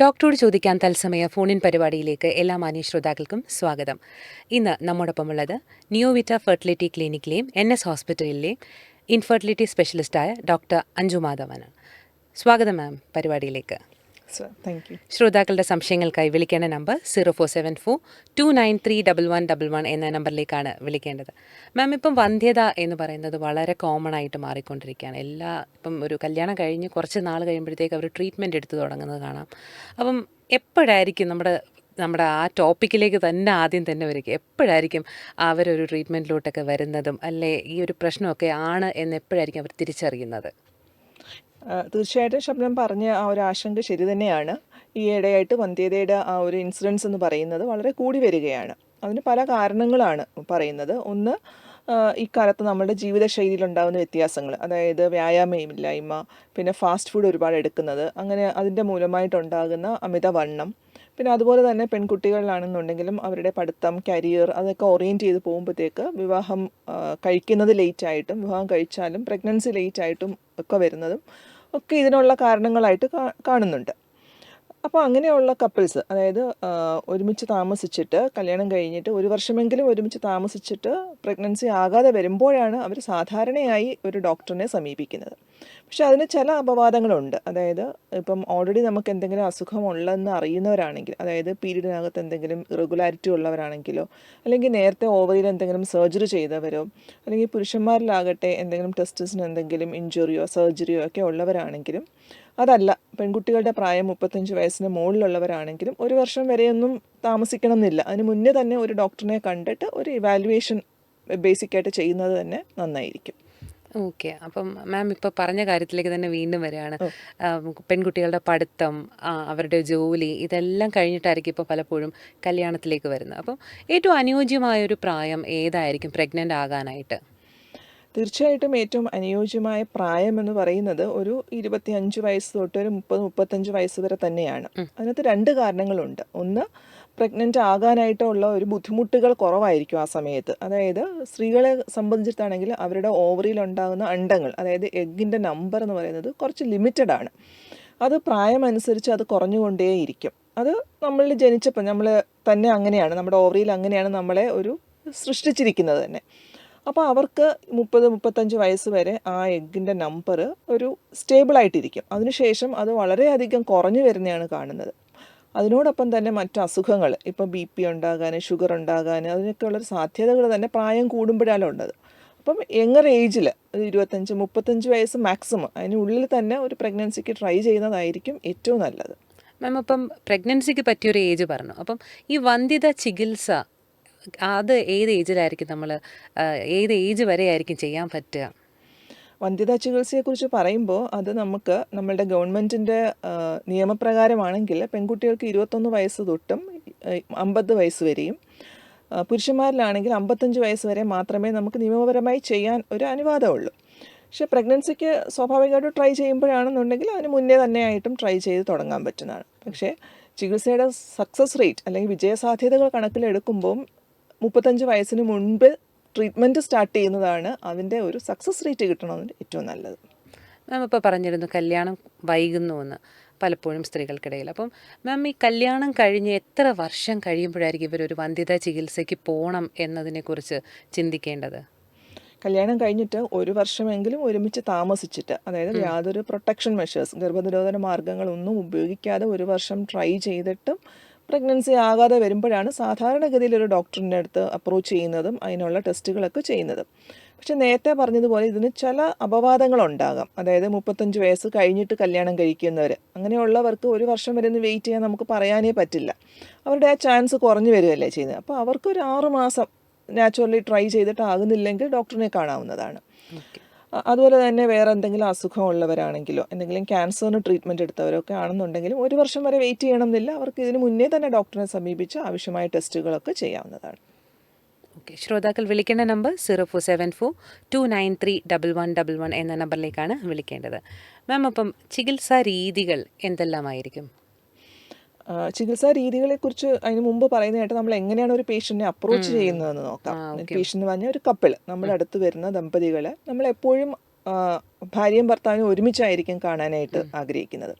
ഡോക്ടറോട് ചോദിക്കാൻ തത്സമയ ഫോണിൻ പരിപാടിയിലേക്ക് എല്ലാ മാന്യ ശ്രോതാക്കൾക്കും സ്വാഗതം. ഇന്ന് നമ്മോടൊപ്പമുള്ളത് നിയോവിറ്റ ഫെർട്ടിലിറ്റി ക്ലിനിക്കിലെയും NS ഹോസ്പിറ്റലിലെയും ഇൻഫെർട്ടിലിറ്റി സ്പെഷ്യലിസ്റ്റായ ഡോക്ടർ അഞ്ജു മാധവനാണ്. സ്വാഗതം മാം പരിപാടിയിലേക്ക്. ശ്രോതാക്കളുടെ സംശയങ്ങൾക്കായി വിളിക്കേണ്ട നമ്പർ 0474293111 എന്ന നമ്പറിലേക്കാണ് വിളിക്കേണ്ടത്. മാം, ഇപ്പം വന്ധ്യത എന്ന് പറയുന്നത് വളരെ കോമൺ ആയിട്ട് മാറിക്കൊണ്ടിരിക്കുകയാണ്. ഇപ്പം ഒരു കല്യാണം കഴിഞ്ഞ് കുറച്ച് നാൾ കഴിയുമ്പോഴത്തേക്ക് അവർ ട്രീറ്റ്മെൻറ്റ് എടുത്ത് തുടങ്ങുന്നത് കാണാം. അപ്പം എപ്പോഴായിരിക്കും നമ്മുടെ ആ ടോപ്പിക്കിലേക്ക് തന്നെ ആദ്യം തന്നെ വരിക, എപ്പോഴായിരിക്കും അവരൊരു ട്രീറ്റ്മെൻറ്റിലോട്ടൊക്കെ വരുന്നതും അല്ലേ ഈ ഒരു പ്രശ്നമൊക്കെ ആണ് എന്ന് എപ്പോഴായിരിക്കും അവർ തിരിച്ചറിയുന്നത്? തീർച്ചയായിട്ടും ശബ്ദം പറഞ്ഞ ആ ഒരു ആശങ്ക ശരി തന്നെയാണ്. ഈ ഇടയായിട്ട് വന്ധ്യതയുടെ ആ ഒരു ഇൻസിഡൻസ് എന്ന് പറയുന്നത് വളരെ കൂടി വരികയാണ്. അതിന് പല കാരണങ്ങളാണ് പറയുന്നത്. ഒന്ന്, ഇക്കാലത്ത് നമ്മുടെ ജീവിതശൈലിയിലുണ്ടാകുന്ന വ്യത്യാസങ്ങൾ, അതായത് വ്യായാമമില്ലായ്മ, പിന്നെ ഫാസ്റ്റ് ഫുഡ് ഒരുപാട് എടുക്കുന്നത്, അങ്ങനെ അതിൻ്റെ മൂലമായിട്ടുണ്ടാകുന്ന അമിതവണ്ണം, പിന്നെ അതുപോലെ തന്നെ പെൺകുട്ടികളിലാണെന്നുണ്ടെങ്കിലും അവരുടെ പഠിത്തം, കരിയർ അതൊക്കെ ഓറിയൻറ്റ് ചെയ്ത് പോകുമ്പോഴത്തേക്ക് വിവാഹം കഴിക്കുന്നത് ലേറ്റായിട്ടും വിവാഹം കഴിച്ചാലും പ്രഗ്നൻസി ലേറ്റായിട്ടും ഒക്കെ വരുന്നതും ഒക്കെ ഇതിനുള്ള കാരണങ്ങളായിട്ട് കാണുന്നുണ്ട്. അപ്പോൾ അങ്ങനെയുള്ള കപ്പിൾസ്, അതായത് ഒരുമിച്ച് താമസിച്ചിട്ട് കല്യാണം കഴിഞ്ഞിട്ട് ഒരു വർഷമെങ്കിലും ഒരുമിച്ച് താമസിച്ചിട്ട് പ്രഗ്നൻസി ആകാതെ വരുമ്പോഴാണ് അവർ സാധാരണയായി ഒരു ഡോക്ടറിനെ സമീപിക്കുന്നത്. പക്ഷെ അതിന് ചില അപവാദങ്ങളുണ്ട്. അതായത് ഇപ്പം ഓൾറെഡി നമുക്ക് എന്തെങ്കിലും അസുഖമുള്ളതെന്ന് അറിയുന്നവരാണെങ്കിൽ, അതായത് പീരീഡിനകത്ത് എന്തെങ്കിലും ഇറഗുലാരിറ്റി ഉള്ളവരാണെങ്കിലോ, അല്ലെങ്കിൽ നേരത്തെ ഓവറിയിൽ എന്തെങ്കിലും സർജറി ചെയ്തവരോ, അല്ലെങ്കിൽ പുരുഷന്മാരിലാകട്ടെ എന്തെങ്കിലും ടെസ്റ്റിസിന് എന്തെങ്കിലും ഇഞ്ചുറിയോ സർജറിയോ ഒക്കെ ഉള്ളവരാണെങ്കിലും, അതല്ല പെൺകുട്ടികളുടെ പ്രായം 35 വയസ്സിന് മുകളിലുള്ളവരാണെങ്കിലും ഒരു വർഷം വരെയൊന്നും താമസിക്കണം എന്നില്ല. അതിന് മുന്നേ തന്നെ ഒരു ഡോക്ടറിനെ കണ്ടിട്ട് ഒരു ഇവാലുവേഷൻ ബേസിക്കായിട്ട് ചെയ്യുന്നത് തന്നെ നന്നായിരിക്കും. ഓക്കെ. അപ്പം മാം ഇപ്പോൾ പറഞ്ഞ കാര്യത്തിലേക്ക് തന്നെ വീണ്ടും വരികയാണ്. പെൺകുട്ടികളുടെ പഠിത്തം, അവരുടെ ജോലി, ഇതെല്ലാം കഴിഞ്ഞിട്ടായിരിക്കും ഇപ്പോൾ പലപ്പോഴും കല്യാണത്തിലേക്ക് വരുന്നത്. അപ്പം ഏറ്റവും അനുയോജ്യമായൊരു പ്രായം ഏതായിരിക്കും പ്രഗ്നൻ്റ് ആകാനായിട്ട്? തീർച്ചയായിട്ടും ഏറ്റവും അനുയോജ്യമായ പ്രായം എന്ന് പറയുന്നത് ഒരു 25 വയസ്സ് തൊട്ട് ഒരു 30-35 വയസ്സ് വരെ തന്നെയാണ്. അതിനകത്ത് 2 കാരണങ്ങളുണ്ട്. ഒന്ന്, പ്രഗ്നൻ്റ് ആകാനായിട്ടുള്ള ഒരു ബുദ്ധിമുട്ടുകൾ കുറവായിരിക്കും ആ സമയത്ത്. അതായത് സ്ത്രീകളെ സംബന്ധിച്ചിട്ടാണെങ്കിൽ അവരുടെ ഓവറിയിൽ ഉണ്ടാകുന്ന അണ്ടങ്ങൾ, അതായത് എഗ്ഗിൻ്റെ നമ്പർ എന്ന് പറയുന്നത് കുറച്ച് ലിമിറ്റഡ് ആണ്. അത് പ്രായമനുസരിച്ച് അത് കുറഞ്ഞുകൊണ്ടേയിരിക്കും. അത് നമ്മളിൽ ജനിച്ചപ്പോൾ നമ്മൾ തന്നെ അങ്ങനെയാണ്, നമ്മുടെ ഓവറിയിൽ അങ്ങനെയാണ് നമ്മളെ ഒരു സൃഷ്ടിച്ചിരിക്കുന്നത് തന്നെ. അപ്പോൾ അവർക്ക് 30-35 വയസ്സ് വരെ ആ എഗ്ഗിൻ്റെ നമ്പർ ഒരു സ്റ്റേബിളായിട്ടിരിക്കും. അതിനുശേഷം അത് വളരെയധികം കുറഞ്ഞു വരുന്നതാണ് കാണുന്നത്. അതിനോടൊപ്പം തന്നെ മറ്റ് അസുഖങ്ങൾ, ഇപ്പോൾ BP ഉണ്ടാകാൻ, ഷുഗർ ഉണ്ടാകാൻ, അതിനൊക്കെയുള്ളൊരു സാധ്യതകൾ തന്നെ പ്രായം കൂടുമ്പോഴാണ് ഉള്ളത്. അപ്പം യങ്ങർ ഏജിൽ ഒരു 25-35 വയസ്സ് മാക്സിമം, അതിനുള്ളിൽ തന്നെ ഒരു പ്രഗ്നൻസിക്ക് ട്രൈ ചെയ്യുന്നതായിരിക്കും ഏറ്റവും നല്ലത്. മാം, അപ്പം പ്രഗ്നൻസിക്ക് പറ്റിയൊരു ഏജ് പറഞ്ഞു. അപ്പം ഈ വന്ധ്യത ചികിത്സ അത് ഏത് ഏജിലായിരിക്കും ഏത് ഏജ് വരെ ആയിരിക്കും ചെയ്യാൻ പറ്റുക? വന്ധ്യതാ ചികിത്സയെക്കുറിച്ച് പറയുമ്പോൾ അത് നമുക്ക് നമ്മളുടെ ഗവൺമെൻറ്റിൻ്റെ നിയമപ്രകാരമാണെങ്കിൽ പെൺകുട്ടികൾക്ക് 21 വയസ്സ് തൊട്ടും 50 വയസ്സ് വരെയും, പുരുഷന്മാരിലാണെങ്കിൽ 55 വയസ്സ് വരെ മാത്രമേ നമുക്ക് നിയമപരമായി ചെയ്യാൻ ഒരു അനുവാദമുള്ളൂ. പക്ഷേ പ്രഗ്നൻസിക്ക് സ്വാഭാവികമായിട്ടും ട്രൈ ചെയ്യുമ്പോഴാണെന്നുണ്ടെങ്കിൽ അതിന് മുന്നേ തന്നെയായിട്ടും ട്രൈ ചെയ്ത് തുടങ്ങാൻ പറ്റുന്നതാണ്. പക്ഷേ ചികിത്സയുടെ സക്സസ് റേറ്റ് അല്ലെങ്കിൽ വിജയസാധ്യതകൾ കണക്കിലെടുക്കുമ്പോൾ 35 വയസ്സിന് മുൻപ് ട്രീറ്റ്മെൻറ്റ് സ്റ്റാർട്ട് ചെയ്യുന്നതാണ് അതിൻ്റെ ഒരു സക്സസ് റേറ്റ് കിട്ടണമെന്ന് ഏറ്റവും നല്ലത്. മാം ഇപ്പോൾ പറഞ്ഞിരുന്നു കല്യാണം വൈകുന്നുവെന്ന് പലപ്പോഴും സ്ത്രീകൾക്കിടയിൽ. അപ്പം മാം, ഈ കല്യാണം കഴിഞ്ഞ് എത്ര വർഷം കഴിയുമ്പോഴായിരിക്കും ഇവരൊരു വന്ധ്യതാ ചികിത്സയ്ക്ക് പോകണം എന്നതിനെക്കുറിച്ച് ചിന്തിക്കേണ്ടത്? കല്യാണം കഴിഞ്ഞിട്ട് ഒരു വർഷമെങ്കിലും ഒരുമിച്ച് താമസിച്ചിട്ട്, അതായത് യാതൊരു പ്രൊട്ടക്ഷൻ മെഷേഴ്സ്, ഗർഭനിരോധന മാർഗ്ഗങ്ങളൊന്നും ഉപയോഗിക്കാതെ ഒരു വർഷം ട്രൈ ചെയ്തിട്ടും പ്രഗ്നൻസി ആകാതെ വരുമ്പോഴാണ് സാധാരണഗതിയിൽ ഒരു ഡോക്ടറിൻ്റെ അടുത്ത് അപ്രോച്ച് ചെയ്യുന്നതും അതിനുള്ള ടെസ്റ്റുകളൊക്കെ ചെയ്യുന്നതും. പക്ഷെ നേരത്തെ പറഞ്ഞതുപോലെ ഇതിന് ചില അപവാദങ്ങളുണ്ടാകാം. അതായത് 35 വയസ്സ് കഴിഞ്ഞിട്ട് കല്യാണം കഴിക്കുന്നവർ, അങ്ങനെയുള്ളവർക്ക് ഒരു വർഷം വരെ ഒന്ന് വെയിറ്റ് ചെയ്യാൻ നമുക്ക് പറയാനേ പറ്റില്ല. അവരുടെ ആ ചാൻസ് കുറഞ്ഞു വരികയല്ലേ ചെയ്യുന്നത്. അപ്പോൾ അവർക്കൊരു 6 മാസം നാച്ചുറലി ട്രൈ ചെയ്തിട്ടാകുന്നില്ലെങ്കിൽ ഡോക്ടറിനെ കാണാവുന്നതാണ്. അതുപോലെ തന്നെ വേറെ എന്തെങ്കിലും അസുഖമുള്ളവരാണെങ്കിലോ, എന്തെങ്കിലും ക്യാൻസറിന് ട്രീറ്റ്മെൻറ്റ് എടുത്തവരൊക്കെ ആണെന്നുണ്ടെങ്കിലും ഒരു വർഷം വരെ വെയിറ്റ് ചെയ്യണമെന്നില്ല. അവർക്ക് ഇതിന് മുന്നേ തന്നെ ഡോക്ടറെ സമീപിച്ച് ആവശ്യമായ ടെസ്റ്റുകളൊക്കെ ചെയ്യാവുന്നതാണ്. ഓക്കെ. ശ്രോതാക്കൾ വിളിക്കേണ്ട നമ്പർ 0474293111 എന്ന നമ്പറിലേക്കാണ് വിളിക്കേണ്ടത്. മാം, അപ്പം ചികിത്സാ രീതികൾ എന്തെല്ലാമായിരിക്കും? ചികിത്സാ രീതികളെക്കുറിച്ച് അതിന് മുമ്പ് പറയുന്നതായിട്ട് നമ്മൾ എങ്ങനെയാണ് ഒരു പേഷ്യൻറ്റിനെ അപ്രോച്ച് ചെയ്യുന്നതെന്ന് നോക്കാം. പേഷ്യൻ്റ് പറഞ്ഞ ഒരു കപ്പിൾ, നമ്മുടെ അടുത്ത് വരുന്ന ദമ്പതികളെ നമ്മളെപ്പോഴും ഭാര്യയും ഭർത്താവിനും ഒരുമിച്ചായിരിക്കും കാണാനായിട്ട് ആഗ്രഹിക്കുന്നത്.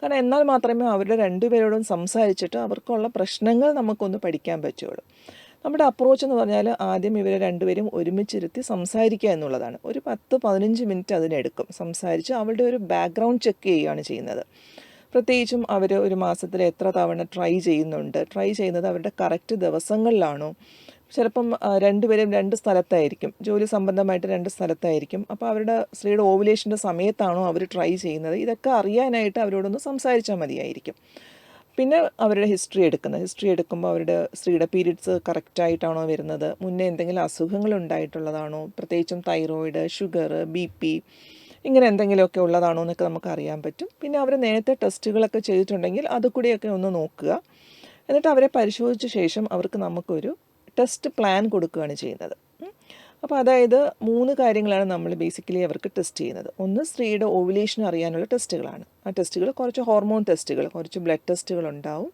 കാരണം എന്നാൽ മാത്രമേ അവരുടെ രണ്ടുപേരോടും സംസാരിച്ചിട്ട് അവർക്കുള്ള പ്രശ്നങ്ങൾ നമുക്കൊന്ന് പഠിക്കാൻ പറ്റുള്ളൂ. നമ്മുടെ അപ്രോച്ച് എന്ന് പറഞ്ഞാൽ ആദ്യം ഇവരെ രണ്ടുപേരും ഒരുമിച്ചിരുത്തി സംസാരിക്കുക എന്നുള്ളതാണ്. ഒരു 10-15 മിനിറ്റ് അതിനെടുക്കും. സംസാരിച്ച് അവരുടെ ഒരു ബാക്ക്ഗ്രൗണ്ട് ചെക്ക് ചെയ്യുകയാണ് ചെയ്യുന്നത്. പ്രത്യേകിച്ചും അവർ ഒരു മാസത്തിൽ എത്ര തവണ ട്രൈ ചെയ്യുന്നുണ്ട്, ട്രൈ ചെയ്യുന്നത് അവരുടെ കറക്റ്റ് ദിവസങ്ങളിലാണോ. ചിലപ്പം രണ്ടുപേരും 2 സ്ഥലത്തായിരിക്കും, ജോലി സംബന്ധമായിട്ട് 2 സ്ഥലത്തായിരിക്കും. അപ്പോൾ അവരുടെ സ്ത്രീയുടെ ഓവുലേഷൻ്റെ സമയത്താണോ അവർ ട്രൈ ചെയ്യുന്നത്, ഇതൊക്കെ അറിയാനായിട്ട് അവരോടൊന്ന് സംസാരിച്ചാൽ മതിയായിരിക്കും. പിന്നെ അവരുടെ ഹിസ്റ്ററി എടുക്കുമ്പോൾ അവരുടെ സ്ത്രീയുടെ പീരിയഡ്സ് കറക്റ്റായിട്ടാണോ വരുന്നത്, മുന്നേ എന്തെങ്കിലും അസുഖങ്ങൾ ഉണ്ടായിട്ടുള്ളതാണോ, പ്രത്യേകിച്ചും തൈറോയിഡ്, ഷുഗർ, BP ഇങ്ങനെ എന്തെങ്കിലുമൊക്കെ ഉള്ളതാണോ എന്നൊക്കെ നമുക്ക് അറിയാൻ പറ്റും. പിന്നെ അവർ നേരത്തെ ടെസ്റ്റുകളൊക്കെ ചെയ്തിട്ടുണ്ടെങ്കിൽ അതുകൂടിയൊക്കെ ഒന്ന് നോക്കുക. എന്നിട്ട് അവരെ പരിശോധിച്ച ശേഷം അവർക്ക് നമുക്കൊരു ടെസ്റ്റ് പ്ലാൻ കൊടുക്കുകയാണ് ചെയ്യുന്നത്. അപ്പോൾ അതായത് 3 കാര്യങ്ങളാണ് നമ്മൾ ബേസിക്കലി അവർക്ക് ടെസ്റ്റ് ചെയ്യുന്നത്. ഒന്ന് സ്ത്രീയുടെ ഓവുലേഷൻ അറിയാനുള്ള ടെസ്റ്റുകളാണ്. ആ ടെസ്റ്റുകൾ കുറച്ച് ഹോർമോൺ ടെസ്റ്റുകൾ, കുറച്ച് ബ്ലഡ് ടെസ്റ്റുകൾ ഉണ്ടാവും.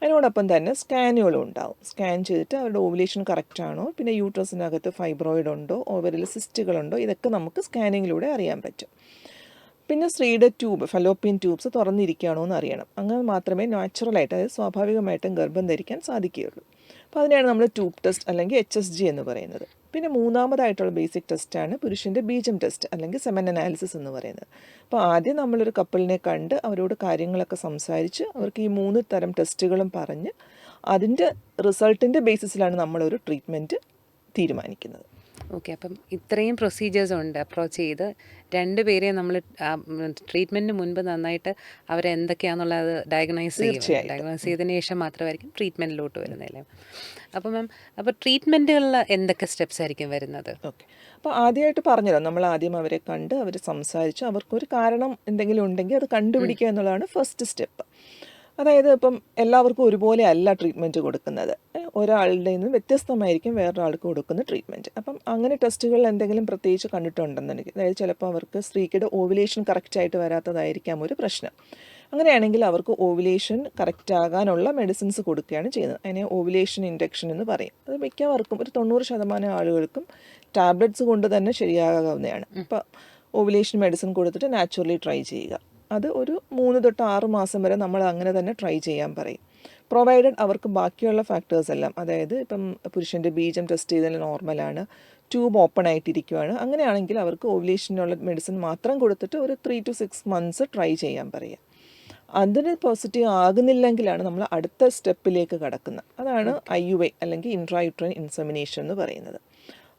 അതിനോടൊപ്പം തന്നെ സ്കാനുകളും ഉണ്ടാവും. സ്കാൻ ചെയ്തിട്ട് അവരുടെ ഓവുലേഷൻ കറക്റ്റാണോ, പിന്നെ യൂട്രസിനകത്ത് ഫൈബ്രോയിഡ് ഉണ്ടോ, ഓവറിൽ സിസ്റ്റുകളുണ്ടോ, ഇതൊക്കെ നമുക്ക് സ്കാനിങ്ങിലൂടെ അറിയാൻ പറ്റും. പിന്നെ സ്ത്രീയുടെ ഫലോപ്പിയൻ ട്യൂബ്സ് തുറന്നിരിക്കുകയാണോ എന്ന് അറിയണം. അങ്ങനെ മാത്രമേ നാച്ചുറലായിട്ട്, അതായത് സ്വാഭാവികമായിട്ടും ഗർഭം ധരിക്കാൻ സാധിക്കുകയുള്ളൂ. അപ്പോൾ അതിനെയാണ് നമ്മൾ ട്യൂബ് ടെസ്റ്റ് അല്ലെങ്കിൽ HSG എന്ന് പറയുന്നത്. പിന്നെ മൂന്നാമതായിട്ടുള്ള ബേസിക് ടെസ്റ്റാണ് പുരുഷൻ്റെ ബീജം ടെസ്റ്റ് അല്ലെങ്കിൽ സെമൻ അനാലിസിസ് എന്ന് പറയുന്നത്. അപ്പോൾ ആദ്യം നമ്മളൊരു കപ്പിളിനെ കണ്ട് അവരോട് കാര്യങ്ങളൊക്കെ സംസാരിച്ച് അവർക്ക് ഈ 3 തരം ടെസ്റ്റുകളും പറഞ്ഞ് അതിൻ്റെ റിസൾട്ടിൻ്റെ ബേസിസിലാണ് നമ്മളൊരു ട്രീറ്റ്മെൻറ്റ് തീരുമാനിക്കുന്നത്. ഓക്കെ. അപ്പം ഇത്രയും പ്രൊസീജിയേഴ്സ് ഉണ്ട് അപ്രോച്ച് ചെയ്ത് രണ്ടുപേരെയും നമ്മൾ ട്രീറ്റ്മെൻറ്റിന് മുൻപ് നന്നായിട്ട് അവരെന്തൊക്കെയാണെന്നുള്ളത് ഡയഗ്നൈസ് ചെയ്യും. ഡയഗ്നൈസ് ചെയ്തതിന് ശേഷം മാത്രമായിരിക്കും ട്രീറ്റ്മെൻറ്റിലോട്ട് വരുന്നതല്ലേ. അപ്പോൾ മാം, അപ്പോൾ ട്രീറ്റ്മെൻറ്റുകളിൽ എന്തൊക്കെ സ്റ്റെപ്സ് ആയിരിക്കും വരുന്നത്? ഓക്കെ. അപ്പോൾ ആദ്യമായിട്ട് പറഞ്ഞല്ലോ, നമ്മൾ ആദ്യം അവരെ കണ്ട് അവർ സംസാരിച്ച് അവർക്കൊരു കാരണം എന്തെങ്കിലും ഉണ്ടെങ്കിൽ അത് കണ്ടുപിടിക്കുക എന്നുള്ളതാണ് ഫസ്റ്റ് സ്റ്റെപ്പ്. അതായത് ഇപ്പം എല്ലാവർക്കും ഒരുപോലെ അല്ല ട്രീറ്റ്മെൻറ്റ് കൊടുക്കുന്നത്. ഒരാളുടെ നിന്ന് വ്യത്യസ്തമായിരിക്കും വേറൊരാൾക്ക് കൊടുക്കുന്ന ട്രീറ്റ്മെൻറ്റ്. അപ്പം അങ്ങനെ ടെസ്റ്റുകളിൽ എന്തെങ്കിലും പ്രത്യേകിച്ച് കണ്ടിട്ടുണ്ടെന്നുണ്ടെങ്കിൽ, അതായത് ചിലപ്പോൾ അവർക്ക് സ്ത്രീയുടെ ഓവുലേഷൻ കറക്റ്റായിട്ട് വരാത്തതായിരിക്കാം ഒരു പ്രശ്നം. അങ്ങനെയാണെങ്കിൽ അവർക്ക് ഓവുലേഷൻ കറക്റ്റ് ആകാനുള്ള മെഡിസിൻസ് കൊടുക്കുകയാണ് ചെയ്യുന്നത്. അതിനെ ഓവുലേഷൻ ഇൻഡക്ഷൻ എന്ന് പറയും. അത് മിക്കവർക്കും ഒരു 90% ആളുകൾക്കും ടാബ്ലറ്റ്സ് കൊണ്ട് തന്നെ ശരിയാകാവുന്നതാണ്. അപ്പോൾ ഓവുലേഷൻ മെഡിസിൻ കൊടുത്തിട്ട് നാച്ചുറലി ട്രൈ ചെയ്യുക. അത് ഒരു 3 തൊട്ട് 6 മാസം വരെ നമ്മൾ അങ്ങനെ തന്നെ ട്രൈ ചെയ്യാൻ പറയും. പ്രൊവൈഡഡ് അവർക്ക് ബാക്കിയുള്ള ഫാക്ടേഴ്സ് എല്ലാം, അതായത് ഇപ്പം പുരുഷൻ്റെ ബീജം ടെസ്റ്റ് ചെയ്തതിൽ നോർമലാണ്, ട്യൂബ് ഓപ്പൺ ആയിട്ടിരിക്കുകയാണ്, അങ്ങനെയാണെങ്കിൽ അവർക്ക് ഓവുലേഷനുള്ള മെഡിസിൻ മാത്രം കൊടുത്തിട്ട് ഒരു 3 to 6 months ട്രൈ ചെയ്യാൻ പറയുക. അതിന് പോസിറ്റീവ് ആകുന്നില്ലെങ്കിലാണ് നമ്മൾ അടുത്ത സ്റ്റെപ്പിലേക്ക് കടക്കുന്നത്. അതാണ് IUI അല്ലെങ്കിൽ ഇൻട്രായുട്രൈൻ ഇൻസെമിനേഷൻ എന്ന് പറയുന്നത്.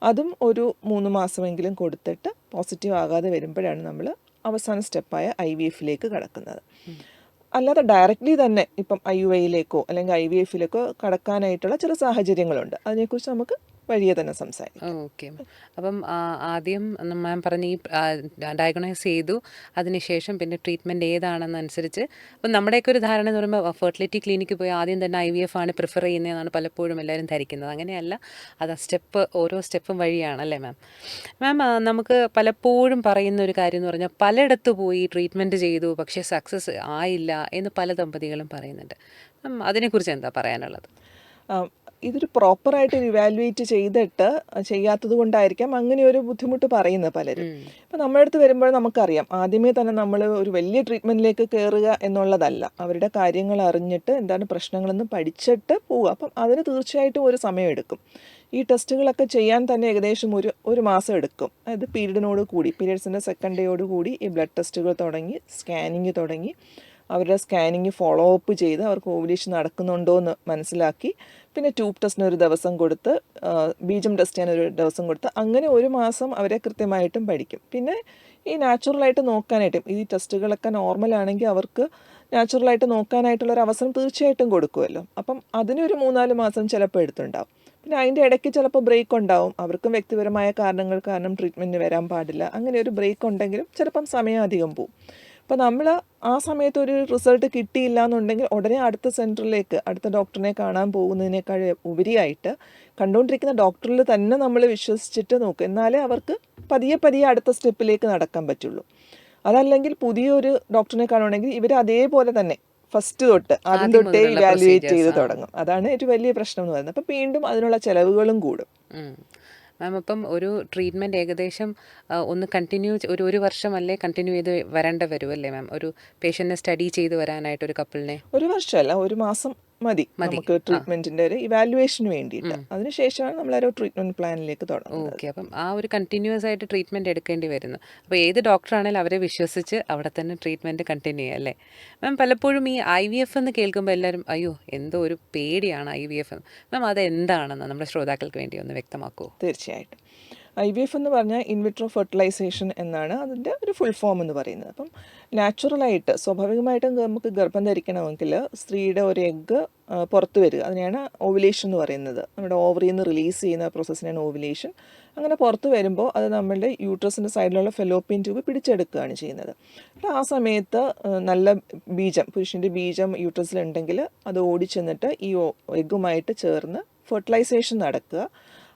അതും ഒരു 3 മാസമെങ്കിലും കൊടുത്തിട്ട് പോസിറ്റീവ് ആകാതെ വരുമ്പോഴാണ് നമ്മൾ അവസാന സ്റ്റെപ്പായ IVF-ലേക്ക് കടക്കുന്നത്. അല്ലാതെ ഡയറക്റ്റ്ലി തന്നെ ഇപ്പം IUI-യിലേക്കോ അല്ലെങ്കിൽ IVF-ലേക്കോ കടക്കാനായിട്ടുള്ള ചില സാഹചര്യങ്ങളുണ്ട്. അതിനെക്കുറിച്ച് നമുക്ക് വഴിയെ തന്നെ സംസാരിക്കാം. ഓക്കെ. അപ്പം ആദ്യം മാം പറഞ്ഞ ഈ ഡയഗ്നോസ് ചെയ്തു, അതിനുശേഷം പിന്നെ ട്രീറ്റ്മെൻറ്റ് ഏതാണെന്നനുസരിച്ച്, അപ്പം നമ്മുടെയൊക്കെ ഒരു ധാരണ എന്ന് പറയുമ്പോൾ ഫെർട്ടിലിറ്റി ക്ലിനിക്ക് പോയി ആദ്യം തന്നെ IVF ആണ് പ്രിഫർ ചെയ്യുന്നതെന്നാണ് പലപ്പോഴും എല്ലാവരും ധരിക്കുന്നത്. അങ്ങനെയല്ല, അത് ഓരോ സ്റ്റെപ്പും വഴിയാണല്ലേ മാം. മാം, നമുക്ക് പലപ്പോഴും പറയുന്ന ഒരു കാര്യം എന്ന് പറഞ്ഞാൽ പലയിടത്ത് പോയി ട്രീറ്റ്മെൻറ്റ് ചെയ്തു പക്ഷേ സക്സസ് ആയില്ല എന്ന് പല ദമ്പതികളും പറയുന്നുണ്ട്. അതിനെക്കുറിച്ച് എന്താ പറയാനുള്ളത്? ഇതൊരു പ്രോപ്പറായിട്ട് ഇവാലുവേറ്റ് ചെയ്തിട്ട് ചെയ്യാത്തത് കൊണ്ടായിരിക്കാം അങ്ങനെ ഒരു ബുദ്ധിമുട്ട് പറയുന്നത് പലരും. ഇപ്പം നമ്മുടെ അടുത്ത് വരുമ്പോൾ നമുക്കറിയാം, ആദ്യമേ തന്നെ നമ്മൾ ഒരു വലിയ ട്രീറ്റ്മെൻറ്റിലേക്ക് കയറുക എന്നുള്ളതല്ല. അവരുടെ കാര്യങ്ങൾ അറിഞ്ഞിട്ട് എന്താണ് പ്രശ്നങ്ങളെന്ന് പഠിച്ചിട്ട് പോവുക. അപ്പം അതിന് തീർച്ചയായിട്ടും ഒരു സമയം എടുക്കും. ഈ ടെസ്റ്റുകളൊക്കെ ചെയ്യാൻ തന്നെ ഏകദേശം ഒരു മാസം എടുക്കും. അതായത് പീരിയഡ്സിൻ്റെ സെക്കൻഡ് ഡേയോട് കൂടി ഈ ബ്ലഡ് ടെസ്റ്റുകൾ തുടങ്ങി, സ്കാനിങ് തുടങ്ങി, അവരുടെ സ്കാനിങ് ഫോളോ അപ്പ് ചെയ്ത് അവർക്ക് ഓവുലേഷൻ നടക്കുന്നുണ്ടോ എന്ന് മനസ്സിലാക്കി, പിന്നെ ട്യൂബ് ടെസ്റ്റിന് ഒരു ദിവസം കൊടുത്ത്, ബീജം ടെസ്റ്റ് ചെയ്യാൻ ഒരു ദിവസം കൊടുത്ത്, അങ്ങനെ ഒരു മാസം അവരെ കൃത്യമായിട്ടും പഠിക്കും. പിന്നെ ഈ നാച്ചുറലായിട്ട് നോക്കാനായിട്ടും ഈ ടെസ്റ്റുകളൊക്കെ നോർമലാണെങ്കിൽ അവർക്ക് നാച്ചുറലായിട്ട് നോക്കാനായിട്ടുള്ളൊരു അവസരം തീർച്ചയായിട്ടും കൊടുക്കുമല്ലോ. അപ്പം അതിനൊരു 3-4 മാസം ചിലപ്പോൾ എടുത്തുണ്ടാവും. പിന്നെ അതിൻ്റെ ഇടയ്ക്ക് ചിലപ്പോൾ ബ്രേക്ക് ഉണ്ടാവും. അവർക്കും വ്യക്തിപരമായ കാരണങ്ങൾ കാരണം ട്രീറ്റ്മെൻറ്റ് വരാൻ പാടില്ല. അങ്ങനെ ഒരു ബ്രേക്ക് ഉണ്ടെങ്കിലും ചിലപ്പം സമയം അധികം പോവും. അപ്പോൾ നമ്മൾ ആ സമയത്ത് ഒരു റിസൾട്ട് കിട്ടിയില്ല എന്നുണ്ടെങ്കിൽ ഉടനെ അടുത്ത സെൻറ്ററിലേക്ക്, അടുത്ത ഡോക്ടറിനെ കാണാൻ പോകുന്നതിനേക്കാൾ ഉപരിയായിട്ട് കണ്ടുകൊണ്ടിരിക്കുന്ന ഡോക്ടറിൽ തന്നെ നമ്മൾ വിശ്വസിച്ചിട്ട് നോക്കും. എന്നാലേ അവർക്ക് പതിയെ അടുത്ത സ്റ്റെപ്പിലേക്ക് നടക്കാൻ പറ്റുള്ളൂ. അതല്ലെങ്കിൽ പുതിയൊരു ഡോക്ടറിനെ കാണുകയാണെങ്കിൽ ഇവർ അതേപോലെ തന്നെ ഫസ്റ്റ് തൊട്ട് ആദ്യം തൊട്ടേ ഇവാലുവേറ്റ് ചെയ്ത് തുടങ്ങും. അതാണ് ഒരു വലിയ പ്രശ്നം എന്ന് പറയുന്നത്. അപ്പം വീണ്ടും അതിനുള്ള ചിലവുകളും കൂടും. മാം അപ്പം ഒരു ട്രീറ്റ്മെൻറ്റ് ഏകദേശം ഒന്ന് കണ്ടിന്യൂ ഒരു വർഷമല്ലേ കണ്ടിന്യൂ ചെയ്ത് വരേണ്ട വരുമല്ലേ മാം, ഒരു പേഷ്യൻറ്റിനെ സ്റ്റഡി ചെയ്ത് വരാനായിട്ട് ഒരു കപ്പിളിനെ? ഒരു വർഷമല്ല, ഒരു മാസം മതി നമുക്ക് ട്രീറ്റ്മെന്റിന്റെ ഒരു ഇവാലുവേഷന് വേണ്ടിയിട്ട്. അതിനുശേഷമാണ് നമ്മൾ ഒരു ട്രീറ്റ്മെന്റ് പ്ലാനിലേക്ക് തുടങ്ങുന്നത്. ഓക്കെ. അപ്പം ആ ഒരു കണ്ടിന്യൂസ് ആയിട്ട് ട്രീറ്റ്മെൻറ്റ് എടുക്കേണ്ടി വരുന്നു. അപ്പോൾ ഏത് ഡോക്ടറാണെങ്കിലും അവരെ വിശ്വസിച്ച് അവിടെ തന്നെ ട്രീറ്റ്മെൻറ്റ് കണ്ടിന്യൂ ചെയ്യുക അല്ലേ മാം? പലപ്പോഴും ഈ IVF എന്ന് കേൾക്കുമ്പോൾ എല്ലാവരും അയ്യോ എന്തോ ഒരു പേടിയാണ് IVF എന്ന്. മാം അത് എന്താണെന്ന് നമ്മുടെ ശ്രോതാക്കൾക്ക് വേണ്ടി ഒന്ന് വ്യക്തമാക്കുമോ? തീർച്ചയായിട്ടും. IVF എന്ന് പറഞ്ഞാൽ ഇൻവിട്രോ ഫെർട്ടിലൈസേഷൻ എന്നാണ് അതിൻ്റെ ഒരു ഫുൾ ഫോം എന്ന് പറയുന്നത്. അപ്പം നാച്ചുറലായിട്ട് സ്വാഭാവികമായിട്ടും നമുക്ക് ഗർഭം ധരിക്കണമെങ്കിൽ സ്ത്രീയുടെ ഒരു എഗ്ഗ് പുറത്ത് വരിക, അതിനെയാണ് ഓവുലേഷൻ എന്ന് പറയുന്നത്. നമ്മുടെ ഓവറിയിൽ നിന്ന് റിലീസ് ചെയ്യുന്ന പ്രോസസ്സിനാണ് ഓവുലേഷൻ. അങ്ങനെ പുറത്ത് വരുമ്പോൾ അത് നമ്മളുടെ യൂട്രസിൻ്റെ സൈഡിലുള്ള ഫെലോപ്പിയൻ ട്യൂബ് പിടിച്ചെടുക്കുകയാണ് ചെയ്യുന്നത്. ആ സമയത്ത് നല്ല ബീജം, പുരുഷൻ്റെ ബീജം യൂട്രസിലുണ്ടെങ്കിൽ അത് ഓടിച്ചെന്നിട്ട് ഈ എഗ്ഗുമായിട്ട് ചേർന്ന് ഫെർട്ടിലൈസേഷൻ നടക്കുക.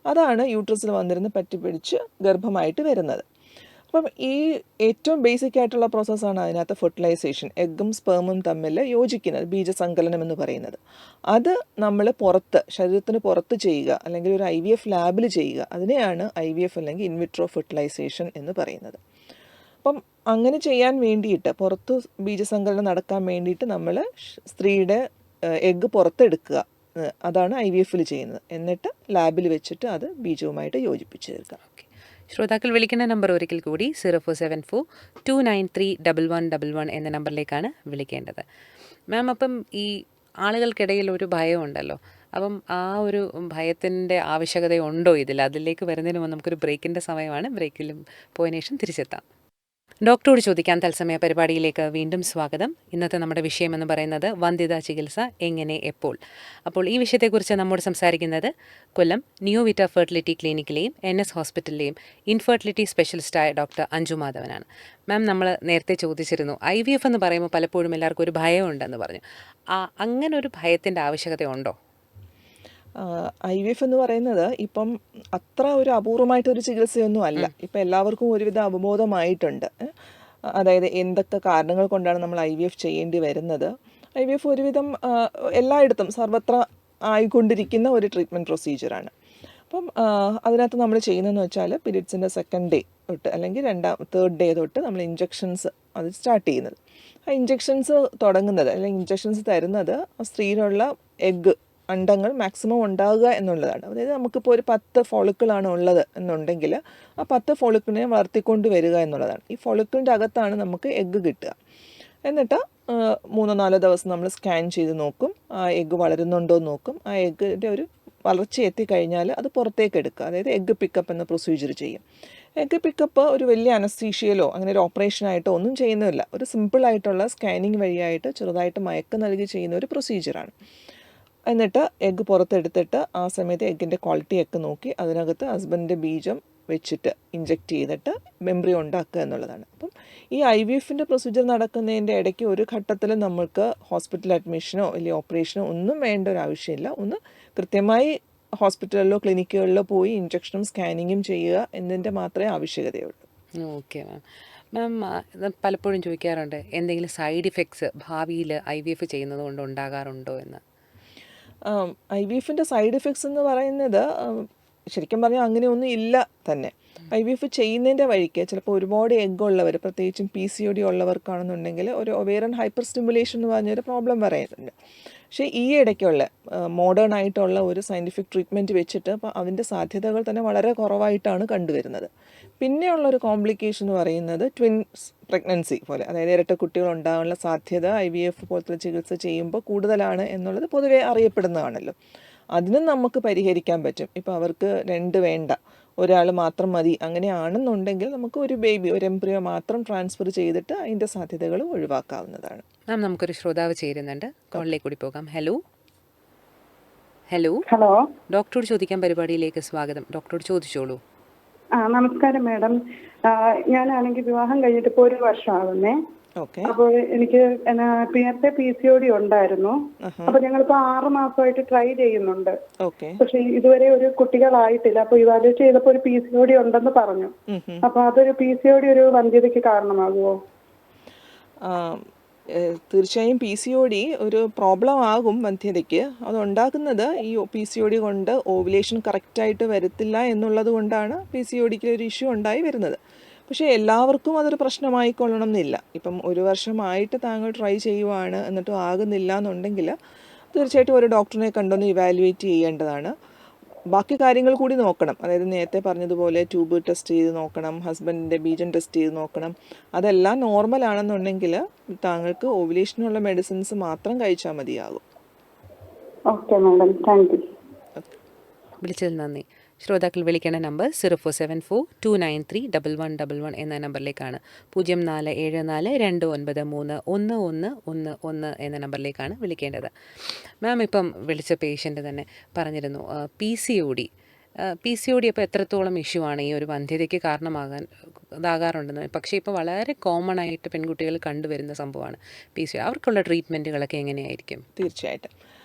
അതാണ് യൂട്രസിൽ വന്നിരുന്ന് പറ്റിപ്പിടിച്ച് ഗർഭമായിട്ട് വരുന്നത്. അപ്പം ഈ ഏറ്റവും ബേസിക് ആയിട്ടുള്ള പ്രോസസ്സാണ് അതിനകത്ത് ഫെർട്ടിലൈസേഷൻ, എഗ്ഗും സ്പേമും തമ്മിൽ യോജിക്കുന്നത്, ബീജസങ്കലനം എന്ന് പറയുന്നത്. അത് നമ്മൾ പുറത്ത്, ശരീരത്തിന് പുറത്ത് ചെയ്യുക, അല്ലെങ്കിൽ ഒരു IVF ലാബിൽ ചെയ്യുക, അതിനെയാണ് IVF അല്ലെങ്കിൽ ഇൻവിട്രോ ഫെർട്ടിലൈസേഷൻ എന്ന് പറയുന്നത്. അപ്പം അങ്ങനെ ചെയ്യാൻ വേണ്ടിയിട്ട്, പുറത്ത് ബീജസങ്കലനം നടക്കാൻ വേണ്ടിയിട്ട് നമ്മൾ സ്ത്രീയുടെ എഗ്ഗ് പുറത്തെടുക്കുക, അതാണ് IVFൽ ചെയ്യുന്നത്. എന്നിട്ട് ലാബിൽ വെച്ചിട്ട് അത് ബീജവുമായിട്ട് യോജിപ്പിച്ച് ചേർക്കാം. ഓക്കെ. ശ്രോതാക്കൾ വിളിക്കുന്ന നമ്പർ ഒരിക്കൽ കൂടി 0474293111 എന്ന നമ്പറിലേക്കാണ് വിളിക്കേണ്ടത്. മാം അപ്പം ഈ ആളുകൾക്കിടയിൽ ഒരു ഭയമുണ്ടല്ലോ, അപ്പം ആ ഒരു ഭയത്തിൻ്റെ ആവശ്യകതയുണ്ടോ ഇതിൽ? അതിലേക്ക് വരുന്നതിന് മുമ്പ് നമുക്കൊരു ബ്രേക്കിൻ്റെ സമയമാണ്. ബ്രേക്കിലും പോയതിനു ശേഷം തിരിച്ചെത്താം. ഡോക്ടറോട് ചോദിക്കാൻ തത്സമയ പരിപാടിയിലേക്ക് വീണ്ടും സ്വാഗതം. ഇന്നത്തെ നമ്മുടെ വിഷയം എന്ന് പറയുന്നത് വന്ധ്യതാ ചികിത്സ എങ്ങനെ എപ്പോൾ. അപ്പോൾ ഈ വിഷയത്തെക്കുറിച്ച് നമ്മോട് സംസാരിക്കുന്നത് കൊല്ലം ന്യൂ വിറ്റ ഫെർട്ടിലിറ്റി ക്ലിനിക്കിലെയും NS ഹോസ്പിറ്റലിലെയും ഇൻഫെർട്ടിലിറ്റി സ്പെഷ്യലിസ്റ്റായ ഡോക്ടർ അഞ്ജു മാധവനാണ്. മാം, നമ്മൾ നേരത്തെ ചോദിച്ചിരുന്നു IVF എന്ന് പറയുമ്പോൾ പലപ്പോഴും എല്ലാവർക്കും ഒരു ഭയമുണ്ടെന്ന് പറഞ്ഞു. അങ്ങനെ ഒരു ഭയത്തിൻ്റെ ആവശ്യകത ഉണ്ടോ? IVF എന്ന് പറയുന്നത് ഇപ്പം അത്ര ഒരു അപൂർവമായിട്ടൊരു ചികിത്സയൊന്നും അല്ല. ഇപ്പം എല്ലാവർക്കും ഒരുവിധ അവബോധമായിട്ടുണ്ട്. അതായത് എന്തൊക്കെ കാരണങ്ങൾ കൊണ്ടാണ് നമ്മൾ IVF ചെയ്യേണ്ടി വരുന്നത്. IVF ഒരുവിധം എല്ലായിടത്തും സർവത്ര ആയിക്കൊണ്ടിരിക്കുന്ന ഒരു ട്രീറ്റ്മെൻറ്റ് പ്രൊസീജിയറാണ്. അപ്പം അതിനകത്ത് നമ്മൾ ചെയ്യുന്നതെന്ന് വെച്ചാൽ പീരിയഡ്സിൻ്റെ 2nd ഡേ തൊട്ട് അല്ലെങ്കിൽ 3rd ഡേ തൊട്ട് നമ്മൾ ഇഞ്ചക്ഷൻസ് അത് സ്റ്റാർട്ട് ചെയ്യുന്നത്. ആ ഇഞ്ചക്ഷൻസ് തുടങ്ങുന്നത് അല്ലെങ്കിൽ ഇഞ്ചക്ഷൻസ് തരുന്നത് സ്ത്രീയിലുള്ള എഗ്ഗ്, അണ്ടങ്ങൾ മാക്സിമം ഉണ്ടാകുക എന്നുള്ളതാണ്. അതായത് നമുക്കിപ്പോൾ ഒരു 10 ഫോളിക്കിളാണ് ഉള്ളത് എന്നുണ്ടെങ്കിൽ ആ 10 ഫോളിക്കിളിനെ വളർത്തിക്കൊണ്ട് വരിക എന്നുള്ളതാണ്. ഈ ഫോളിക്കിളിൻ്റെ അകത്താണ് നമുക്ക് എഗ്ഗ് കിട്ടുക. എന്നിട്ട് 3-4 ദിവസം നമ്മൾ സ്കാൻ ചെയ്ത് നോക്കും, ആ എഗ്ഗ് വളരുന്നുണ്ടോ എന്ന് നോക്കും. ആ എഗ്ഗിൻ്റെ ഒരു വളർച്ച എത്തിക്കഴിഞ്ഞാൽ അത് പുറത്തേക്ക് എടുക്കുക, അതായത് എഗ്ഗ് പിക്കപ്പ് എന്ന പ്രൊസീജിയർ ചെയ്യും. എഗ്ഗ് പിക്കപ്പ് ഒരു വലിയ അനസ്തീഷ്യയിലോ അങ്ങനെ ഒരു ഓപ്പറേഷനായിട്ടോ ഒന്നും ചെയ്യുന്നില്ല. ഒരു സിമ്പിളായിട്ടുള്ള സ്കാനിങ് വഴിയായിട്ട് ചെറുതായിട്ട് മയക്കം നൽകി ചെയ്യുന്ന ഒരു പ്രൊസീജിയറാണ്. എന്നിട്ട് എഗ്ഗ് പുറത്തെടുത്തിട്ട് ആ സമയത്ത് എഗ്ഗിൻ്റെ ക്വാളിറ്റിയൊക്കെ നോക്കി അതിനകത്ത് ഹസ്ബൻഡിൻ്റെ ബീജം വെച്ചിട്ട് ഇഞ്ചെക്റ്റ് ചെയ്തിട്ട് എംബ്രിയോ ഉണ്ടാക്കുക എന്നുള്ളതാണ്. അപ്പം ഈ IVFൻ്റെ പ്രൊസീജിയർ നടക്കുന്നതിൻ്റെ ഇടയ്ക്ക് ഒരു ഘട്ടത്തിൽ നമ്മൾക്ക് ഹോസ്പിറ്റൽ അഡ്മിഷനോ അല്ലെങ്കിൽ ഓപ്പറേഷനോ ഒന്നും വേണ്ട ഒരു ആവശ്യമില്ല. ഒന്ന് കൃത്യമായി ഹോസ്പിറ്റലിലോ ക്ലിനിക്കുകളിലോ പോയി ഇഞ്ചക്ഷനും സ്കാനിങ്ങും ചെയ്യുക എന്നതിൻ്റെ മാത്രമേ ആവശ്യകതയുള്ളൂ. Okay ma'am. മാം, പലപ്പോഴും ചോദിക്കാറുണ്ട് എന്തെങ്കിലും സൈഡ് ഇഫക്ട്സ് ഭാവിയിൽ IVF ചെയ്യുന്നത് കൊണ്ട് ഉണ്ടാകാറുണ്ടോ എന്ന്. IVFൻ്റെ സൈഡ് ഇഫക്ട്സ് എന്ന് പറയുന്നത് ശരിക്കും പറഞ്ഞാൽ അങ്ങനെയൊന്നും ഇല്ല തന്നെ. IVF ചെയ്യുന്നതിൻ്റെ വഴിക്ക് ചിലപ്പോൾ ഒരുപാട് എഗ്ഗ് ഉള്ളവർ, പ്രത്യേകിച്ചും PCOD ഉള്ളവർക്കാണെന്നുണ്ടെങ്കിൽ ഒരു ഒവേറിയൻ ഹൈപ്പർ സ്റ്റിമുലേഷൻ എന്ന് പറഞ്ഞൊരു പ്രോബ്ലം പറയുന്നുണ്ട്. പക്ഷേ ഈ ഇടയ്ക്കുള്ള മോഡേൺ ആയിട്ടുള്ള ഒരു സയൻറ്റിഫിക് ട്രീറ്റ്മെൻറ്റ് വെച്ചിട്ട് അപ്പോൾ അതിൻ്റെ സാധ്യതകൾ തന്നെ വളരെ കുറവായിട്ടാണ് കണ്ടുവരുന്നത്. പിന്നെയുള്ളൊരു കോംപ്ലിക്കേഷൻ എന്ന് പറയുന്നത് ട്വിൻസ് പ്രഗ്നൻസി പോലെ, അതായത് ഇരട്ട കുട്ടികൾ ഉണ്ടാകാനുള്ള സാധ്യത IVF പോലത്തെ ചികിത്സ ചെയ്യുമ്പോൾ കൂടുതലാണ് എന്നുള്ളത് പൊതുവെ അറിയപ്പെടുന്നതാണല്ലോ. അതിനും നമുക്ക് പരിഹരിക്കാൻ പറ്റും. ഇപ്പോൾ അവർക്ക് 2 വേണ്ട, ഒരാൾ മാത്രം മതി, അങ്ങനെയാണെന്നുണ്ടെങ്കിൽ നമുക്ക് ഒരു ബേബി, ഒരു എംബ്രിയോ മാത്രം ട്രാൻസ്ഫർ ചെയ്തിട്ട് അതിൻ്റെ സാധ്യതകൾ ഒഴിവാക്കാവുന്നതാണ്. മാം, നമുക്കൊരു ശ്രോതാവ് ചേരുന്നുണ്ട്, കോളിലേക്ക് കൂടി പോകാം. ഹലോ ഹലോ ഹലോ, ഡോക്ടറോട് ചോദിക്കാൻ പരിപാടിയിലേക്ക് സ്വാഗതം. ഡോക്ടറോട് ചോദിച്ചോളൂ. നമസ്കാരം മാഡം. ഞാനാണെങ്കിൽ വിവാഹം കഴിഞ്ഞിട്ട് ഇപ്പോൾ 1 വർഷമാകുന്നേ. ഓക്കെ. അപ്പോൾ എനിക്ക് നേരത്തെ PCOD ഉണ്ടായിരുന്നു. അപ്പൊ ഞങ്ങളിപ്പോ 6 മാസമായിട്ട് ട്രൈ ചെയ്യുന്നുണ്ട്. ഓക്കെ. പക്ഷെ ഇതുവരെ ഒരു കുട്ടികളായിട്ടില്ല. അപ്പൊ ഇവാലുവേറ്റ് ചെയ്തപ്പോൾ ഒരു PCOD ഉണ്ടെന്ന് പറഞ്ഞു. അപ്പൊ അതൊരു PCOD ഒരു വന്ധ്യതയ്ക്ക് കാരണമാകുമോ? തീർച്ചയായും PCOD ഒരു പ്രോബ്ലം ആകും വന്ധ്യതയ്ക്ക്. അതുണ്ടാക്കുന്നത് ഈ PCOD കൊണ്ട് ഓവുലേഷൻ കറക്റ്റായിട്ട് വരത്തില്ല എന്നുള്ളത് കൊണ്ടാണ് PCODക്ക് ഒരു ഇഷ്യൂ ഉണ്ടായി വരുന്നത്. പക്ഷേ എല്ലാവർക്കും അതൊരു പ്രശ്നമായിക്കൊള്ളണം എന്നില്ല. ഇപ്പം 1 വർഷമായിട്ട് താങ്കൾ ട്രൈ ചെയ്യുവാണ് എന്നിട്ടും ആകുന്നില്ല എന്നുണ്ടെങ്കിൽ തീർച്ചയായിട്ടും ഒരു ഡോക്ടറിനെ കണ്ടൊന്ന് ഇവാലുവേറ്റ് ചെയ്യേണ്ടതാണ്. ബാക്കി കാര്യങ്ങൾ കൂടി നോക്കണം. അതായത് നേരത്തെ പറഞ്ഞതുപോലെ ട്യൂബ് ടെസ്റ്റ് ചെയ്ത് നോക്കണം, ഹസ്ബൻഡിൻ്റെ ബീജം ടെസ്റ്റ് ചെയ്ത് നോക്കണം. അതെല്ലാം നോർമൽ ആണെന്നുണ്ടെങ്കിൽ താങ്കൾക്ക് ഓവുലേഷനുള്ള മെഡിസിൻസ് മാത്രം കഴിച്ചാൽ മതിയാകും. Okay madam, thank you. വിളിച്ചതിൽ നന്ദി. ശ്രോതാക്കൾ വിളിക്കേണ്ട നമ്പർ 0474931111 എന്ന നമ്പറിലേക്കാണ്. 0474293111 എന്ന നമ്പറിലേക്കാണ് വിളിക്കേണ്ടത്. മാം ഇപ്പം വിളിച്ച പേഷ്യൻ്റ് തന്നെ പറഞ്ഞിരുന്നു PCOD അപ്പോൾ എത്രത്തോളം ഇഷ്യൂ ആണ് ഈ ഒരു വന്ധ്യതയ്ക്ക് ഇതാകാറുണ്ടെന്ന്. പക്ഷേ ഇപ്പോൾ വളരെ കോമൺ ആയിട്ട് പെൺകുട്ടികൾ കണ്ടുവരുന്ന സംഭവമാണ് PCOD. അവർക്കുള്ള ട്രീറ്റ്മെൻറ്റുകളൊക്കെ എങ്ങനെയായിരിക്കും? തീർച്ചയായിട്ടും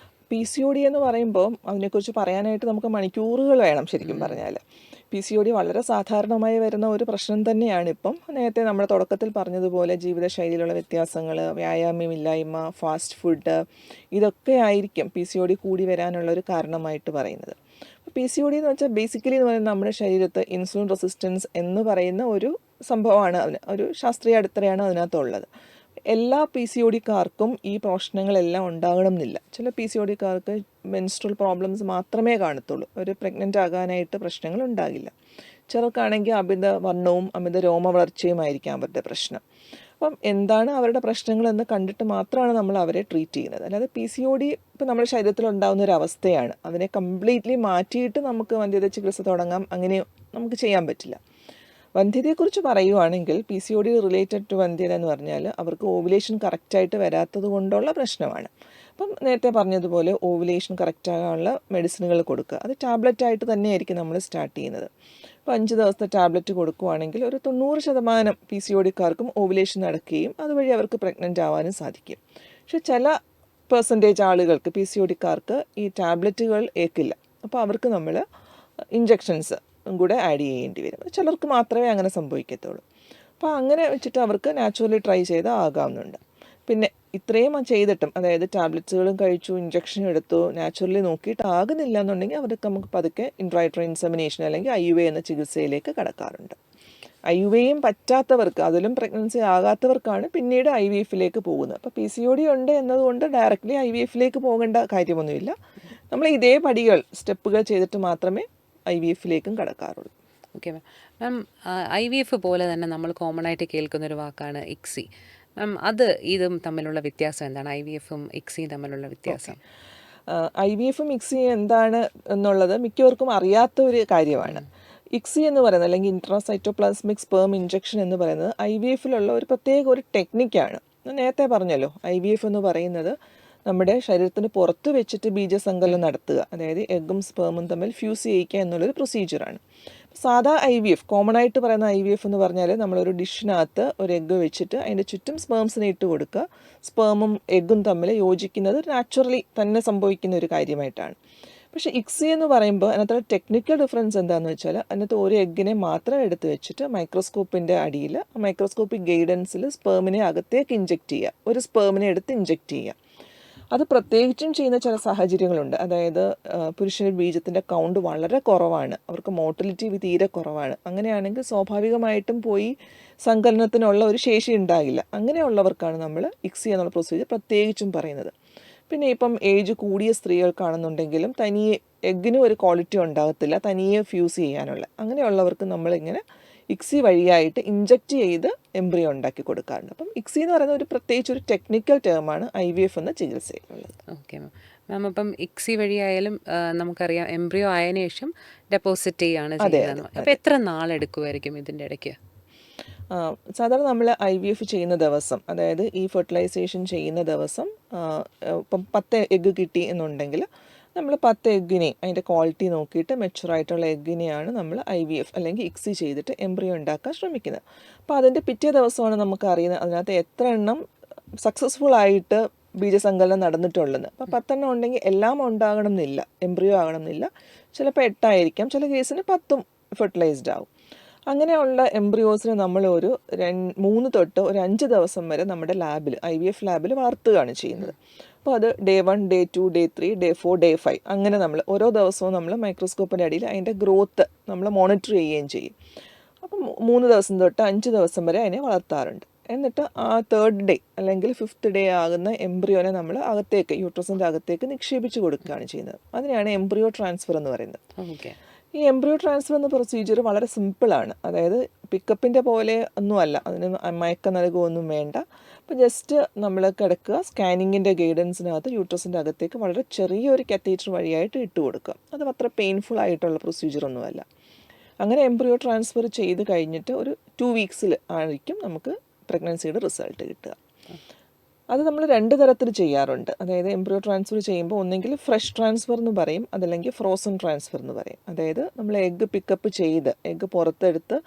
PCOD എന്ന് പറയുമ്പോൾ അതിനെക്കുറിച്ച് പറയാനായിട്ട് നമുക്ക് മണിക്കൂറുകൾ വേണം. ശരിക്കും പറഞ്ഞാൽ PCOD വളരെ സാധാരണമായി വരുന്ന ഒരു പ്രശ്നം തന്നെയാണ്. ഇപ്പം നേരത്തെ നമ്മൾ തുടക്കത്തിൽ പറഞ്ഞതുപോലെ ജീവിതശൈലിയിലുള്ള വ്യത്യാസങ്ങൾ, വ്യായാമമില്ലായ്മ, ഫാസ്റ്റ് ഫുഡ്, ഇതൊക്കെ ആയിരിക്കും PCOD കൂടി വരാനുള്ള ഒരു കാരണമായിട്ട് പറയുന്നത്. PCOD എന്ന് വെച്ചാൽ ബേസിക്കലി എന്ന് പറയുന്നത് നമ്മുടെ ശരീരത്ത് ഇൻസുലിൻ റെസിസ്റ്റൻസ് എന്ന് പറയുന്ന ഒരു സംഭവമാണ്. ഒരു ശാസ്ത്രീയ അടിത്തറയാണ് അതിനകത്തുള്ളത്. എല്ലാ PCODക്കാർക്കും ഈ പ്രശ്നങ്ങളെല്ലാം ഉണ്ടാകണം എന്നില്ല. ചില PCODക്കാർക്ക് മെൻസ്ട്രൽ പ്രോബ്ലംസ് മാത്രമേ കാണത്തുള്ളൂ. ഒരു പ്രഗ്നൻ്റ് ആകാനായിട്ട് പ്രശ്നങ്ങൾ ഉണ്ടാകില്ല. ചിലർക്കാണെങ്കിൽ അമിത വണ്ണവും അമിത രോമ വളർച്ചയുമായിരിക്കാം അവരുടെ പ്രശ്നം. അപ്പം എന്താണ് അവരുടെ പ്രശ്നങ്ങളെന്ന് കണ്ടിട്ട് മാത്രമാണ് നമ്മൾ അവരെ ട്രീറ്റ് ചെയ്യുന്നത്. അല്ലാതെ PCOD ഇപ്പം നമ്മുടെ ശരീരത്തിൽ ഉണ്ടാകുന്ന ഒരു അവസ്ഥയാണ്. അതിനെ കംപ്ലീറ്റ്ലി മാറ്റിയിട്ട് നമുക്ക് വന്ധ്യത ചികിത്സ തുടങ്ങാം, അങ്ങനെ നമുക്ക് ചെയ്യാൻ പറ്റില്ല. വന്ധ്യതയെക്കുറിച്ച് പറയുവാണെങ്കിൽ PCOD റിലേറ്റഡ് ടു വന്ധ്യത എന്ന് പറഞ്ഞാൽ അവർക്ക് ഓവുലേഷൻ കറക്റ്റായിട്ട് വരാത്തത് കൊണ്ടുള്ള പ്രശ്നമാണ്. അപ്പം നേരത്തെ പറഞ്ഞതുപോലെ ഓവുലേഷൻ കറക്റ്റാകാനുള്ള മെഡിസിനുകൾ കൊടുക്കുക. അത് ടാബ്ലറ്റായിട്ട് തന്നെയായിരിക്കും നമ്മൾ സ്റ്റാർട്ട് ചെയ്യുന്നത്. ഇപ്പോൾ 5 ദിവസത്തെ ടാബ്ലറ്റ് കൊടുക്കുകയാണെങ്കിൽ ഒരു 90% PCODക്കാർക്കും ഓവുലേഷൻ നടക്കുകയും അതുവഴി അവർക്ക് പ്രഗ്നൻ്റ് ആവാനും സാധിക്കും. പക്ഷെ ചില പെർസെൻറ്റേജ് ആളുകൾക്ക് PCODക്കാർക്ക് ഈ ടാബ്ലറ്റുകൾ ഏക്കില്ല. അപ്പോൾ അവർക്ക് നമ്മൾ ഇഞ്ചക്ഷൻസ് കൂടെ ആഡ് ചെയ്യേണ്ടി വരും. ചിലർക്ക് മാത്രമേ അങ്ങനെ സംഭവിക്കത്തുള്ളൂ. അപ്പോൾ അങ്ങനെ വെച്ചിട്ട് അവർക്ക് നാച്ചുറലി ട്രൈ ചെയ്ത് ആകാവുന്നുണ്ട്. പിന്നെ ഇത്രയും ചെയ്തിട്ടും, അതായത് ടാബ്ലറ്റ്സുകളും കഴിച്ചു, ഇഞ്ചക്ഷനും എടുത്തു, നാച്ചുറലി നോക്കിയിട്ട് ആകുന്നില്ല എന്നുണ്ടെങ്കിൽ അവർക്ക് നമുക്ക് പതുക്കെ ഇൻട്രൈട്രോ ഇൻസെമിനേഷൻ അല്ലെങ്കിൽ IUI എന്ന ചികിത്സയിലേക്ക് കടക്കാറുണ്ട്. IUIയും പറ്റാത്തവർക്ക്, അതിലും പ്രഗ്നൻസി ആകാത്തവർക്കാണ് പിന്നീട് IVFിലേക്ക് പോകുന്നത്. അപ്പോൾ PCOD ഉണ്ട് എന്നതുകൊണ്ട് ഡയറക്റ്റ്ലി IVFിലേക്ക് പോകേണ്ട കാര്യമൊന്നുമില്ല. നമ്മൾ ഇതേ പടികൾ സ്റ്റെപ്പുകൾ ചെയ്തിട്ട് മാത്രമേ IVFിലേക്കും കടക്കാറുള്ളൂ. Okay ma'am. IVF പോലെ തന്നെ നമ്മൾ കോമൺ ആയിട്ട് കേൾക്കുന്നൊരു വാക്കാണ് ICSI. മാം ഇതും തമ്മിലുള്ള വ്യത്യാസം എന്താണ്? IVFും ICSIയും തമ്മിലുള്ള വ്യത്യാസം? IVFും ICSI എന്താണ് എന്നുള്ളത് മിക്കവർക്കും അറിയാത്ത ഒരു കാര്യമാണ്. ICSI എന്ന് പറയുന്നത്, അല്ലെങ്കിൽ ഇൻട്രാസൈറ്റോപ്ലാസ്മിക് സ്പേം ഇഞ്ചക്ഷൻ എന്ന് പറയുന്നത് IVFിലുള്ള ഒരു പ്രത്യേക ഒരു ടെക്നിക്കാണ്. ഞാൻ നേരത്തെ പറഞ്ഞല്ലോ, IVF എന്ന് പറയുന്നത് നമ്മുടെ ശരീരത്തിന് പുറത്ത് വെച്ചിട്ട് ബീജസങ്കലനം നടത്തുക, അതായത് എഗ്ഗും സ്പേമും തമ്മിൽ ഫ്യൂസ് ചെയ്യിക്കുക എന്നുള്ളൊരു പ്രൊസീജിയറാണ്. സാധാ IVF, കോമൺ ആയിട്ട് പറയുന്ന IVF എന്ന് പറഞ്ഞാൽ നമ്മളൊരു ഡിഷിനകത്ത് ഒരു എഗ്ഗ് വെച്ചിട്ട് അതിൻ്റെ ചുറ്റും സ്പേംസിനെ ഇട്ട് കൊടുക്കുക. സ്പേമും എഗ്ഗും തമ്മിൽ യോജിക്കുന്നത് നാച്ചുറലി തന്നെ സംഭവിക്കുന്ന ഒരു കാര്യമായിട്ടാണ്. പക്ഷേ ICSI എന്ന് പറയുമ്പോൾ അതിനകത്തുള്ള ടെക്നിക്കൽ ഡിഫറൻസ് എന്താണെന്ന് വെച്ചാൽ അതിനകത്ത് ഒരു എഗ്ഗിനെ മാത്രം എടുത്ത് വെച്ചിട്ട് മൈക്രോസ്കോപ്പിൻ്റെ അടിയിൽ മൈക്രോസ്കോപ്പിക് ഗൈഡൻസിൽ സ്പേമിനെ അകത്തേക്ക് ഇഞ്ചെക്റ്റ് ചെയ്യുക, ഒരു സ്പേമിനെ എടുത്ത് ഇഞ്ചെക്റ്റ് ചെയ്യുക. അത് പ്രത്യേകിച്ചും ചെയ്യുന്ന ചില സാഹചര്യങ്ങളുണ്ട്. അതായത് പുരുഷന് ബീജത്തിൻ്റെ കൗണ്ട് വളരെ കുറവാണ്, അവർക്ക് മോട്ടിലിറ്റി തീരെ കുറവാണ്. അങ്ങനെയാണെങ്കിൽ സ്വാഭാവികമായിട്ടും പോയി സങ്കലനത്തിനുള്ള ഒരു ശേഷി ഉണ്ടാകില്ല. അങ്ങനെയുള്ളവർക്കാണ് നമ്മൾ ICSI എന്നുള്ള പ്രൊസീജിയർ പ്രത്യേകിച്ചും പറയുന്നത്. പിന്നെ ഇപ്പം ഏജ് കൂടിയ സ്ത്രീകൾക്കാണെന്നുണ്ടെങ്കിലും തനിയെ എഗ്ഗിനും ഒരു ക്വാളിറ്റി ഉണ്ടാകത്തില്ല, തനിയെ ഫ്യൂസ് ചെയ്യാനുള്ള. അങ്ങനെയുള്ളവർക്ക് നമ്മളിങ്ങനെ ICSI വഴിയായിട്ട് ഇഞ്ചക്റ്റ് ചെയ്ത് എംബ്രിയോ ഉണ്ടാക്കി കൊടുക്കാറുണ്ട്. അപ്പം ICSI എന്ന് പറയുന്നത് ഒരു പ്രത്യേകിച്ച് ഒരു ടെക്നിക്കൽ ടേമാണ് IVF എന്ന ചികിത്സയിലുള്ളത്. Okay ma'am. അപ്പം ICSI വഴിയായാലും നമുക്കറിയാം എംബ്രിയോ ആയതിനു ശേഷം ഡെപ്പോസിറ്റ് ചെയ്യുകയാണ് ചെയ്യുന്നത്. അപ്പോൾ എത്ര നാളെടുക്കുമായിരിക്കും ഇതിൻ്റെ ഇടയ്ക്ക്? സാധാരണ നമ്മൾ IVF ചെയ്യുന്ന ദിവസം, അതായത് ഈ ഫെർട്ടിലൈസേഷൻ ചെയ്യുന്ന ദിവസം ഇപ്പം 10 എഗ്ഗ് കിട്ടി എന്നുണ്ടെങ്കിൽ നമ്മൾ 10 എഗ്ഗിനെ അതിൻ്റെ ക്വാളിറ്റി നോക്കിയിട്ട് മെച്ചുറായിട്ടുള്ള എഗ്ഗിനെയാണ് നമ്മൾ IVF അല്ലെങ്കിൽ ICSI ചെയ്തിട്ട് എംബ്രിയോ ഉണ്ടാക്കാൻ ശ്രമിക്കുന്നത്. അപ്പോൾ അതിൻ്റെ പിറ്റേ ദിവസമാണ് നമുക്ക് അറിയുന്നത് അതിനകത്ത് എത്ര എണ്ണം സക്സസ്ഫുൾ ആയിട്ട് ബീജസങ്കലനം നടന്നിട്ടുള്ളത്. അപ്പോൾ 10 എണ്ണം ഉണ്ടെങ്കിൽ എല്ലാം ഉണ്ടാകണം എന്നില്ല, എംബ്രിയോ ആകണം എന്നില്ല. ചിലപ്പോൾ 8 ആയിരിക്കാം, ചില കേസിന് 10 ഫെർട്ടിലൈസ്ഡ് ആവും. അങ്ങനെയുള്ള എംബ്രിയോസിനെ നമ്മൾ ഒരു 3 തൊട്ട് ഒരു 5 ദിവസം വരെ നമ്മുടെ ലാബിൽ IVF ലാബിൽ വളർത്തുകയാണ് ചെയ്യുന്നത്. അപ്പോൾ അത് day 1, day 2, day 3, day 4, day 5 അങ്ങനെ നമ്മൾ ഓരോ ദിവസവും നമ്മൾ മൈക്രോസ്കോപ്പിൻ്റെ അടിയിൽ അതിൻ്റെ ഗ്രോത്ത് നമ്മൾ മോണിറ്റർ ചെയ്യുകയും ചെയ്യും. അപ്പം 3 ദിവസം തൊട്ട് 5 ദിവസം വരെ അതിനെ വളർത്താറുണ്ട്. എന്നിട്ട് ആ 3rd ഡേ അല്ലെങ്കിൽ 5th ഡേ ആകുന്ന എംബ്രിയോനെ നമ്മൾ അകത്തേക്ക് യൂട്രസിൻ്റെ അകത്തേക്ക് നിക്ഷേപിച്ച് കൊടുക്കുകയാണ് ചെയ്യുന്നത്. അതിനെയാണ് എംബ്രിയോ ട്രാൻസ്ഫർ എന്ന് പറയുന്നത്. ഓക്കെ. ഈ എംബ്രിയോ ട്രാൻസ്ഫർ എന്ന പ്രൊസീജിയർ വളരെ സിമ്പിളാണ്. അതായത് പിക്കപ്പിൻ്റെ പോലെ ഒന്നുമല്ല, അതിന് മയക്കം നൽകുകയൊന്നും വേണ്ട. അപ്പോൾ ജസ്റ്റ് നമ്മൾ കിടക്കുക, സ്കാനിങ്ങിൻ്റെ ഗൈഡൻസിനകത്ത് യൂട്രസിൻ്റെ അകത്തേക്ക് വളരെ ചെറിയൊരു കത്തീറ്റർ വഴിയായിട്ട് ഇട്ട് കൊടുക്കുക. അത് അത്ര പെയിൻഫുൾ ആയിട്ടുള്ള പ്രൊസീജിയർ ഒന്നുമല്ല. അങ്ങനെ എംബ്രിയോ ട്രാൻസ്ഫർ ചെയ്ത് കഴിഞ്ഞിട്ട് ഒരു 2 വീക്സിൽ ആയിരിക്കും നമുക്ക് പ്രഗ്നൻസിയുടെ റിസൾട്ട് കിട്ടുക. അത് നമ്മൾ 2 തരത്തിൽ ചെയ്യാറുണ്ട്. അതായത് എംബ്രിയോ ട്രാൻസ്ഫർ ചെയ്യുമ്പോൾ ഒന്നെങ്കിൽ ഫ്രഷ് ട്രാൻസ്ഫർ എന്ന് പറയും, അതല്ലെങ്കിൽ ഫ്രോസൺ ട്രാൻസ്ഫർ എന്ന് പറയും. അതായത് നമ്മൾ എഗ്ഗ് പിക്കപ്പ് ചെയ്ത് എഗ്ഗ് പുറത്തെടുത്ത്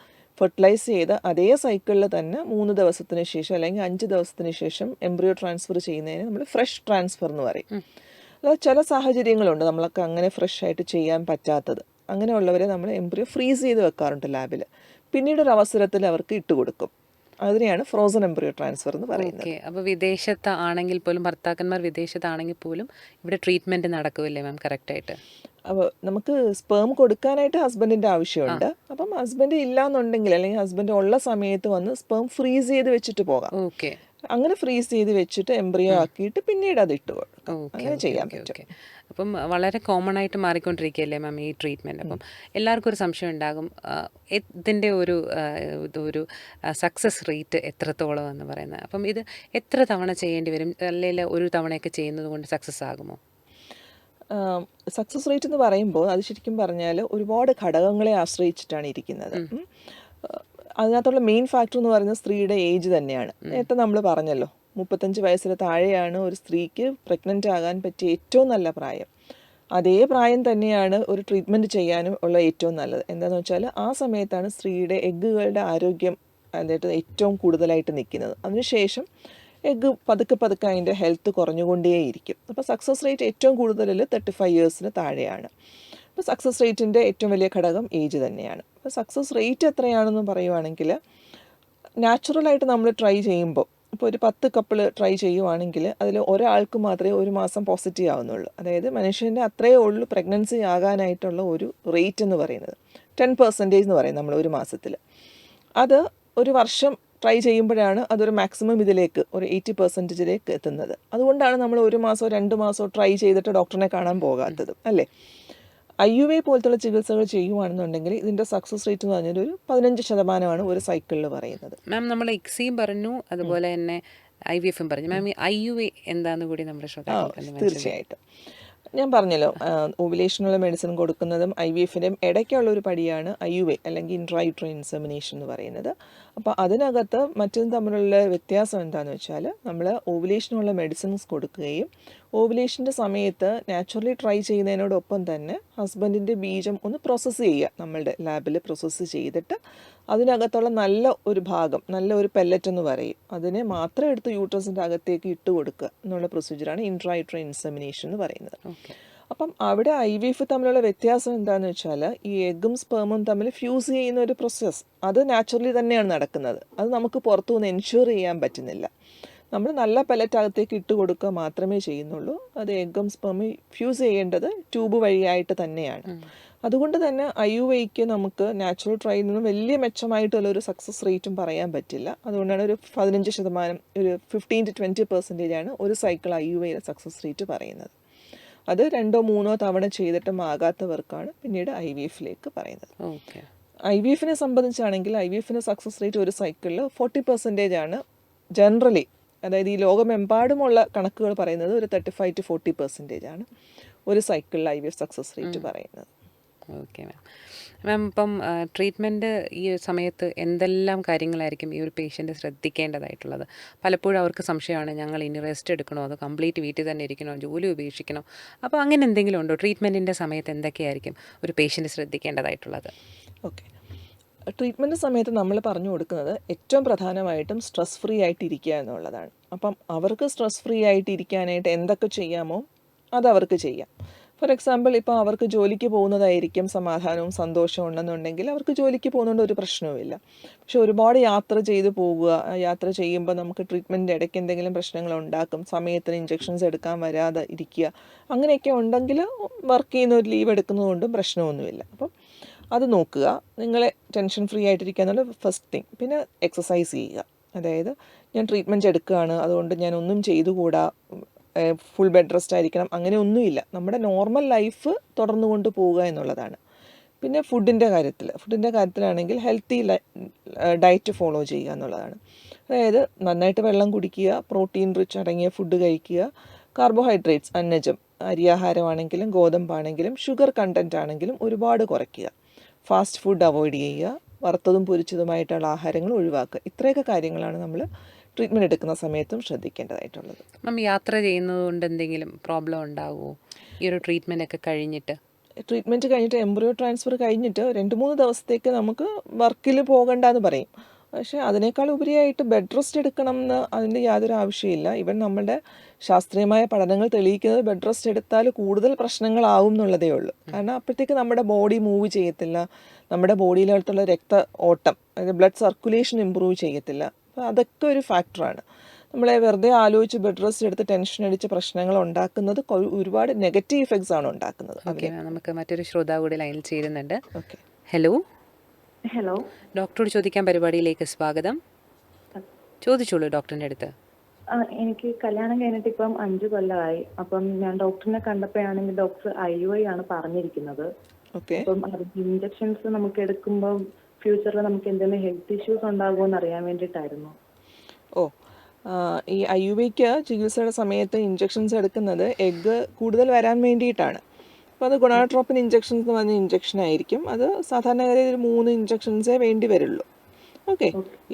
ഫെർട്ടിലൈസ് ചെയ്ത് അതേ സൈക്കിളിൽ തന്നെ 3 ദിവസത്തിന് ശേഷം അല്ലെങ്കിൽ 5 ദിവസത്തിന് ശേഷം എംബ്രിയോ ട്രാൻസ്ഫർ ചെയ്യുന്നതിന് നമ്മൾ ഫ്രഷ് ട്രാൻസ്ഫർ എന്ന് പറയും. അല്ലാതെ ചില സാഹചര്യങ്ങളുണ്ട് നമ്മൾക്ക് അങ്ങനെ ഫ്രഷ് ആയിട്ട് ചെയ്യാൻ പറ്റാത്തത്. അങ്ങനെയുള്ളവരെ നമ്മൾ എംബ്രിയോ ഫ്രീസ് ചെയ്ത് വെക്കാറുണ്ട് ലാബിൽ. പിന്നീടൊരു അവസരത്തിൽ അവർക്ക് ഇട്ട് കൊടുക്കും. അതിനെയാണ് ഫ്രോസൺ എംബ്രിയോ ട്രാൻസ്ഫർ എന്ന് പറയുന്നത്. ഓക്കെ. അപ്പോൾ വിദേശത്ത് ആണെങ്കിൽ പോലും, ഭർത്താക്കന്മാർ വിദേശത്താണെങ്കിൽ പോലും ഇവിടെ ട്രീറ്റ്മെൻറ്റ് നടക്കുമല്ലേ മാം കറക്റ്റായിട്ട്? അപ്പോൾ നമുക്ക് സ്പേം കൊടുക്കാനായിട്ട് ഹസ്ബൻഡിൻ്റെ ആവശ്യമുണ്ട്. അപ്പം ഹസ്ബൻഡ് ഇല്ലാന്നുണ്ടെങ്കിൽ അല്ലെങ്കിൽ ഹസ്ബൻഡ് ഉള്ള സമയത്ത് വന്ന് സ്പേം ഫ്രീസ് ചെയ്ത് വെച്ചിട്ട് പോകാം. ഓക്കെ. അങ്ങനെ ഫ്രീസ് ചെയ്ത് വെച്ചിട്ട് എംബ്രിയോ ആക്കിയിട്ട് പിന്നീട് അത് ഇട്ട് കൊടുക്കും. ഓക്കെ. അങ്ങനെ ഓക്കെ. ചെയ്യാൻ ഓക്കെ. പറ്റും. ഓക്കെ. അപ്പം വളരെ കോമൺ ആയിട്ട് മാറിക്കൊണ്ടിരിക്കുകയല്ലേ മാം ഈ ട്രീറ്റ്മെൻറ്റ്. അപ്പം എല്ലാവർക്കും ഒരു സംശയം ഉണ്ടാകും, ഇതിൻ്റെ ഒരു സക്സസ് റേറ്റ് എത്രത്തോളം എന്ന് പറയുന്നത്. അപ്പം ഇത് എത്ര തവണ ചെയ്യേണ്ടി വരും, അല്ലെങ്കിൽ ഒരു തവണയൊക്കെ ചെയ്യുന്നത് കൊണ്ട് സക്സസ് ആകുമോ? സക്സസ് റേറ്റ് എന്ന് പറയുമ്പോൾ അത് ശരിക്കും പറഞ്ഞാൽ ഒരുപാട് ഘടകങ്ങളെ ആശ്രയിച്ചിട്ടാണ് ഇരിക്കുന്നത്. അതിനകത്തുള്ള മെയിൻ ഫാക്ടർ എന്ന് പറയുന്നത് സ്ത്രീയുടെ ഏജ് തന്നെയാണ്. നേരത്തെ നമ്മൾ പറഞ്ഞല്ലോ, 35 വയസ്സിന് താഴെയാണ് ഒരു സ്ത്രീക്ക് പ്രഗ്നൻ്റ് ആകാൻ പറ്റിയ ഏറ്റവും നല്ല പ്രായം. അതേ പ്രായം തന്നെയാണ് ഒരു ട്രീറ്റ്മെൻറ്റ് ചെയ്യാനും ഉള്ള ഏറ്റവും നല്ലത്. എന്താണെന്ന് വെച്ചാൽ ആ സമയത്താണ് സ്ത്രീയുടെ എഗ്ഗുകളുടെ ആരോഗ്യം എന്നിട്ട് ഏറ്റവും കൂടുതലായിട്ട് നിൽക്കുന്നത്. അതിനുശേഷം എഗ്ഗ് പതുക്കെ പതുക്കെ അതിൻ്റെ ഹെൽത്ത് കുറഞ്ഞുകൊണ്ടേയിരിക്കും. അപ്പോൾ സക്സസ് റേറ്റ് ഏറ്റവും കൂടുതൽ 35 ഇയേഴ്സിന് താഴെയാണ്. അപ്പോൾ സക്സസ് റേറ്റിൻ്റെ ഏറ്റവും വലിയ ഘടകം ഏജ് തന്നെയാണ്. അപ്പോൾ സക്സസ് റേറ്റ് എത്രയാണെന്ന് പറയുവാണെങ്കിൽ, നാച്ചുറലായിട്ട് നമ്മൾ ട്രൈ ചെയ്യുമ്പോൾ ഇപ്പോൾ ഒരു 10 കപ്പിൾ ട്രൈ ചെയ്യുവാണെങ്കിൽ അതിൽ ഒരാൾക്ക് മാത്രമേ ഒരു മാസം പോസിറ്റീവ് ആവുന്നുള്ളൂ. അതായത് മനുഷ്യൻ്റെ അത്രയേ ഉള്ളൂ പ്രഗ്നൻസി ആകാനായിട്ടുള്ള ഒരു റേറ്റ് എന്ന് പറയുന്നത്. 10% എന്ന് പറയും നമ്മൾ ഒരു മാസത്തിൽ. അത് ഒരു വർഷം ട്രൈ ചെയ്യുമ്പോഴാണ് അതൊരു മാക്സിമം ഇതിലേക്ക് ഒരു 80%ലേക്ക് എത്തുന്നത്. അതുകൊണ്ടാണ് നമ്മൾ 1 മാസമോ 2 മാസമോ ട്രൈ ചെയ്തിട്ട് ഡോക്ടറിനെ കാണാൻ പോകാത്തത്, അല്ലേ? IUI പോലത്തുള്ള ചികിത്സകൾ ചെയ്യുവാണെന്നുണ്ടെങ്കിൽ ഇതിൻ്റെ സക്സസ് റേറ്റ് എന്ന് പറഞ്ഞാൽ ഒരു 15% ഒരു സൈക്കിളിൽ പറയുന്നത്. മാം നമ്മൾ ഇക്സിയും പറഞ്ഞു, അതുപോലെ തന്നെ IVFും പറഞ്ഞു. മാം ഈ IUI എന്താന്ന് കൂടി നമ്മുടെ ശ്രോതാക്കൾക്ക് തീർച്ചയായിട്ടും ഞാൻ പറഞ്ഞല്ലോ, ഓവുലേഷനുള്ള മെഡിസിൻ കൊടുക്കുന്നതും IVFിൻ്റെയും ഇടയ്ക്കുള്ള ഒരു പടിയാണ് IUI അല്ലെങ്കിൽ ഇൻട്രായൂട്രൈൻ ഇൻസെമിനേഷൻ എന്ന് പറയുന്നത്. അപ്പോൾ അതിനകത്ത് മറ്റൊന്നും തമ്മിലുള്ള വ്യത്യാസം എന്താണെന്ന് വെച്ചാൽ, നമ്മൾ ഓവുലേഷനുള്ള മെഡിസിൻസ് കൊടുക്കുകയും ഓവുലേഷൻ്റെ സമയത്ത് നാച്ചുറലി ട്രൈ ചെയ്യുന്നതിനോടൊപ്പം തന്നെ ഹസ്ബൻഡിൻ്റെ ബീജം ഒന്ന് പ്രോസസ്സ് ചെയ്യുക, നമ്മളുടെ ലാബിൽ പ്രോസസ്സ് ചെയ്തിട്ട് അതിനകത്തുള്ള നല്ല ഒരു ഭാഗം, നല്ല ഒരു പെല്ലറ്റ് എന്ന് പറയും, അതിനെ മാത്രം എടുത്ത് യൂട്രസിൻ്റെ അകത്തേക്ക് ഇട്ട് കൊടുക്കുക എന്നുള്ള പ്രൊസീജിയറാണ് ഇൻട്രായൂട്രൈൻ ഇൻസെമിനേഷൻ എന്ന് പറയുന്നത്. അപ്പം അവിടെ IVF തമ്മിലുള്ള വ്യത്യാസം എന്താണെന്ന് വെച്ചാൽ, ഈ എഗ്ഗും സ്പേമും തമ്മിൽ ഫ്യൂസ് ചെയ്യുന്ന ഒരു പ്രോസസ്സ് അത് നാച്ചുറലി തന്നെയാണ് നടക്കുന്നത്. അത് നമുക്ക് പുറത്തുനിന്ന് എൻഷുർ ചെയ്യാൻ പറ്റുന്നില്ല. നമ്മൾ നല്ല പെല്ലറ്റ് അകത്തേക്ക് ഇട്ട് കൊടുക്കുക മാത്രമേ ചെയ്യുന്നുള്ളൂ. അത് എഗ്ഗും സ്പേമും ഫ്യൂസ് ചെയ്യേണ്ടത് ട്യൂബ് വഴിയായിട്ട് തന്നെയാണ്. അതുകൊണ്ട് തന്നെ IUIക്ക് നമുക്ക് നാച്ചുറൽ ട്രൈയിൽ നിന്നും വലിയ മെച്ചമായിട്ടുള്ള ഒരു സക്സസ് റേറ്റും പറയാൻ പറ്റില്ല. അതുകൊണ്ടാണ് ഒരു 15%, ഒരു 15 to 20% ഒരു സൈക്കിൾ IUIയുടെ സക്സസ് റേറ്റ് പറയുന്നത്. അത് 2-3 തവണ ചെയ്തിട്ടും ആകാത്തവർക്കാണ് പിന്നീട് IVFിലേക്ക് പറയുന്നത്. IVFിനെ സംബന്ധിച്ചാണെങ്കിൽ IVFിൻ്റെ സക്സസ് റേറ്റ് ഒരു സൈക്കിളിൽ 40% ആണ് ജനറലി. അതായത് ഈ ലോകമെമ്പാടുമുള്ള കണക്കുകൾ പറയുന്നത് ഒരു 35 to 40% ആണ് ഒരു സൈക്കിളിൽ IVF സക്സസ് റേറ്റ് പറയുന്നത്. Okay ma'am. മാം ഇപ്പം ട്രീറ്റ്മെൻറ്റ് ഈ സമയത്ത് എന്തെല്ലാം കാര്യങ്ങളായിരിക്കും ഈ ഒരു പേഷ്യൻ്റ് ശ്രദ്ധിക്കേണ്ടതായിട്ടുള്ളത്? പലപ്പോഴും അവർക്ക് സംശയമാണ്, ഞങ്ങൾ ഇനി റെസ്റ്റ് എടുക്കണോ, അത് കംപ്ലീറ്റ് വീട്ടിൽ തന്നെ ഇരിക്കണോ, ജോലി ഉപേക്ഷിക്കണോ? അപ്പോൾ അങ്ങനെ എന്തെങ്കിലും ഉണ്ടോ? ട്രീറ്റ്മെൻറ്റിൻ്റെ സമയത്ത് എന്തൊക്കെയായിരിക്കും ഒരു പേഷ്യൻ്റ് ശ്രദ്ധിക്കേണ്ടതായിട്ടുള്ളത്? ഓക്കെ, ട്രീറ്റ്മെൻറ്റ് സമയത്ത് നമ്മൾ പറഞ്ഞു കൊടുക്കുന്നത് ഏറ്റവും പ്രധാനമായിട്ടും സ്ട്രെസ് ഫ്രീ ആയിട്ട് ഇരിക്കുക എന്നുള്ളതാണ്. അപ്പം അവർക്ക് സ്ട്രെസ് ഫ്രീ ആയിട്ട് ഇരിക്കാനായിട്ട് എന്തൊക്കെ ചെയ്യാമോ അത് അവർക്ക് ചെയ്യാം. ഫോർ എക്സാമ്പിൾ ഇപ്പോൾ അവർക്ക് ജോലിക്ക് പോകുന്നതായിരിക്കും സമാധാനവും സന്തോഷവും ഉണ്ടെന്നുണ്ടെങ്കിൽ അവർക്ക് ജോലിക്ക് പോകുന്നതുകൊണ്ട് ഒരു പ്രശ്നവുമില്ല. പക്ഷെ ഒരുപാട് യാത്ര ചെയ്ത് പോകുക, യാത്ര ചെയ്യുമ്പോൾ നമുക്ക് ട്രീറ്റ്മെൻറ്റ് ഇടയ്ക്ക് എന്തെങ്കിലും പ്രശ്നങ്ങൾ ഉണ്ടാക്കും, സമയത്തിന് ഇഞ്ചെക്ഷൻസ് എടുക്കാൻ വരാതെ ഇരിക്കുക, അങ്ങനെയൊക്കെ ഉണ്ടെങ്കിൽ വർക്ക് ചെയ്യുന്ന ഒരു ലീവ് എടുക്കുന്നതുകൊണ്ടും പ്രശ്നമൊന്നുമില്ല. അപ്പം അത് നോക്കുക. നിങ്ങളെ ടെൻഷൻ ഫ്രീ ആയിട്ടിരിക്കുക എന്നുള്ള ഫസ്റ്റ് തിങ്. പിന്നെ എക്സസൈസ് ചെയ്യുക. അതായത് ഞാൻ ട്രീറ്റ്മെൻറ്റ് എടുക്കുകയാണ്, അതുകൊണ്ട് ഞാൻ ഒന്നും ചെയ്തുകൂടാ, ഫുൾ ബെഡ് റെസ്റ്റ് ആയിരിക്കണം, അങ്ങനെ ഒന്നുമില്ല. നമ്മുടെ നോർമൽ ലൈഫ് തുടർന്നു കൊണ്ട് പോവുക എന്നുള്ളതാണ്. പിന്നെ ഫുഡിൻ്റെ കാര്യത്തിലാണെങ്കിൽ ഹെൽത്തി ഡയറ്റ് ഫോളോ ചെയ്യുക എന്നുള്ളതാണ്. അതായത് നന്നായിട്ട് വെള്ളം കുടിക്കുക, പ്രോട്ടീൻ റിച്ച് അടങ്ങിയ ഫുഡ് കഴിക്കുക, കാർബോഹൈഡ്രേറ്റ്സ് അന്നജം അരിയാഹാരമാണെങ്കിലും ഗോതമ്പാണെങ്കിലും ഷുഗർ കണ്ടൻറ്റ് ആണെങ്കിലും ഒരുപാട് കുറയ്ക്കുക, ഫാസ്റ്റ് ഫുഡ് അവോയ്ഡ് ചെയ്യുക, വറുത്തതും പൊരിച്ചതുമായിട്ടുള്ള ആഹാരങ്ങൾ ഒഴിവാക്കുക. ഇത്രയൊക്കെ കാര്യങ്ങളാണ് നമ്മൾ ട്രീറ്റ്മെൻറ്റ് എടുക്കുന്ന സമയത്തും ശ്രദ്ധിക്കേണ്ടതായിട്ടുള്ളത്. യാത്ര ചെയ്യുന്നത് കൊണ്ട് എന്തെങ്കിലും പ്രോബ്ലം ഉണ്ടാകുമോ ഈ ഒരു ട്രീറ്റ്മെൻ്റ് ഒക്കെ കഴിഞ്ഞിട്ട്? ട്രീറ്റ്മെൻറ്റ് കഴിഞ്ഞിട്ട് എംബ്രിയോ ട്രാൻസ്ഫർ കഴിഞ്ഞിട്ട് 2-3 ദിവസത്തേക്ക് നമുക്ക് വർക്കിൽ പോകണ്ടെന്ന് പറയും. പക്ഷേ അതിനേക്കാൾ ഉപരിയായിട്ട് ബെഡ് റെസ്റ്റ് എടുക്കണം എന്ന് അതിൻ്റെ യാതൊരു ആവശ്യമില്ല. ഇവൻ നമ്മുടെ ശാസ്ത്രീയമായ പഠനങ്ങൾ തെളിയിക്കുന്നത് ബെഡ് റെസ്റ്റ് എടുത്താൽ കൂടുതൽ പ്രശ്നങ്ങളാവും എന്നുള്ളതേ ഉള്ളൂ. കാരണം അപ്പോഴത്തേക്ക് നമ്മുടെ ബോഡി മൂവ് ചെയ്യത്തില്ല, നമ്മുടെ ബോഡിയിലുള്ള രക്ത ഓട്ടം, അതായത് ബ്ലഡ് സർക്കുലേഷൻ ഇമ്പ്രൂവ് ചെയ്യത്തില്ല. അപ്പോൾ അതൊക്കെ ഒരു ഫാക്ടറാണ്. നമ്മളെ വെറുതെ ആലോചിച്ച് ബെഡ് റെസ്റ്റ് എടുത്ത് ടെൻഷൻ അടിച്ച് പ്രശ്നങ്ങൾ ഉണ്ടാക്കുന്നത് ഒരുപാട് നെഗറ്റീവ് ഇഫക്ട്സ് ആണ് ഉണ്ടാക്കുന്നത്. ഓക്കെ, നമുക്ക് മറ്റൊരു ശ്രോതാവ് കൂടി ലൈനിൽ ചേരുന്നുണ്ട്. Okay, hello. ഹലോ, ഡോക്ടറോട് ചോദിക്കാൻ പരിപാടിയിലേക്ക് സ്വാഗതം. ചോദിച്ചോളൂ ഡോക്ടറിൻ്റെ അടുത്ത്. എനിക്ക് കല്യാണം കഴിഞ്ഞിട്ട് ഇപ്പം 5 കൊല്ലമായി. അപ്പം ഞാൻ ഡോക്ടറിനെ കണ്ടപ്പോഴാണെങ്കിൽ ഡോക്ടർ IUI ആണ് പറഞ്ഞിരിക്കുന്നത്. ഓക്കെ. അപ്പം ഇഞ്ചക്ഷൻസ് നമുക്ക് എടുക്കുമ്പോൾ ഫ്യൂച്ചറിൽ നമുക്ക് എന്തെങ്കിലും ഹെൽത്ത് ഇഷ്യൂസ് ഉണ്ടാകുമോ എന്ന് അറിയാൻ വേണ്ടിയിട്ടായിരുന്നു. ഈ IUIക്ക് ചികിത്സയുടെ സമയത്ത് ഇഞ്ചക്ഷൻസ് എടുക്കുന്നത് എഗ്ഗ് കൂടുതൽ വരാൻ വേണ്ടിയിട്ടാണ്. അപ്പോൾ അത് ഗുണാട്രോപ്പിൻ ഇഞ്ചക്ഷൻസ് എന്ന് പറഞ്ഞ ഇഞ്ചക്ഷൻ ആയിരിക്കും. അത് സാധാരണഗതിയിൽ ഒരു 3 ഇഞ്ചക്ഷൻസേ വേണ്ടി വരുള്ളൂ. ഓക്കെ.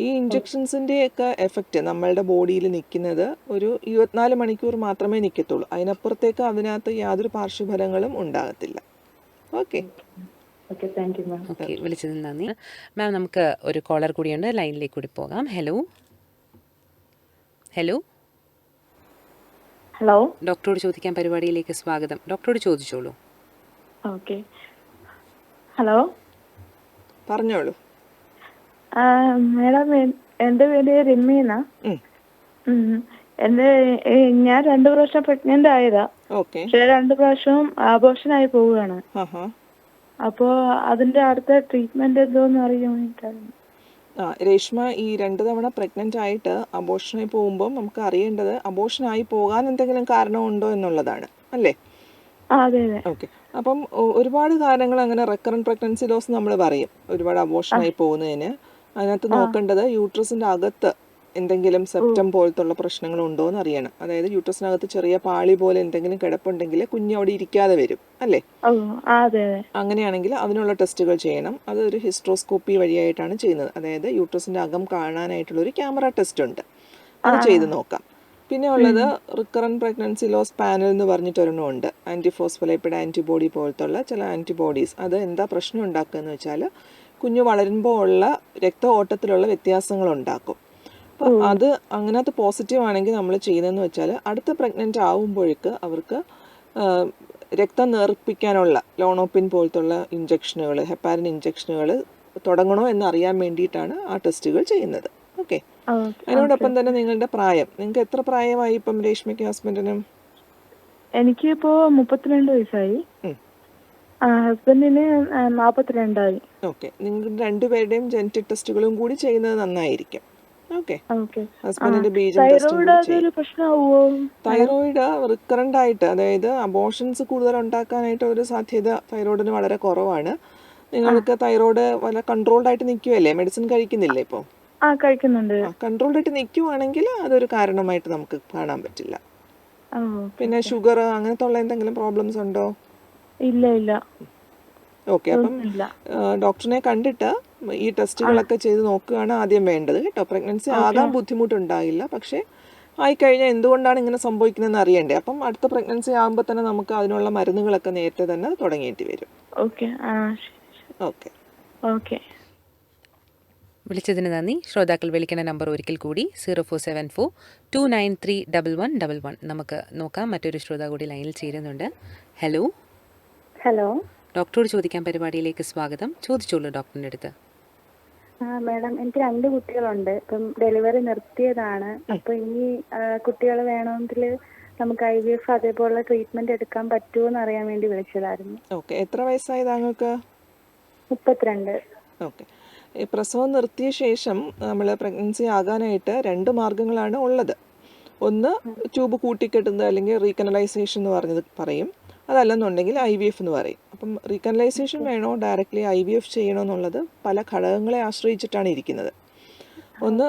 ഈ ഇഞ്ചക്ഷൻസിൻ്റെയൊക്കെ എഫക്റ്റ് നമ്മളുടെ ബോഡിയിൽ നിൽക്കുന്നത് ഒരു 24 മണിക്കൂർ മാത്രമേ നിൽക്കത്തുള്ളൂ. അതിനപ്പുറത്തേക്ക് അതിനകത്ത് യാതൊരു പാർശ്വഫലങ്ങളും ഉണ്ടാകത്തില്ല. Okay. Okay, thank you ma'am. Okay, വിളിച്ചതിന് നന്ദി. മാം, നമുക്ക് ഒരു കോളർ കൂടിയുണ്ട്, ലൈനിലേക്ക് കൂടി പോകാം. ഹലോ. ഹലോ. ഹലോ, ഡോക്ടറോട് ചോദിക്കാൻ പരിപാടിയിലേക്ക് സ്വാഗതം. ഡോക്ടറോട് ചോദിച്ചോളൂ. ഓക്കെ. ഹലോ, പറഞ്ഞോളൂ. മേഡം, എൻ്റെ പേര് രമ്യന. ഞാൻ 2 പ്രാവശ്യം പ്രഗ്നന്റ് ആയതാ. ഓക്കെ. പക്ഷേ 2 പ്രാവശ്യവും ആബോർഷൻ ആയി പോവുകയാണ്. അപ്പോ അതിന്റെ അടുത്ത ട്രീറ്റ്മെന്റ് എന്തോന്ന് അറിയാൻ വേണ്ടിയിട്ടായിരുന്നു. രേഷ്മ, ഈ 2 തവണ പ്രഗ്നൻ്റ് ആയിട്ട് അബോർഷനായി പോകുമ്പോൾ നമുക്ക് അറിയേണ്ടത് അബോർഷനായി പോകാൻ എന്തെങ്കിലും കാരണമുണ്ടോ എന്നുള്ളതാണ്, അല്ലേ? അതെ അതെ. ഓക്കെ. അപ്പം ഒരുപാട് കാരണങ്ങൾ അങ്ങനെ റെക്കറൻറ്റ് പ്രഗ്നൻസി ലോസ് നമ്മൾ പറയും ഒരുപാട് അബോർഷനായി പോകുന്നതിന്. അതിനകത്ത് നോക്കേണ്ടത് യൂട്രസിൻ്റെ അകത്ത് എന്തെങ്കിലും സെപ്റ്റം പോലത്തുള്ള പ്രശ്നങ്ങളുണ്ടോ എന്ന് അറിയണം. അതായത് യൂട്രസിനകത്ത് ചെറിയ പാളി പോലെ എന്തെങ്കിലും കിടപ്പുണ്ടെങ്കിൽ കുഞ്ഞ് അവിടെ ഇരിക്കാതെ വരും, അല്ലേ? അങ്ങനെയാണെങ്കിൽ അതിനുള്ള ടെസ്റ്റുകൾ ചെയ്യണം. അത് ഒരു ഹിസ്ട്രോസ്കോപ്പി വഴിയായിട്ടാണ് ചെയ്യുന്നത്. അതായത് യൂട്രസിൻ്റെ അകം കാണാനായിട്ടുള്ളൊരു ക്യാമറ ടെസ്റ്റ് ഉണ്ട്, അത് ചെയ്ത് നോക്കാം. പിന്നെ ഉള്ളത് റിക്കറൻറ്റ് പ്രഗ്നൻസി ലോസ് പാനൽ എന്ന് പറഞ്ഞിട്ടൊരെണ്ണം ഉണ്ട്. ആൻറ്റിഫോസ്ഫോലൈപ്പിഡ് ആൻറ്റിബോഡി പോലത്തുള്ള ചില ആൻറ്റിബോഡീസ്. അത് എന്താ പ്രശ്നം ഉണ്ടാക്കുക എന്ന് വെച്ചാൽ കുഞ്ഞ് വളരുമ്പോൾ ഉള്ള രക്ത ഓട്ടത്തിലുള്ള വ്യത്യാസങ്ങൾ ഉണ്ടാക്കും. അപ്പോൾ അത് അങ്ങനത്തെ പോസിറ്റീവ് ആണെങ്കിൽ നമ്മൾ ചെയ്യുന്നതെന്ന് വെച്ചാൽ അടുത്ത പ്രഗ്നൻ്റ് ആവുമ്പോഴേക്ക് അവർക്ക് രക്തം നേർപ്പിക്കാനുള്ള ലോണോപ്പിൻ പോലത്തുള്ള ഇഞ്ചക്ഷനുകൾ, ഹെപ്പാരിൻ ഇഞ്ചക്ഷനുകൾ തുടങ്ങണോ എന്നറിയാൻ വേണ്ടിയിട്ടാണ് ആ ടെസ്റ്റുകൾ ചെയ്യുന്നത്. ഓക്കെ. അതിനോടൊപ്പം തന്നെ നിങ്ങളുടെ പ്രായം, നിങ്ങൾക്ക് എത്ര പ്രായമായി ഇപ്പം രേഷ്മയ്ക്ക് ഹസ്ബൻഡിനും? എനിക്കിപ്പോ 32 വയസ്സായി. ഹസ്ബൻഡിന് 42ആയി. ഓക്കെ. നിങ്ങൾ രണ്ടുപേരുടെയും ജനറ്റിക് ടെസ്റ്റുകളും കൂടി ചെയ്യുന്നത് നന്നായിരിക്കും. ഓക്കെ. ഹസ്ബൻഡിന്റെ ബീജം തൈറോയിഡ് റിക്കറന്റ് ആയിട്ട്, അതായത് അബോർഷൻസ് കൂടുതൽ ഉണ്ടാക്കാനായിട്ട് ഒരു സാധ്യത തൈറോയിഡിന് വളരെ കുറവാണ്. നിങ്ങൾക്ക് തൈറോയിഡ് വല്ല കൺട്രോൾഡ് ആയിട്ട് നിൽക്കുവല്ലേ, മെഡിസിൻ കഴിക്കുന്നില്ലേ ഇപ്പോൾ? കഴിക്കുന്നുണ്ട്. കൺട്രോൾഡ് ആയിട്ട് നിൽക്കുവാണെങ്കിൽ അതൊരു കാരണമായിട്ട് നമുക്ക് കാണാൻ പറ്റില്ല. പിന്നെ ഷുഗർ അങ്ങനത്തെ ഉള്ള എന്തെങ്കിലും പ്രോബ്ലംസ് ഉണ്ടോ? ഇല്ല ഇല്ല. ഓക്കെ. അപ്പം ഡോക്ടറിനെ കണ്ടിട്ട് ഈ ടെസ്റ്റുകളൊക്കെ ചെയ്ത് നോക്കുകയാണ് ആദ്യം വേണ്ടത്, കേട്ടോ. പ്രഗ്നൻസി ആകാൻ ബുദ്ധിമുട്ടുണ്ടാകില്ല, പക്ഷേ ആയിക്കഴിഞ്ഞാൽ എന്തുകൊണ്ടാണ് ഇങ്ങനെ സംഭവിക്കുന്നതെന്ന് അറിയണ്ടേ. അപ്പം അടുത്ത പ്രഗ്നൻസി ആകുമ്പോൾ തന്നെ നമുക്ക് അതിനുള്ള മരുന്നുകളൊക്കെ നേരത്തെ തന്നെ തുടങ്ങേണ്ടി വരും. ഓക്കെ. ഓക്കെ. ഓക്കെ. വിളിച്ചതിന് നന്ദി. ശ്രോതാക്കൾ വിളിക്കുന്ന നമ്പർ ഒരിക്കൽ കൂടി 0474293111. നമുക്ക് നോക്കാം, മറ്റൊരു ശ്രോതാ കൂടി ലൈനിൽ ചേരുന്നുണ്ട്. ഹലോ. ഹലോ. ഡോക്ടറോട് ചോദിക്കാൻ പരിപാടിയിലേക്ക് സ്വാഗതം. ചോദിച്ചോളൂ ഡോക്ടറിൻ്റെ അടുത്ത്. മാഡം, എനിക്ക് 2 കുട്ടികളുണ്ട്. ഇപ്പം ഡെലിവറി നിർത്തിയതാണ്. അപ്പൊ ഇനി കുട്ടികൾ വേണമെങ്കിൽ നമുക്ക് IVF അതേപോലുള്ള ട്രീറ്റ്മെന്റ് എടുക്കാൻ പറ്റുമോ എന്ന് അറിയാൻ വേണ്ടി വിളിച്ചതായിരുന്നു. ഓക്കെ, എത്ര വയസ്സായി താങ്കൾക്ക്? 32. ഓക്കെ. ഈ പ്രസവം നിർത്തിയ ശേഷം നമ്മൾ പ്രഗ്നൻസി ആകാനായിട്ട് 2 മാർഗ്ഗങ്ങളാണ് ഉള്ളത്. ഒന്ന് ട്യൂബ് കൂട്ടിക്കെട്ടുന്നത്, അല്ലെങ്കിൽ റീകനലൈസേഷൻ എന്ന് പറയും. അതല്ലെന്നുണ്ടെങ്കിൽ IVF എന്ന് പറയും. അപ്പം റീകനലൈസേഷൻ വേണോ ഡയറക്റ്റ്ലി IVF ചെയ്യണോ എന്നുള്ളത് പല ഘടകങ്ങളെ ആശ്രയിച്ചിട്ടാണ് ഇരിക്കുന്നത്. ഒന്ന്,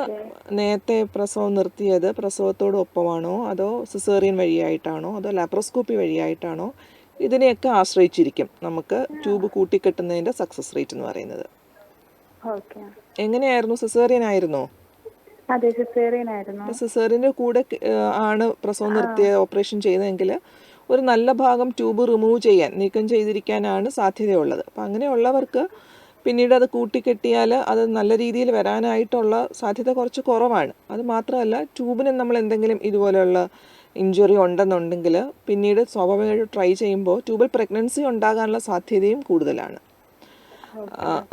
നേരത്തെ പ്രസവം നിർത്തിയത് പ്രസവത്തോടൊപ്പമാണോ, അതോ സിസേറിയൻ വഴിയായിട്ടാണോ, അതോ ലാപ്രോസ്കോപ്പി വഴിയായിട്ടാണോ, ഇതിനെയൊക്കെ ആശ്രയിച്ചിരിക്കും നമുക്ക് ട്യൂബ് കൂട്ടിക്കെട്ടുന്നതിൻ്റെ സക്സസ് റേറ്റ് എന്ന് പറയുന്നത്. ഓക്കെ. എങ്ങനെയായിരുന്നു, സിസേറിയൻ ആയിരുന്നോ? അതെ, സിസേറിയൻ ആയിരുന്നു. സിസേറിയൻ്റെ കൂടെ ആണ് പ്രസവം നിർത്തിയ ഓപ്പറേഷൻ ചെയ്തതെങ്കിൽ ഒരു നല്ല ഭാഗം ട്യൂബ് റിമൂവ് ചെയ്യാൻ, നീക്കം ചെയ്തിരിക്കാനാണ് സാധ്യതയുള്ളത്. അപ്പം അങ്ങനെയുള്ളവർക്ക് പിന്നീട് അത് കൂട്ടിക്കെട്ടിയാൽ അത് നല്ല രീതിയിൽ വരാനായിട്ടുള്ള സാധ്യത കുറച്ച് കുറവാണ്. അത് മാത്രമല്ല, ട്യൂബിന് നമ്മൾ എന്തെങ്കിലും ഇതുപോലെയുള്ള ഇഞ്ചുറി ഉണ്ടെന്നുണ്ടെങ്കിൽ പിന്നീട് സ്വാഭാവികമായിട്ട് ട്രൈ ചെയ്യുമ്പോൾ ട്യൂബിൽ പ്രഗ്നൻസി ഉണ്ടാകാനുള്ള സാധ്യതയും കൂടുതലാണ്.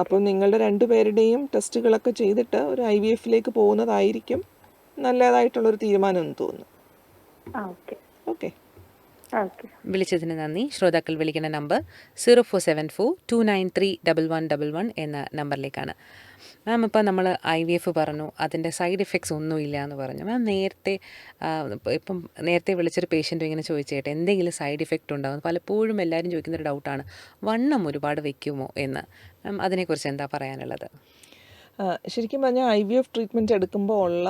അപ്പം നിങ്ങളുടെ 2 പേരുടെയും ടെസ്റ്റുകളൊക്കെ ചെയ്തിട്ട് ഒരു IVFലേക്ക് പോകുന്നതായിരിക്കും നല്ലതായിട്ടുള്ളൊരു തീരുമാനം എന്ന് തോന്നുന്നു. ഓക്കെ. ഓക്കെ. ഓക്കെ. വിളിച്ചതിന് നന്ദി. ശ്രോതാക്കൾ വിളിക്കുന്ന നമ്പർ 0474293111 എന്ന നമ്പറിലേക്കാണ്. മാം, ഇപ്പോൾ നമ്മൾ IVF പറഞ്ഞു, അതിൻ്റെ സൈഡ് ഇഫക്ട്സ് ഒന്നുമില്ല എന്ന് പറഞ്ഞു. മാം, നേരത്തെ വിളിച്ചൊരു പേഷ്യൻറ്റും ഇങ്ങനെ ചോദിച്ചേട്ടെ, എന്തെങ്കിലും സൈഡ് ഇഫക്റ്റ് ഉണ്ടാകും? പലപ്പോഴും എല്ലാവരും ചോദിക്കുന്നൊരു ഡൗട്ടാണ്, വണ്ണം ഒരുപാട് വയ്ക്കുമോ എന്ന്. മാം, അതിനെക്കുറിച്ച് എന്താ പറയാനുള്ളത്? ശരിക്കും പറഞ്ഞാൽ IVF ട്രീറ്റ്മെൻറ്റ് എടുക്കുമ്പോൾ ഉള്ള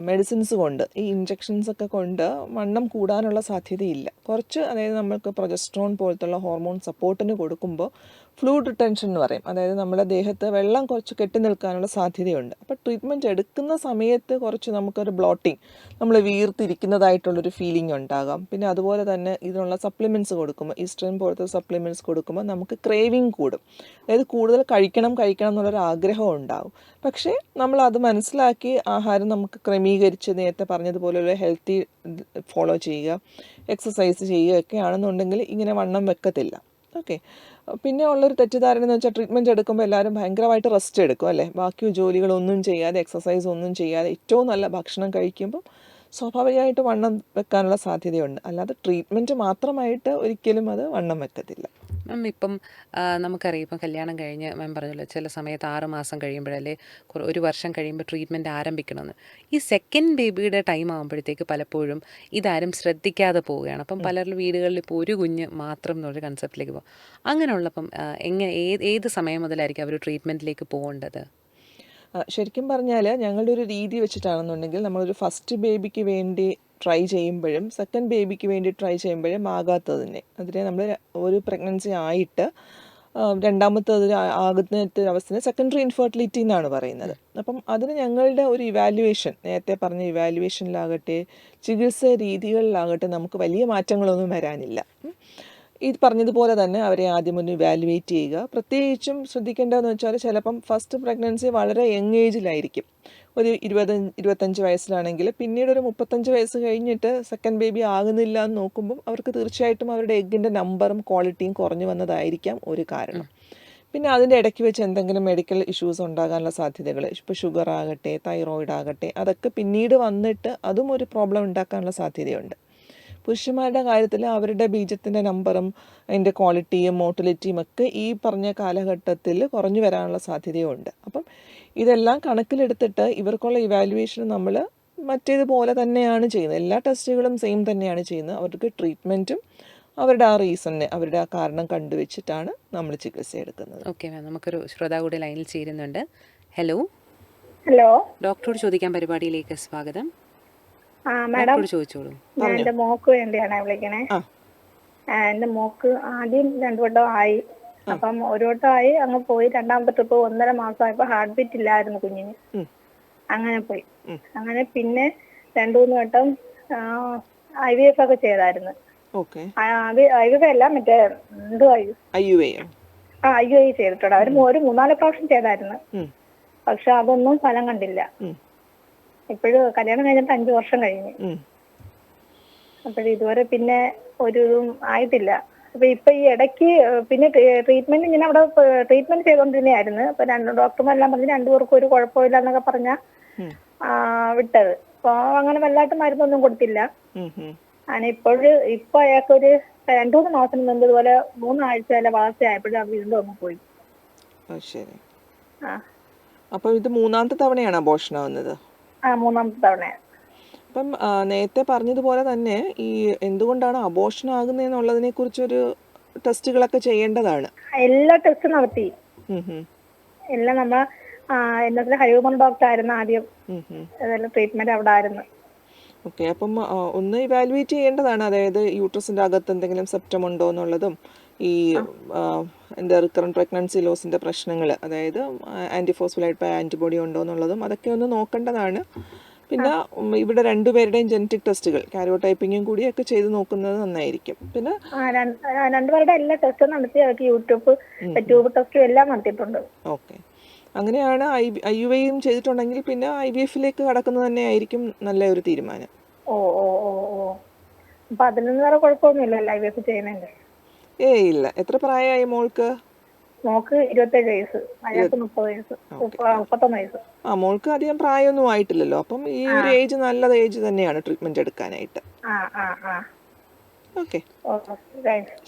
മെഡിസിൻസ് കൊണ്ട്, ഈ ഇഞ്ചെക്ഷൻസൊക്കെ കൊണ്ട് വണ്ണം കൂടാനുള്ള സാധ്യതയില്ല. കുറച്ച്, അതായത് നമ്മൾക്ക് പ്രൊജസ്ട്രോൺ പോലത്തുള്ള ഹോർമോൺ സപ്പോർട്ടിന് കൊടുക്കുമ്പോൾ ഫ്ലൂയിഡ് റിട്ടൻഷൻ എന്ന് പറയും. അതായത് നമ്മുടെ ദേഹത്ത് വെള്ളം കുറച്ച് കെട്ടി നിൽക്കാനുള്ള സാധ്യതയുണ്ട്. അപ്പോൾ ട്രീറ്റ്മെൻറ്റ് എടുക്കുന്ന സമയത്ത് കുറച്ച് നമുക്കൊരു ബ്ലോട്ടിങ്, നമ്മൾ വീർത്തിരിക്കുന്നതായിട്ടുള്ളൊരു ഫീലിംഗ് ഉണ്ടാകാം. പിന്നെ അതുപോലെ തന്നെ ഇതിനുള്ള സപ്ലിമെൻറ്റ്സ് കൊടുക്കുമ്പോൾ, ഈസ്ട്രൻ പോലത്തെ സപ്ലിമെൻറ്റ്സ് കൊടുക്കുമ്പോൾ നമുക്ക് ക്രേവിങ് കൂടും. അതായത് കൂടുതൽ കഴിക്കണം എന്നുള്ളൊരു ആഗ്രഹം ഉണ്ടാകും. പക്ഷേ നമ്മളത് മനസ്സിലാക്കി ആഹാരം നമുക്ക് ക്രമീകരിച്ച് നേരത്തെ പറഞ്ഞതുപോലെയുള്ള ഹെൽത്തി ഫോളോ ചെയ്യുക, എക്സസൈസ് ചെയ്യുകയൊക്കെ ആണെന്നുണ്ടെങ്കിൽ ഇങ്ങനെ വണ്ണം വെക്കത്തില്ല. ഓക്കെ. പിന്നെ ഉള്ളൊരു തെറ്റിദ്ധാരണ എന്ന് വെച്ചാൽ ട്രീറ്റ്മെൻറ്റ് എടുക്കുമ്പോൾ എല്ലാവരും ഭയങ്കരമായിട്ട് റെസ്റ്റ് എടുക്കും അല്ലേ, ബാക്കി ജോലികളൊന്നും ചെയ്യാതെ, എക്സസൈസ് ഒന്നും ചെയ്യാതെ ഏറ്റവും നല്ല ഭക്ഷണം കഴിക്കുമ്പോൾ സ്വാഭാവികമായിട്ട് വണ്ണം വെക്കാനുള്ള സാധ്യതയുണ്ട്. അല്ലാതെ ട്രീറ്റ്മെൻറ്റ് മാത്രമായിട്ട് ഒരിക്കലും അത് വണ്ണം വെക്കത്തില്ല. മാം, ഇപ്പം നമുക്കറിയാം, ഇപ്പം കല്യാണം കഴിഞ്ഞ് മാം പറഞ്ഞല്ലോ, ചില സമയത്ത് 6 മാസം കഴിയുമ്പോഴല്ലേ, 1 വർഷം കഴിയുമ്പോൾ ട്രീറ്റ്മെൻറ്റ് ആരംഭിക്കണമെന്ന്. ഈ സെക്കൻഡ് ബേബിയുടെ ടൈം ആകുമ്പോഴത്തേക്ക് പലപ്പോഴും ഇതാരും ശ്രദ്ധിക്കാതെ പോവുകയാണ്. അപ്പം പലരുടെ വീടുകളിൽ ഇപ്പോൾ ഒരു കുഞ്ഞ് മാത്രം എന്നൊരു കൺസെപ്റ്റിലേക്ക് പോകും. അങ്ങനെയുള്ളപ്പം ഏത് സമയം മുതലായിരിക്കും അവർ ട്രീറ്റ്മെൻറ്റിലേക്ക് പോകേണ്ടത്? ശരിക്കും പറഞ്ഞാൽ ഞങ്ങളുടെ ഒരു രീതി വെച്ചിട്ടാണെന്നുണ്ടെങ്കിൽ, നമ്മളൊരു ഫസ്റ്റ് ബേബിക്ക് വേണ്ടി ട്രൈ ചെയ്യുമ്പോഴും സെക്കൻഡ് ബേബിക്ക് വേണ്ടി ട്രൈ ചെയ്യുമ്പോഴും ആകാത്തതിനെ, അതിനെ നമ്മൾ ഒരു പ്രഗ്നൻസി ആയിട്ട് രണ്ടാമത്തത് ആകുന്നത്തെ അവസ്ഥയെ സെക്കൻഡറി ഇൻഫെർട്ടിലിറ്റി എന്നാണ് പറയുന്നത്. അപ്പം അതിന് ഞങ്ങളുടെ ഒരു ഇവാലുവേഷൻ, നേരത്തെ പറഞ്ഞ ഇവാലുവേഷനിലാകട്ടെ, ചികിത്സ രീതികളിലാകട്ടെ നമുക്ക് വലിയ മാറ്റങ്ങളൊന്നും വരാനില്ല. ഈ പറഞ്ഞതുപോലെ തന്നെ അവരെ ആദ്യം ഒന്ന് ഇവാലുവേറ്റ് ചെയ്യുക. പ്രത്യേകിച്ചും ശ്രദ്ധിക്കേണ്ടതെന്ന് വെച്ചാൽ, ചിലപ്പം ഫസ്റ്റ് പ്രഗ്നൻസി വളരെ യങ് ഏജിലായിരിക്കും, ഒരു 25 വയസ്സിലാണെങ്കിൽ പിന്നീട് ഒരു 35 വയസ്സ് കഴിഞ്ഞിട്ട് സെക്കൻഡ് ബേബി ആകുന്നില്ല എന്ന് നോക്കുമ്പം അവർക്ക് തീർച്ചയായിട്ടും അവരുടെ എഗ്ഗിൻ്റെ നമ്പറും ക്വാളിറ്റിയും കുറഞ്ഞു വന്നതായിരിക്കാം ഒരു കാരണം. പിന്നെ അതിൻ്റെ ഇടയ്ക്ക് വെച്ച് എന്തെങ്കിലും മെഡിക്കൽ ഇഷ്യൂസ് ഉണ്ടാകാനുള്ള സാധ്യതകൾ, ഇപ്പോൾ ഷുഗർ ആകട്ടെ, തൈറോയിഡ് ആകട്ടെ, അതൊക്കെ പിന്നീട് വന്നിട്ട് അതും ഒരു പ്രോബ്ലം ഉണ്ടാക്കാനുള്ള സാധ്യതയുണ്ട്. പുരുഷന്മാരുടെ കാര്യത്തിൽ അവരുടെ ബീജത്തിൻ്റെ നമ്പറും അതിൻ്റെ ക്വാളിറ്റിയും മോട്ടിലിറ്റിയും ഒക്കെ ഈ പറഞ്ഞ കാലഘട്ടത്തിൽ കുറഞ്ഞു വരാനുള്ള സാധ്യതയുണ്ട്. അപ്പം ഇതെല്ലാം കണക്കിലെടുത്തിട്ട് ഇവർക്കുള്ള ഇവാലുവേഷൻ നമ്മൾ മറ്റേതുപോലെ തന്നെയാണ് ചെയ്യുന്നത്. എല്ലാ ടെസ്റ്റുകളും സെയിം തന്നെയാണ് ചെയ്യുന്നത്. അവർക്ക് ട്രീറ്റ്മെൻറ്റും അവരുടെ ആ റീസണിനെ, അവരുടെ ആ കാരണം കണ്ടുവച്ചിട്ടാണ് നമ്മൾ ചികിത്സ എടുക്കുന്നത്. ഓക്കെ മാം, നമുക്കൊരു ശ്രോതാവ് കൂടി ലൈനിൽ ചേരുന്നുണ്ട്. ഹലോ. ഹലോ. ഡോക്ടറോട് ചോദിക്കാൻ പരിപാടിയിലേക്ക് സ്വാഗതം. മാഡം, ഡോക്ടറോട് ചോദിച്ചോളൂ. ഞാൻ എൻ്റെ മോക്ക് വേണ്ടിയാണ് വിളിക്കണേ. എൻ്റെ മോക്ക് ആദ്യം 2 വട്ടം ആയി. അപ്പം ഒരു വട്ടം ആയി അങ്ങ് പോയി. രണ്ടാമത്തെ ട്രിപ്പ് 1.5 മാസമായപ്പോൾ ഹാർട്ട് ബീറ്റ് ഇല്ലായിരുന്നു കുഞ്ഞിന്. അങ്ങനെ പോയി. അങ്ങനെ പിന്നെ 2-3 വട്ടം IVF ഒക്കെ ചെയ്തായിരുന്നു. IVF അല്ല, മറ്റേ IUI ചെയ്തിട്ടുണ്ട്. അവർ 3-4 പ്രാവശ്യം ചെയ്തായിരുന്നു. പക്ഷെ അതൊന്നും ഫലം കണ്ടില്ല. ഇപ്പോഴും കല്യാണം കഴിഞ്ഞിട്ട് 5 വർഷം കഴിഞ്ഞു. അപ്പോഴിതുവരെ പിന്നെ ഒരു ഇതും ആയിട്ടില്ല. അപ്പൊ ഇപ്പൊ ഈ ഇടയ്ക്ക് പിന്നെ ട്രീറ്റ്മെന്റ് ഇങ്ങനെ അവിടെ ട്രീറ്റ്മെന്റ് ചെയ്തോണ്ടിരുന്നതായിരുന്നു. അപ്പൊ ഡോക്ടർമാരെല്ലാം പറഞ്ഞു രണ്ടുപേർക്കും ഒരു കുഴപ്പമില്ല എന്നൊക്കെ പറഞ്ഞാ വിട്ടത്. അപ്പൊ അങ്ങനെ വല്ലാത്ത മരുന്നൊന്നും കൊടുത്തില്ല. ഇപ്പൊ അയാൾക്കൊരു 2-3 മാസം മുമ്പ് ഇതുപോലെ 3 ആഴ്ച വാസയായപ്പോഴും വീണ്ടും അങ്ങ് പോയി. ശരി. ആ അപ്പൊ ഇത് 3ാമത്തെ തവണയാണ് അബോർഷൻ ആവുന്നത്? മൂന്നാമത്തെ തവണയാണ്. അപ്പം നേരത്തെ പറഞ്ഞതുപോലെ തന്നെ ഈ എന്തുകൊണ്ടാണ് അബോർഷൻ ആകുന്നതെന്നുള്ളതിനെ കുറിച്ചൊരു ടെസ്റ്റുകളൊക്കെ ചെയ്യേണ്ടതാണ്. എല്ലാ ടെസ്റ്റും നടത്തി. എല്ലാം നമ്മ എന്നതിൽ ഹരികുമാർ ഡോക്ടർ ആയിരുന്നു ആദ്യം ട്രീറ്റ്മെന്റ് അവിടെ ആയിരുന്നു. ഓക്കെ. അപ്പം ഒന്ന് ഇവാലുവേറ്റ് ചെയ്യേണ്ടതാണ്. അതായത് യൂട്രസിൻ്റെ അകത്ത് എന്തെങ്കിലും സെപ്റ്റം ഉണ്ടോ എന്നുള്ളതും ഈ എന്താ റിക്കറൻറ്റ് പ്രഗ്നൻസി ലോസിൻ്റെ പ്രശ്നങ്ങൾ, അതായത് ആൻറ്റിഫോസ്ഫോലൈഡ് ആൻറ്റിബോഡി ഉണ്ടോ എന്നുള്ളതും അതൊക്കെ ഒന്ന് നോക്കേണ്ടതാണ്. പിന്നെ ഇവിടെ രണ്ടുപേരുടെയും ജനറ്റിക് ടെസ്റ്റുകൾ കാരിയോടൈപ്പിങ്ങും കൂടിയൊക്കെ ചെയ്ത് നോക്കുന്നത് നന്നായിരിക്കും. പിന്നെ രണ്ടുപേരുടെ എല്ലാ ടെസ്റ്റും നടത്തി. അവർക്ക് ട്യൂബ് ടെസ്റ്റും എല്ലാം നടത്തിയിട്ടുണ്ട്. ഓക്കെ. അങ്ങനെയാണ് IUI ചെയ്തിട്ടുണ്ടെങ്കിൽ പിന്നെ IVF-ലേക്ക് കടക്കുന്നത് തന്നെ ആയിരിക്കും നല്ല ഒരു തീരുമാനം. അപ്പൊ അതിലൊന്നും വേറെ കുഴപ്പമൊന്നുമില്ലല്ലോ IVF ചെയ്യുന്നതിന്റെ? ഇല്ല. എത്ര പ്രായമായി മോൾക്ക്? മോൾക്ക് 27 വയസ്സ്, അയാൾക്ക് 30 വയസ്സ്, 31 വയസ്സ്. മോൾക്ക് അധികം പ്രായമൊന്നും ആയിട്ടില്ലല്ലോ. അപ്പം ഈ ഒരു ഏജ് നല്ല ഏജ് തന്നെയാണ് ട്രീറ്റ്മെന്റ് എടുക്കാനായിട്ട്. ഓക്കെ,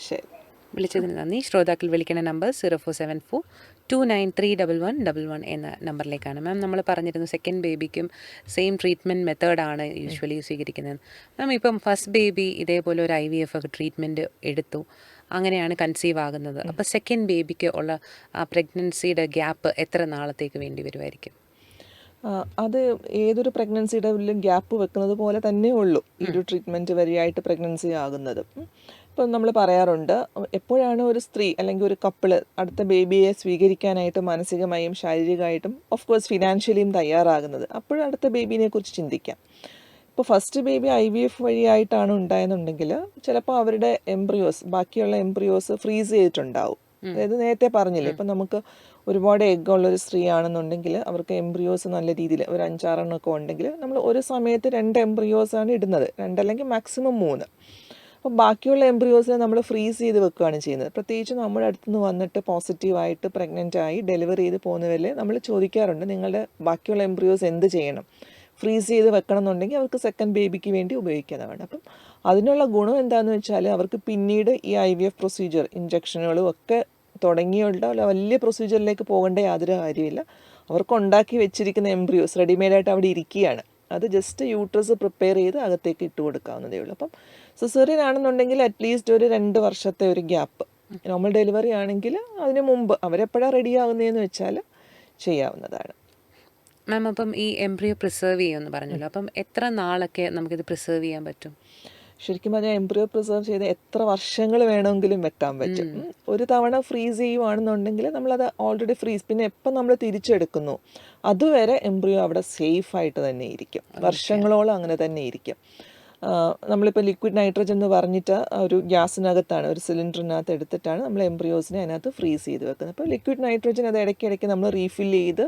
ശരി. വിളിച്ചതിന് നന്ദി. ശ്രോതാക്കൾ വിളിക്കുന്ന നമ്പർ 0474293111 എന്ന നമ്പറിലേക്കാണ്. മാം, നമ്മൾ പറഞ്ഞിരുന്നു സെക്കൻഡ് ബേബിക്കും സെയിം ട്രീറ്റ്മെൻറ്റ് മെത്തേഡാണ് യൂഷ്വലി സ്വീകരിക്കുന്നത്. മാം, ഇപ്പം ഫസ്റ്റ് ബേബി ഇതേപോലെ ഒരു IVF ഒക്കെ ട്രീറ്റ്മെൻറ്റ് എടുത്തു, അങ്ങനെയാണ് കൺസീവ് ആകുന്നത്. അപ്പോൾ സെക്കൻഡ് ബേബിക്ക് ഉള്ള ആ പ്രഗ്നൻസിയുടെ ഗ്യാപ്പ് എത്ര നാളത്തേക്ക് വേണ്ടി വരുമായിരിക്കും? അത് ഏതൊരു പ്രഗ്നൻസിയുടെ ഉള്ളിലും ഗ്യാപ്പ് വെക്കുന്നത് പോലെ തന്നെ ഉള്ളൂ ഈ ഒരു ട്രീറ്റ്മെൻറ്റ് വഴിയായിട്ട് പ്രഗ്നൻസി ആകുന്നത്. ഇപ്പം നമ്മൾ പറയാറുണ്ട്, എപ്പോഴാണ് ഒരു സ്ത്രീ അല്ലെങ്കിൽ ഒരു കപ്പിള് അടുത്ത ബേബിയെ സ്വീകരിക്കാനായിട്ട് മാനസികമായും ശാരീരികമായിട്ടും ഓഫ് കോഴ്സ് ഫിനാൻഷ്യലിയും തയ്യാറാകുന്നത്, അപ്പോഴും അടുത്ത ബേബീനെ കുറിച്ച് ചിന്തിക്കാം. ഇപ്പോൾ ഫസ്റ്റ് ബേബി IVF വഴിയായിട്ടാണ് ഉണ്ടായെന്നുണ്ടെങ്കിൽ ചിലപ്പോൾ അവരുടെ ബാക്കിയുള്ള എംബ്രിയോസ് ഫ്രീസ് ചെയ്തിട്ടുണ്ടാവും. അതായത് നേരത്തെ പറഞ്ഞില്ലേ, ഇപ്പം നമുക്ക് ഒരുപാട് എഗ്ഗ് ഉള്ളൊരു സ്ത്രീ ആണെന്നുണ്ടെങ്കിൽ അവർക്ക് എംബ്രിയോസ് നല്ല രീതിയിൽ ഒരു 5-6 എണ്ണമൊക്കെ ഉണ്ടെങ്കിൽ നമ്മൾ ഒരു സമയത്ത് 2 എംബ്രിയോസാണ് ഇടുന്നത്, 2 അല്ലെങ്കിൽ മാക്സിമം 3. അപ്പം ബാക്കിയുള്ള എംബ്രിയോസിനെ നമ്മൾ ഫ്രീസ് ചെയ്ത് വെക്കുകയാണ് ചെയ്യുന്നത്. പ്രത്യേകിച്ച് നമ്മുടെ അടുത്തുനിന്ന് വന്നിട്ട് പോസിറ്റീവായിട്ട് പ്രഗ്നൻ്റ് ആയി ഡെലിവറി ചെയ്ത് പോകുന്നവരിൽ നമ്മൾ ചോദിക്കാറുണ്ട്, നിങ്ങളുടെ ബാക്കിയുള്ള എംബ്രിയോസ് എന്ത് ചെയ്യണം? ഫ്രീസ് ചെയ്ത് വെക്കണം എന്നുണ്ടെങ്കിൽ അവർക്ക് സെക്കൻഡ് ബേബിക്ക് വേണ്ടി ഉപയോഗിക്കാനാണ്. അപ്പം അതിനുള്ള ഗുണം എന്താണെന്ന് വെച്ചാൽ അവർക്ക് പിന്നീട് ഈ IVF പ്രൊസീജിയർ ഇഞ്ചക്ഷനുകളും ഒക്കെ തുടങ്ങിയുള്ള വലിയ പ്രൊസീജിയറിലേക്ക് പോകേണ്ട യാതൊരു കാര്യമില്ല. അവർക്ക് ഉണ്ടാക്കി വെച്ചിരിക്കുന്ന എംബ്രിയോസ് റെഡിമെയ്ഡായിട്ട് അവിടെ ഇരിക്കുകയാണ്. അത് ജസ്റ്റ് യൂട്രസ് പ്രിപ്പയർ ചെയ്ത് അകത്തേക്ക് ഇട്ട് കൊടുക്കാവുന്നതേ ഉള്ളൂ. അപ്പം സിസേറിയൻ ആണെന്നുണ്ടെങ്കിൽ അറ്റ്ലീസ്റ്റ് ഒരു 2 വർഷത്തെ ഒരു ഗ്യാപ്പ്, നോർമൽ ഡെലിവറി ആണെങ്കിൽ അതിന് മുമ്പ് അവരെപ്പോഴാണ് റെഡി ആകുന്നതെന്ന് വെച്ചാൽ ചെയ്യാവുന്നതാണ്. മാം, അപ്പം ഈ എംബ്രിയോ പ്രിസർവ് ചെയ്യുമെന്ന് പറഞ്ഞല്ലോ, അപ്പം എത്ര നാളൊക്കെ നമുക്കിത് പ്രിസർവ് ചെയ്യാൻ പറ്റും? ശരിക്കും പറഞ്ഞാൽ എംബ്രിയോ പ്രിസർവ് ചെയ്ത് എത്ര വർഷങ്ങൾ വേണമെങ്കിലും വെക്കാൻ പറ്റും. ഒരു തവണ ഫ്രീസ് ചെയ്യുവാണെന്നുണ്ടെങ്കിൽ നമ്മളത് ഓൾറെഡി ഫ്രീസ്, പിന്നെ എപ്പം നമ്മൾ തിരിച്ചെടുക്കുന്നു അതുവരെ എംബ്രിയോ അവിടെ സേഫായിട്ട് തന്നെ ഇരിക്കും, വർഷങ്ങളോളം അങ്ങനെ തന്നെ ഇരിക്കും. നമ്മളിപ്പോൾ ലിക്വിഡ് നൈട്രജൻ എന്ന് പറഞ്ഞിട്ട് ഒരു ഗ്യാസിനകത്താണ്, ഒരു സിലിണ്ടറിനകത്ത് എടുത്തിട്ടാണ് നമ്മൾ എംബ്രിയോസിനെ അതിനകത്ത് ഫ്രീസ് ചെയ്ത് വെക്കുന്നത്. അപ്പോൾ ലിക്വിഡ് നൈട്രജൻ അത് ഇടയ്ക്കിടയ്ക്ക് നമ്മൾ റീഫില്ല് ചെയ്ത്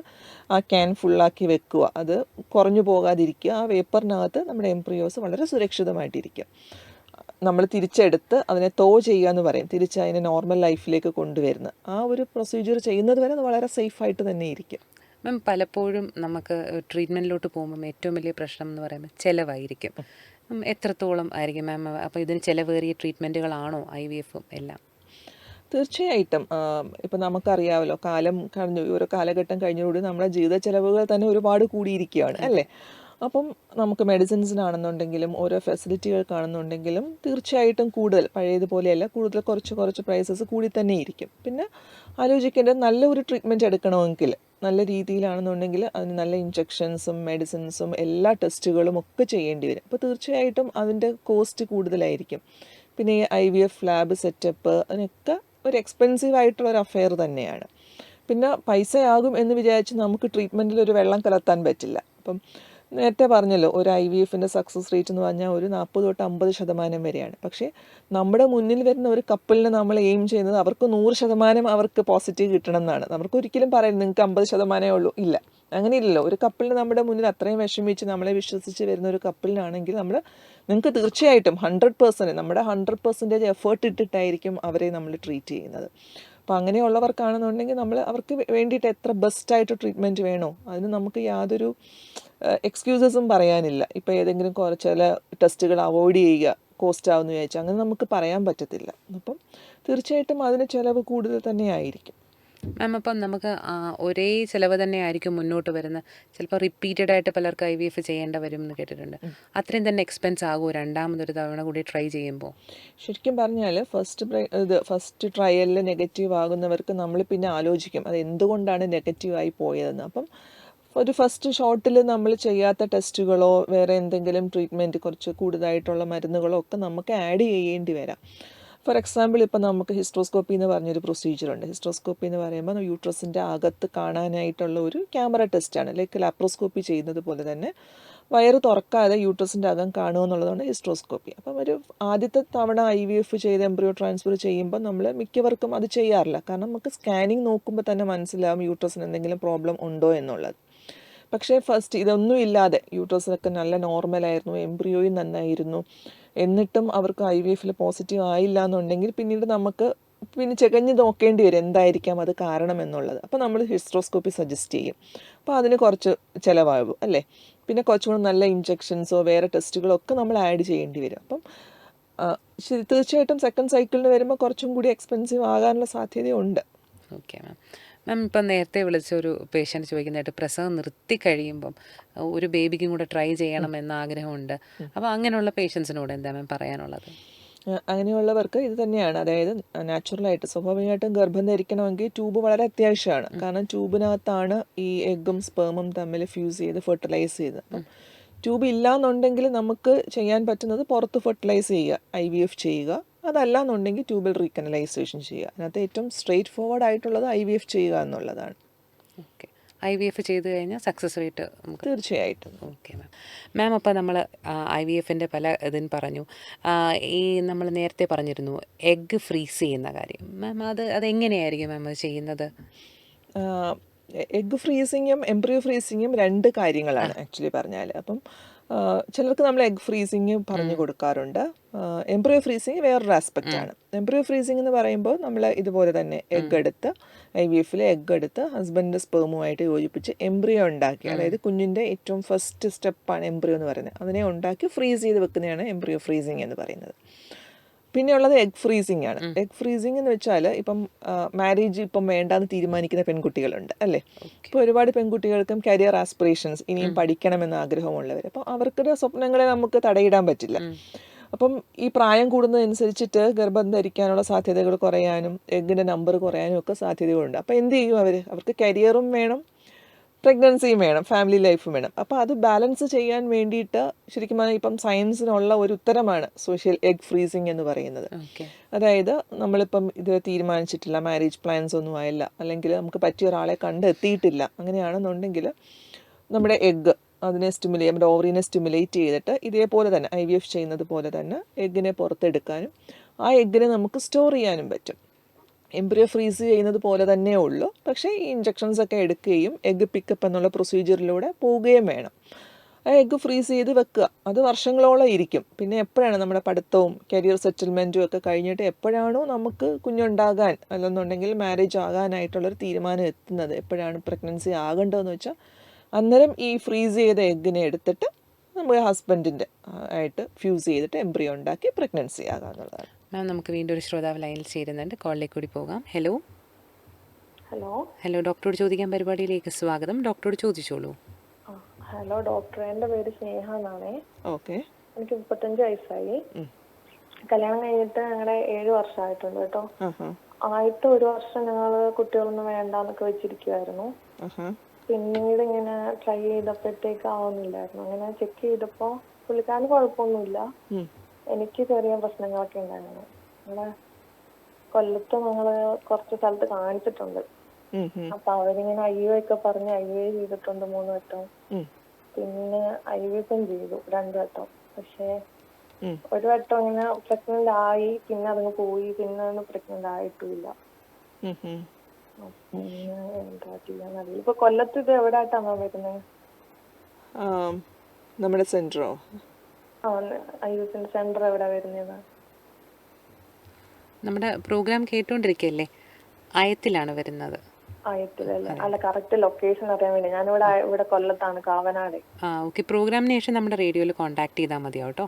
ആ ക്യാൻ ഫുള്ളാക്കി വെക്കുക, അത് കുറഞ്ഞു പോകാതിരിക്കുക. ആ വേപ്പറിനകത്ത് നമ്മുടെ എംബ്രിയോസ് വളരെ സുരക്ഷിതമായിട്ടിരിക്കും. നമ്മൾ തിരിച്ചെടുത്ത് അതിനെ ചെയ്യുക എന്ന് പറയും, തിരിച്ച് അതിനെ നോർമൽ ലൈഫിലേക്ക് കൊണ്ടുവരുന്നത്. ആ ഒരു പ്രൊസീജിയർ ചെയ്യുന്നത് വരെ അത് വളരെ സേഫായിട്ട് തന്നെ ഇരിക്കും. മാം, പലപ്പോഴും നമുക്ക് ട്രീറ്റ്മെൻറ്റിലോട്ട് പോകുമ്പം ഏറ്റവും വലിയ പ്രശ്നം എന്ന് പറയുമ്പോൾ ചിലവായിരിക്കും. എത്രത്തോളം ആയിരിക്കും മാം? അപ്പോൾ ഇതിന് ചിലവേറിയ ട്രീറ്റ്മെൻറ്റുകളാണോ IVF-ഉം എല്ലാം? തീർച്ചയായിട്ടും. ഇപ്പം നമുക്കറിയാമല്ലോ, കാലം കഴിഞ്ഞു, ഒരു കാലഘട്ടം കഴിഞ്ഞുകൂടി നമ്മുടെ ജീവിത ചെലവുകൾ തന്നെ ഒരുപാട് കൂടിയിരിക്കുകയാണ് അല്ലേ? അപ്പം നമുക്ക് മെഡിസിൻസിനാണെന്നുണ്ടെങ്കിലും ഓരോ ഫെസിലിറ്റികൾക്കാണെന്നുണ്ടെങ്കിലും തീർച്ചയായിട്ടും കൂടുതൽ പഴയതുപോലെയല്ല, കൂടുതൽ കുറച്ച് പ്രൈസസ് കൂടി തന്നെ ഇരിക്കും. പിന്നെ ആലോചിക്കേണ്ടത് നല്ല ഒരു ട്രീറ്റ്മെൻറ്റ് എടുക്കണമെങ്കിൽ നല്ല രീതിയിലാണെന്നുണ്ടെങ്കിൽ അതിന് നല്ല ഇഞ്ചക്ഷൻസും മെഡിസിൻസും എല്ലാ ടെസ്റ്റുകളും ഒക്കെ ചെയ്യേണ്ടി വരും. അപ്പോൾ തീർച്ചയായിട്ടും അതിൻ്റെ കോസ്റ്റ് കൂടുതലായിരിക്കും. പിന്നെ ഈ IVF ലാബ് സെറ്റപ്പ് അതിനൊക്കെ ഒരു എക്സ്പെൻസീവ് ആയിട്ടുള്ളൊരു അഫെയർ തന്നെയാണ്. പിന്നെ പൈസയാകും എന്ന് വിചാരിച്ച് നമുക്ക് ട്രീറ്റ്മെൻറ്റിൽ ഒരു വെള്ളം കലർത്താൻ പറ്റില്ല. അപ്പം നേരത്തെ പറഞ്ഞല്ലോ, ഒരു IVF-ൻ്റെ സക്സസ് റേറ്റ് എന്ന് പറഞ്ഞാൽ ഒരു 40-50% വരെയാണ്. പക്ഷേ നമ്മുടെ മുന്നിൽ വരുന്ന ഒരു കപ്പിളിനെ നമ്മൾ എയിം ചെയ്യുന്നത് അവർക്ക് 100% അവർക്ക് പോസിറ്റീവ് കിട്ടണം എന്നാണ്. നമുക്ക് ഒരിക്കലും പറയുന്നത് നിങ്ങൾക്ക് 50% ഉള്ളൂ, ഇല്ല, അങ്ങനെയില്ലല്ലോ. ഒരു കപ്പിളിന് നമ്മുടെ മുന്നിൽ അത്രയും വിഷമിച്ച് നമ്മളെ വിശ്വസിച്ച് വരുന്ന ഒരു കപ്പിളിനാണെങ്കിൽ നിങ്ങൾക്ക് തീർച്ചയായിട്ടും 100% നമ്മുടെ 100% എഫേർട്ട് ഇട്ടിട്ടായിരിക്കും അവരെ നമ്മൾ ട്രീറ്റ് ചെയ്യുന്നത്. അപ്പോൾ അങ്ങനെയുള്ളവർക്കാണെന്നുണ്ടെങ്കിൽ നമ്മൾ അവർക്ക് വേണ്ടിയിട്ട് എത്ര ബെസ്റ്റായിട്ട് ട്രീറ്റ്മെൻറ്റ് വേണോ അതിന് നമുക്ക് യാതൊരു എക്സ്ക്യൂസസും പറയാനില്ല. ഇപ്പോൾ ഏതെങ്കിലും ചില ടെസ്റ്റുകൾ അവോയ്ഡ് ചെയ്യുക കോസ്റ്റ് ആവുമെന്ന് വിചാരിച്ചാൽ അങ്ങനെ നമുക്ക് പറയാൻ പറ്റത്തില്ല. അപ്പം തീർച്ചയായിട്ടും അതിന് ചിലവ് കൂടുതൽ തന്നെ ആയിരിക്കും. മാം അപ്പം നമുക്ക് ഒരേ ചിലവ് തന്നെ ആയിരിക്കും മുന്നോട്ട് വരുന്നത്. ചിലപ്പോൾ റിപ്പീറ്റഡ് ആയിട്ട് പലർക്ക് IVF ചെയ്യേണ്ട വരും എന്ന് കേട്ടിട്ടുണ്ട്. അത്രയും തന്നെ എക്സ്പെൻസ് ആകുമോ രണ്ടാമതൊരു തവണ കൂടി ട്രൈ ചെയ്യുമ്പോൾ? ശരിക്കും പറഞ്ഞാൽ ഫസ്റ്റ് ട്രയലിൽ നെഗറ്റീവ് ആകുന്നവർക്ക് നമ്മൾ പിന്നെ ആലോചിക്കും അത് എന്തുകൊണ്ടാണ് നെഗറ്റീവായി പോയതെന്ന്. അപ്പം ഒരു ഫസ്റ്റ് ഷോട്ടിൽ നമ്മൾ ചെയ്യാത്ത ടെസ്റ്റുകളോ വേറെ എന്തെങ്കിലും ട്രീറ്റ്മെൻറ്റ് കുറച്ച് കൂടുതലായിട്ടുള്ള മരുന്നുകളോ ഒക്കെ നമുക്ക് ആഡ് ചെയ്യേണ്ടി വരാം. ഫോർ എക്സാമ്പിൾ ഇപ്പോൾ നമുക്ക് ഹിസ്ട്രോസ്കോപ്പി എന്ന് പറഞ്ഞൊരു പ്രൊസീജിയറുണ്ട്. ഹിസ്ട്രോസ്കോപ്പി എന്ന് പറയുമ്പോൾ യൂട്രസിൻ്റെ അകത്ത് കാണാനായിട്ടുള്ള ഒരു ക്യാമറ ടെസ്റ്റാണ്. ലൈക്ക് ലാപ്രോസ്കോപ്പി ചെയ്യുന്നത് പോലെ തന്നെ വയറ് തുറക്കാതെ യൂട്രസിൻ്റെ അകം കാണുക എന്നുള്ളതാണ് ഹിസ്ട്രോസ്കോപ്പി. അപ്പം ഒരു ആദ്യത്തെ തവണ IVF ചെയ്ത് എംബ്രിയോ ട്രാൻസ്ഫർ ചെയ്യുമ്പോൾ നമ്മൾ മിക്കവർക്കും അത് ചെയ്യാറില്ല. കാരണം നമുക്ക് സ്കാനിങ് നോക്കുമ്പോൾ തന്നെ മനസ്സിലാവും യൂട്രസിന് എന്തെങ്കിലും പ്രോബ്ലം ഉണ്ടോ എന്നുള്ളത്. പക്ഷേ ഫസ്റ്റ് ഇതൊന്നും ഇല്ലാതെ യൂട്രസിനൊക്കെ നല്ല നോർമലായിരുന്നു, എംബ്രിയോയും നന്നായിരുന്നു, എന്നിട്ടും അവർക്ക് IVF പോസിറ്റീവ് ആയില്ല എന്നുണ്ടെങ്കിൽ പിന്നീട് നമുക്ക് ചെകഞ്ഞ് നോക്കേണ്ടി വരും എന്തായിരിക്കാം അത് കാരണം എന്നുള്ളത്. അപ്പോൾ നമ്മൾ ഹിസ്ട്രോസ്കോപ്പി സജസ്റ്റ് ചെയ്യും. അപ്പോൾ അതിന് കുറച്ച് ചിലവാകും അല്ലേ. പിന്നെ കുറച്ചുകൂടി നല്ല ഇഞ്ചെക്ഷൻസോ വേറെ ടെസ്റ്റുകളോ ഒക്കെ നമ്മൾ ആഡ് ചെയ്യേണ്ടി വരും. അപ്പം തീർച്ചയായിട്ടും സെക്കൻഡ് സൈക്കിളിന് വരുമ്പോൾ കുറച്ചും കൂടി എക്സ്പെൻസീവ് ആകാനുള്ള സാധ്യതയുണ്ട്. Okay ma'am. മാം ഇപ്പം നേരത്തെ വിളിച്ച ഒരു പേഷ്യൻ്റ് ചോദിക്കുന്നതായിട്ട് പ്രസവം നിർത്തി കഴിയുമ്പം ഒരു ബേബിക്കും കൂടെ ട്രൈ ചെയ്യണം എന്ന ആഗ്രഹമുണ്ട്. അപ്പോൾ അങ്ങനെയുള്ള പേഷ്യൻസിനോട് എന്താ മാം പറയാനുള്ളത്? അങ്ങനെയുള്ളവർക്ക് ഇത് തന്നെയാണ്. അതായത് നാച്ചുറലായിട്ട് സ്വാഭാവികമായിട്ടും ഗർഭം ധരിക്കണമെങ്കിൽ ട്യൂബ് വളരെ അത്യാവശ്യമാണ്. കാരണം ട്യൂബിനകത്താണ് ഈ എഗ്ഗും സ്പേമും തമ്മിൽ ഫ്യൂസ് ചെയ്ത് ഫെർട്ടിലൈസ് ചെയ്ത്. അപ്പം ട്യൂബ് ഇല്ല എന്നുണ്ടെങ്കിൽ നമുക്ക് ചെയ്യാൻ പറ്റുന്നത് പുറത്ത് ഫെർട്ടിലൈസ് ചെയ്യുക, IVF ചെയ്യുക. അതല്ല എന്നുണ്ടെങ്കിൽ ട്യൂബൽ റീകനലൈസേഷൻ ചെയ്യുക. അതിനകത്ത് ഏറ്റവും സ്ട്രെയിറ്റ് ഫോർവേഡ് ആയിട്ടുള്ളത് IVF ചെയ്യുക എന്നുള്ളതാണ്. ഓക്കെ. IVF ചെയ്ത് കഴിഞ്ഞാൽ സക്സസ് റേറ്റ് നമുക്ക് തീർച്ചയായിട്ടും. Okay ma'am. മാം അപ്പോൾ നമ്മൾ IVFൻ്റെ പല ഇതിന് പറഞ്ഞു. ഈ നമ്മൾ നേരത്തെ പറഞ്ഞിരുന്നു എഗ്ഗ് ഫ്രീസ് ചെയ്യുന്ന കാര്യം. മാം അതെങ്ങനെയായിരിക്കും മാം അത് ചെയ്യുന്നത്? എഗ്ഗ് ഫ്രീസിങ്ങും എംബ്രിയോ ഫ്രീസിങ്ങും രണ്ട് കാര്യങ്ങളാണ് ആക്ച്വലി പറഞ്ഞാൽ. അപ്പം ചിലർക്ക് നമ്മൾ എഗ് ഫ്രീസിങ് പറഞ്ഞു കൊടുക്കാറുണ്ട്. എംബ്രിയോ ഫ്രീസിങ് വേറൊരു ആസ്പെക്റ്റാണ്. എംബ്രിയോ ഫ്രീസിങ് എന്ന് പറയുമ്പോൾ നമ്മൾ ഇതുപോലെ തന്നെ എഗ്ഗ് എടുത്ത് IVF എഗ്ഗ് എടുത്ത് ഹസ്ബൻഡിൻ്റെ സ്പേമുമായിട്ട് യോജിപ്പിച്ച് എംബ്രിയോ ഉണ്ടാക്കി, അതായത് കുഞ്ഞിൻ്റെ ഏറ്റവും ഫസ്റ്റ് സ്റ്റെപ്പാണ് എംബ്രിയോ എന്ന് പറയുന്നത്. അതിനെ ഉണ്ടാക്കി ഫ്രീസ് ചെയ്ത് വെക്കുന്നതാണ് എംബ്രിയോ ഫ്രീസിങ് എന്ന് പറയുന്നത്. പിന്നെയുള്ളത് എഗ് ഫ്രീസിങ് ആണ്. എഗ് ഫ്രീസിങ് എന്ന് വെച്ചാൽ ഇപ്പം മാരേജ് ഇപ്പം വേണ്ടാന്ന് തീരുമാനിക്കുന്ന പെൺകുട്ടികളുണ്ട് അല്ലേ. ഇപ്പോൾ ഒരുപാട് പെൺകുട്ടികൾക്കും കരിയർ ആസ്പിറേഷൻസ്, ഇനിയും പഠിക്കണമെന്ന് ആഗ്രഹമുള്ളവർ. അപ്പം അവർക്കുടെ സ്വപ്നങ്ങളെ നമുക്ക് തടയിടാൻ പറ്റില്ല. അപ്പം ഈ പ്രായം കൂടുന്നതനുസരിച്ചിട്ട് ഗർഭം ധരിക്കാനുള്ള സാധ്യതകൾ കുറയാനും എഗ്ഗിൻ്റെ നമ്പർ കുറയാനും ഒക്കെ സാധ്യതകളുണ്ട്. അപ്പോൾ എന്ത് ചെയ്യും അവർക്ക് കരിയറും വേണം, പ്രഗ്നൻസിയും വേണം, ഫാമിലി ലൈഫും വേണം. അപ്പോൾ അത് ബാലൻസ് ചെയ്യാൻ വേണ്ടിയിട്ട് ശരിക്കും പറഞ്ഞാൽ ഇപ്പം സയൻസിനുള്ള ഒരു ഉത്തരമാണ് സോഷ്യൽ എഗ് ഫ്രീസിങ് എന്ന് പറയുന്നത്. അതായത് നമ്മളിപ്പം ഇത് തീരുമാനിച്ചിട്ടില്ല, മാരേജ് പ്ലാൻസ് ഒന്നും ആയില്ല, അല്ലെങ്കിൽ നമുക്ക് പറ്റിയ ഒരാളെ കണ്ടെത്തിയിട്ടില്ല, അങ്ങനെയാണെന്നുണ്ടെങ്കിൽ നമ്മുടെ എഗ്ഗ് അതിനെ നമ്മുടെ ഓവറിനെ സ്റ്റിമുലേറ്റ് ചെയ്തിട്ട് ഇതേപോലെ തന്നെ IVF ചെയ്യുന്നത് പോലെ തന്നെ എഗ്ഗിനെ പുറത്തെടുക്കാനും ആ എഗ്ഗിനെ നമുക്ക് സ്റ്റോർ ചെയ്യാനും പറ്റും. എംബ്രിയോ ഫ്രീസ് ചെയ്യുന്നത് പോലെ തന്നെ ഉള്ളൂ. പക്ഷേ ഈ ഇഞ്ചക്ഷൻസ് ഒക്കെ എടുക്കുകയും എഗ്ഗ് പിക്കപ്പ് എന്നുള്ള പ്രൊസീജിയറിലൂടെ പോവുകയും വേണം. ആ എഗ്ഗ് ഫ്രീസ് ചെയ്ത് വെക്കുക, അത് വർഷങ്ങളോളം ഇരിക്കും. പിന്നെ എപ്പോഴാണ് നമ്മുടെ പഠിത്തവും കരിയർ സെറ്റിൽമെൻറ്റും ഒക്കെ കഴിഞ്ഞിട്ട് എപ്പോഴാണോ നമുക്ക് കുഞ്ഞുണ്ടാകാൻ അല്ലെന്നുണ്ടെങ്കിൽ മാരേജ് ആകാനായിട്ടുള്ളൊരു തീരുമാനം എത്തുന്നത്, എപ്പോഴാണ് പ്രഗ്നൻസി ആകേണ്ടതെന്ന് വെച്ചാൽ അന്നേരം ഈ ഫ്രീസ് ചെയ്ത എഗ്ഗിനെ എടുത്തിട്ട് നമ്മുടെ ഹസ്ബൻഡിൻ്റെ ആയിട്ട് ഫ്യൂസ് ചെയ്തിട്ട് എംബ്രിയോ ഉണ്ടാക്കി പ്രഗ്നൻസി ആകാമെന്നുള്ളതാണ്. മാം നമുക്ക് വീണ്ടും ഒരു ശ്രോതാവ് ലൈനിൽ ചേരുന്നുണ്ട്. കോളിലേക്ക് കൂടി പോകാം. ഹലോ ഹലോ ഡോക്ടറോട് ചോദിക്കാൻ പരിപാടിയിലേക്ക് സ്വാഗതം. ഡോക്ടറോട് ചോദിച്ചോളൂ. ഹലോ ഡോക്ടർ, എൻ്റെ പേര് സ്നേഹ എന്നാണേ. ഓക്കെ. എനിക്ക് 35 വയസ്സായി. കല്യാണം കഴിഞ്ഞിട്ട് ഞങ്ങളുടെ 7 വർഷമായിട്ടുണ്ട് കേട്ടോ. ആയിട്ട് 1 വർഷം ഞങ്ങള് കുട്ടികളൊന്നും വേണ്ടാന്നൊക്കെ വെച്ചിരിക്കുവായിരുന്നു. പിന്നീട് ഇങ്ങനെ ട്രൈ ചെയ്തപ്പോഴത്തേക്ക് ആവുന്നില്ലായിരുന്നു. അങ്ങനെ ചെക്ക് ചെയ്തപ്പോ പുള്ളിക്കാരന് കുഴപ്പമൊന്നുമില്ല, എനിക്ക് ചെറിയ പ്രശ്നങ്ങളൊക്കെ ഉണ്ടായിരുന്നു. നമ്മളെ കൊല്ലത്ത് ഞങ്ങള് കുറച്ച് സ്ഥലത്ത് കാണിച്ചിട്ടുണ്ട്. അപ്പൊ അവരിങ്ങനെ IVF ഒക്കെ പറഞ്ഞ് IVF ചെയ്തിട്ടുണ്ട് 3 വട്ടം. പിന്നെ IVF ചെയ്തു 2 വട്ടം. പക്ഷെ 1 വട്ടം ഇങ്ങനെ പ്രഗ്നന്റ് ആയി, പിന്നെ അതങ്ങ് പോയി, പിന്നെ പ്രഗ്നന്റ് ആയിട്ടുമില്ല. എന്താ ചെയ്യാന്നറിയില്ല. ഇപ്പൊ കൊല്ലത്ത് ഇത് എവിടെ ആയിട്ടാണോ വരുന്നത്? നമ്മുടെ സെൻറ്ററോ? ഐവിഎഫിന്റെ സെന്റർ എവിടെ വരുന്നത്? നമ്മുടെ പ്രോഗ്രാം കേട്ടുകൊണ്ടിരിക്കുകയല്ലേ, ആയത്തിലാണ് വരുന്നത്. ആയത്തിലല്ലേ? അല്ല, കറക്റ്റ് ലൊക്കേഷൻ അറിയാൻ വേണ്ടി. ഇവിടെ കൊല്ലത്താണ്, കാവനാട്. ഓക്കെ. പ്രോഗ്രാമിന് ശേഷം നമ്മുടെ റേഡിയോയിൽ കോൺടാക്ട് ചെയ്താൽ മതിയാവും കേട്ടോ.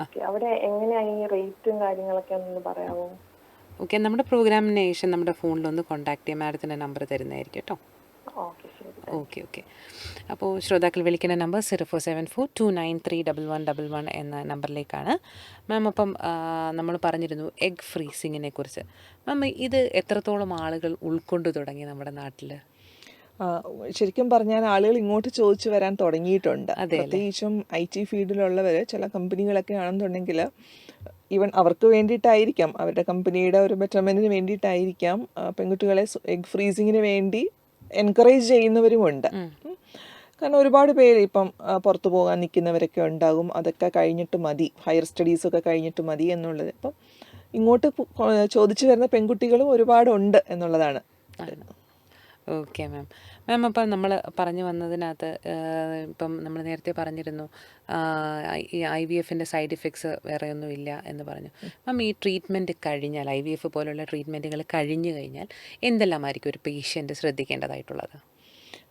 ഓക്കെ. അവിടെ എങ്ങനെയാ ഈ റേറ്റും കാര്യങ്ങളൊക്കെ ഒന്ന് പറയാമോ? ഓക്കെ, നമ്മുടെ പ്രോഗ്രാമിന് ശേഷം നമ്മുടെ ഫോണിലൊന്ന് കോൺടാക്ട് ചെയ്യാം. മാഡത്തിൻ്റെ നമ്പർ തരുന്നതായിരിക്കും കേട്ടോ. ഓക്കെ, ശരി. ഓക്കെ. അപ്പോൾ ശ്രോതാക്കൾ വിളിക്കുന്ന നമ്പർ 0474293111 എന്ന നമ്പറിലേക്കാണ്. മാം, അപ്പം നമ്മൾ പറഞ്ഞിരുന്നു എഗ് ഫ്രീസിങ്ങിനെ കുറിച്ച്. മാം, ഇത് എത്രത്തോളം ആളുകൾ ഉൾക്കൊണ്ടു തുടങ്ങി നമ്മുടെ നാട്ടിൽ? ശരിക്കും പറഞ്ഞാൽ ആളുകൾ ഇങ്ങോട്ട് ചോദിച്ചു വരാൻ തുടങ്ങിയിട്ടുണ്ട്. പ്രത്യേകിച്ചും IT ഫീൽഡിലുള്ളവർ, ചില കമ്പനികളൊക്കെ ആണെന്നുണ്ടെങ്കിൽ ഈവൻ അവർക്ക് വേണ്ടിയിട്ടായിരിക്കാം, അവരുടെ കമ്പനിയുടെ ഒരു ബെറ്റർമെൻറ്റിന് വേണ്ടിയിട്ടായിരിക്കാം പെൺകുട്ടികളെ എഗ് ഫ്രീസിങ്ങിന് വേണ്ടി എൻകറേജ് ചെയ്യുന്നവരുമുണ്ട്. കാരണം ഒരുപാട് പേര് ഇപ്പം പുറത്തു പോകാൻ നിൽക്കുന്നവരൊക്കെ ഉണ്ടാകും. അതൊക്കെ കഴിഞ്ഞിട്ട് മതി, ഹയർ സ്റ്റഡീസൊക്കെ കഴിഞ്ഞിട്ട് മതി എന്നുള്ളത്. ഇപ്പം ഇങ്ങോട്ട് ചോദിച്ചു വരുന്ന പെൺകുട്ടികളും ഒരുപാടുണ്ട് എന്നുള്ളതാണ്. Okay ma'am. അപ്പം നമ്മൾ പറഞ്ഞു വന്നതിനകത്ത് ഇപ്പം നമ്മൾ നേരത്തെ പറഞ്ഞിരുന്നു ഈ IVFൻ്റെ സൈഡ് ഇഫക്ട്സ് വേറെ ഒന്നുമില്ല എന്ന് പറഞ്ഞു. മാം, ഈ ട്രീറ്റ്മെൻറ്റ് കഴിഞ്ഞാൽ, IVF പോലുള്ള ട്രീറ്റ്മെൻറ്റുകൾ കഴിഞ്ഞു കഴിഞ്ഞാൽ എന്തെല്ലാമായിരിക്കും ഒരു പേഷ്യൻ്റ് ശ്രദ്ധിക്കേണ്ടതായിട്ടുള്ളത്?